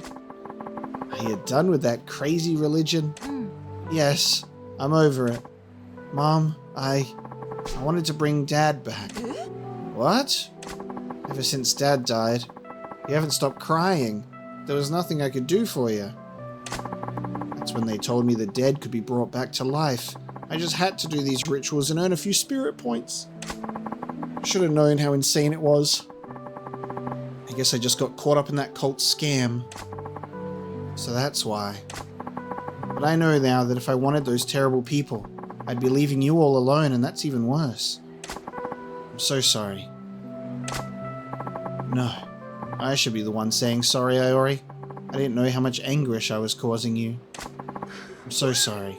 Are you done with that crazy religion? Yes, I'm over it. Mom, I wanted to bring Dad back. What? Ever since Dad died, you haven't stopped crying. There was nothing I could do for you. That's when they told me the dead could be brought back to life. I just had to do these rituals and earn a few spirit points. I should have known how insane it was. I guess I just got caught up in that cult scam. So that's why. But I know now that if I wanted those terrible people, I'd be leaving you all alone, and that's even worse. I'm so sorry. No, I should be the one saying sorry, Iori. I didn't know how much anguish I was causing you. I'm so sorry.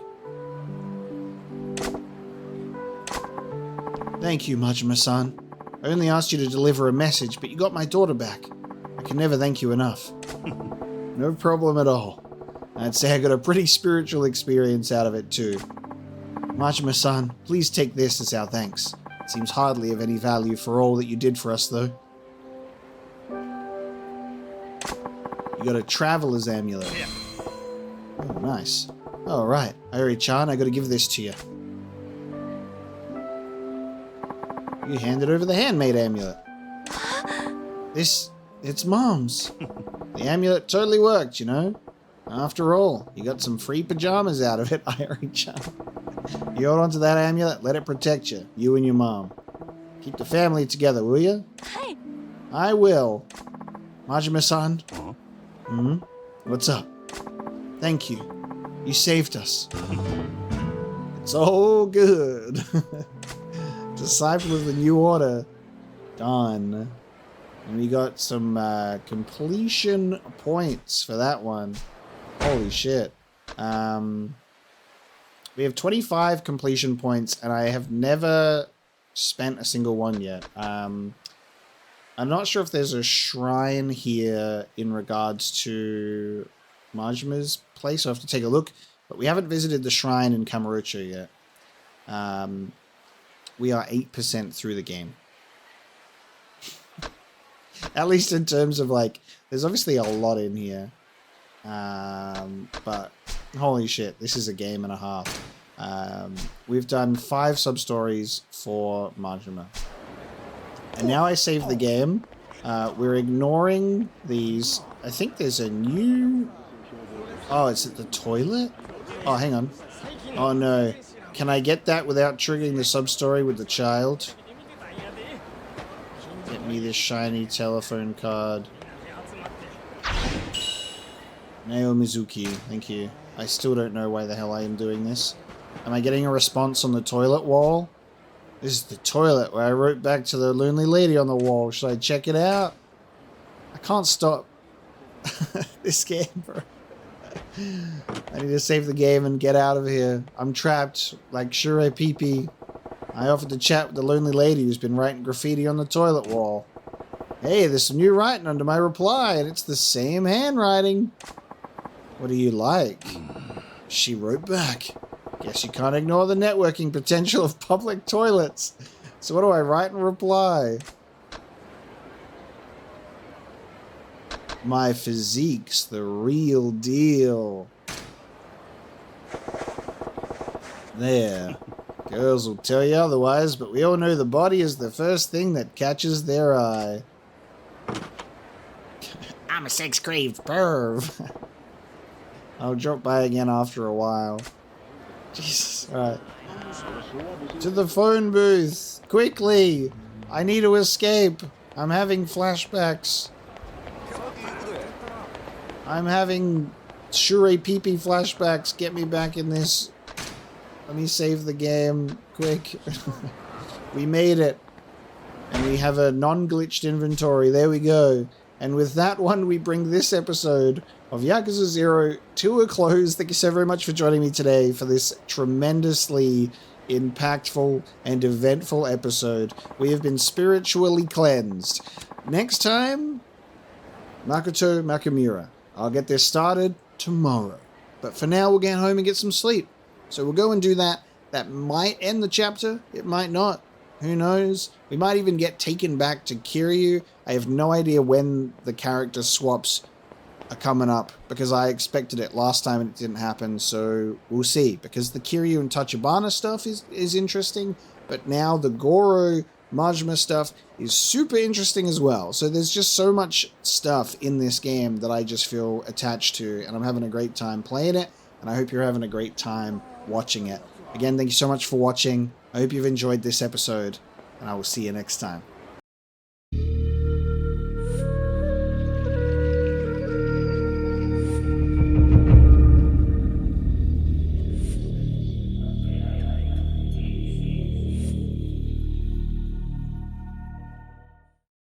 Thank you, Majima-san. I only asked you to deliver a message, but you got my daughter back. I can never thank you enough. No problem at all. I'd say I got a pretty spiritual experience out of it too. Majima-san, please take this as our thanks. It seems hardly of any value for all that you did for us, though. You got a traveler's amulet. Oh, nice. Oh, right. Iori-chan, I gotta give this to you. You handed over the handmade amulet. It's Mom's. The amulet totally worked, you know? After all, you got some free pajamas out of it, Iori-chan. You hold on to that amulet, let it protect you, you and your mom. Keep the family together, will you? Hi. I will. Majima-san? What's up? Thank you. You saved us. It's all good. Disciple of the New Order. Done. And we got some completion points for that one. Holy shit. We have 25 completion points, and I have never spent a single one yet. I'm not sure if there's a shrine here in regards to Majima's place. I'll have to take a look. But we haven't visited the shrine in Kamurocho yet. We are 8% through the game. At least in terms of, like, there's obviously a lot in here. But holy shit, this is a game and a half. We've done 5 sub-stories for Majima. And now I save the game. We're ignoring these. I think there's a new... Oh, it's at the toilet? Oh, hang on. Oh, no. Can I get that without triggering the sub-story with the child? Get me this shiny telephone card. Nao Mizuki, thank you. I still don't know why the hell I am doing this. Am I getting a response on the toilet wall? This is the toilet where I wrote back to the lonely lady on the wall. Should I check it out? I can't stop this game, bro. I need to save the game and get out of here. I'm trapped like Shure Pippi. I offered to chat with the lonely lady who's been writing graffiti on the toilet wall. Hey, there's some new writing under my reply, and it's the same handwriting. What do you like? She wrote back. Guess you can't ignore the networking potential of public toilets. So what do I write in reply? My physique's the real deal. There. Girls will tell you otherwise, but we all know the body is the first thing that catches their eye. I'm a sex-craved perv. I'll drop by again after a while. Jesus, alright. To the phone booth! Quickly! I need to escape! I'm having flashbacks. I'm having Shure Pippi flashbacks. Get me back in this. Let me save the game. Quick. We made it. And we have a non-glitched inventory. There we go. And with that one, we bring this episode of Yakuza 0 to a close. Thank you so very much for joining me today for this tremendously impactful and eventful episode. We have been spiritually cleansed. Next time, Makoto Makamura. I'll get this started tomorrow. But for now, we'll get home and get some sleep. So we'll go and do that. That might end the chapter. It might not. Who knows? We might even get taken back to Kiryu. I have no idea when the character swaps are coming up, because I expected it last time and it didn't happen, so we'll see. Because the Kiryu and Tachibana stuff is interesting, but now the Goro Majima stuff is super interesting as well. So there's just so much stuff in this game that I just feel attached to, and I'm having a great time playing it, and I hope you're having a great time watching it. Again, thank you so much for watching. I hope you've enjoyed this episode, and I will see you next time.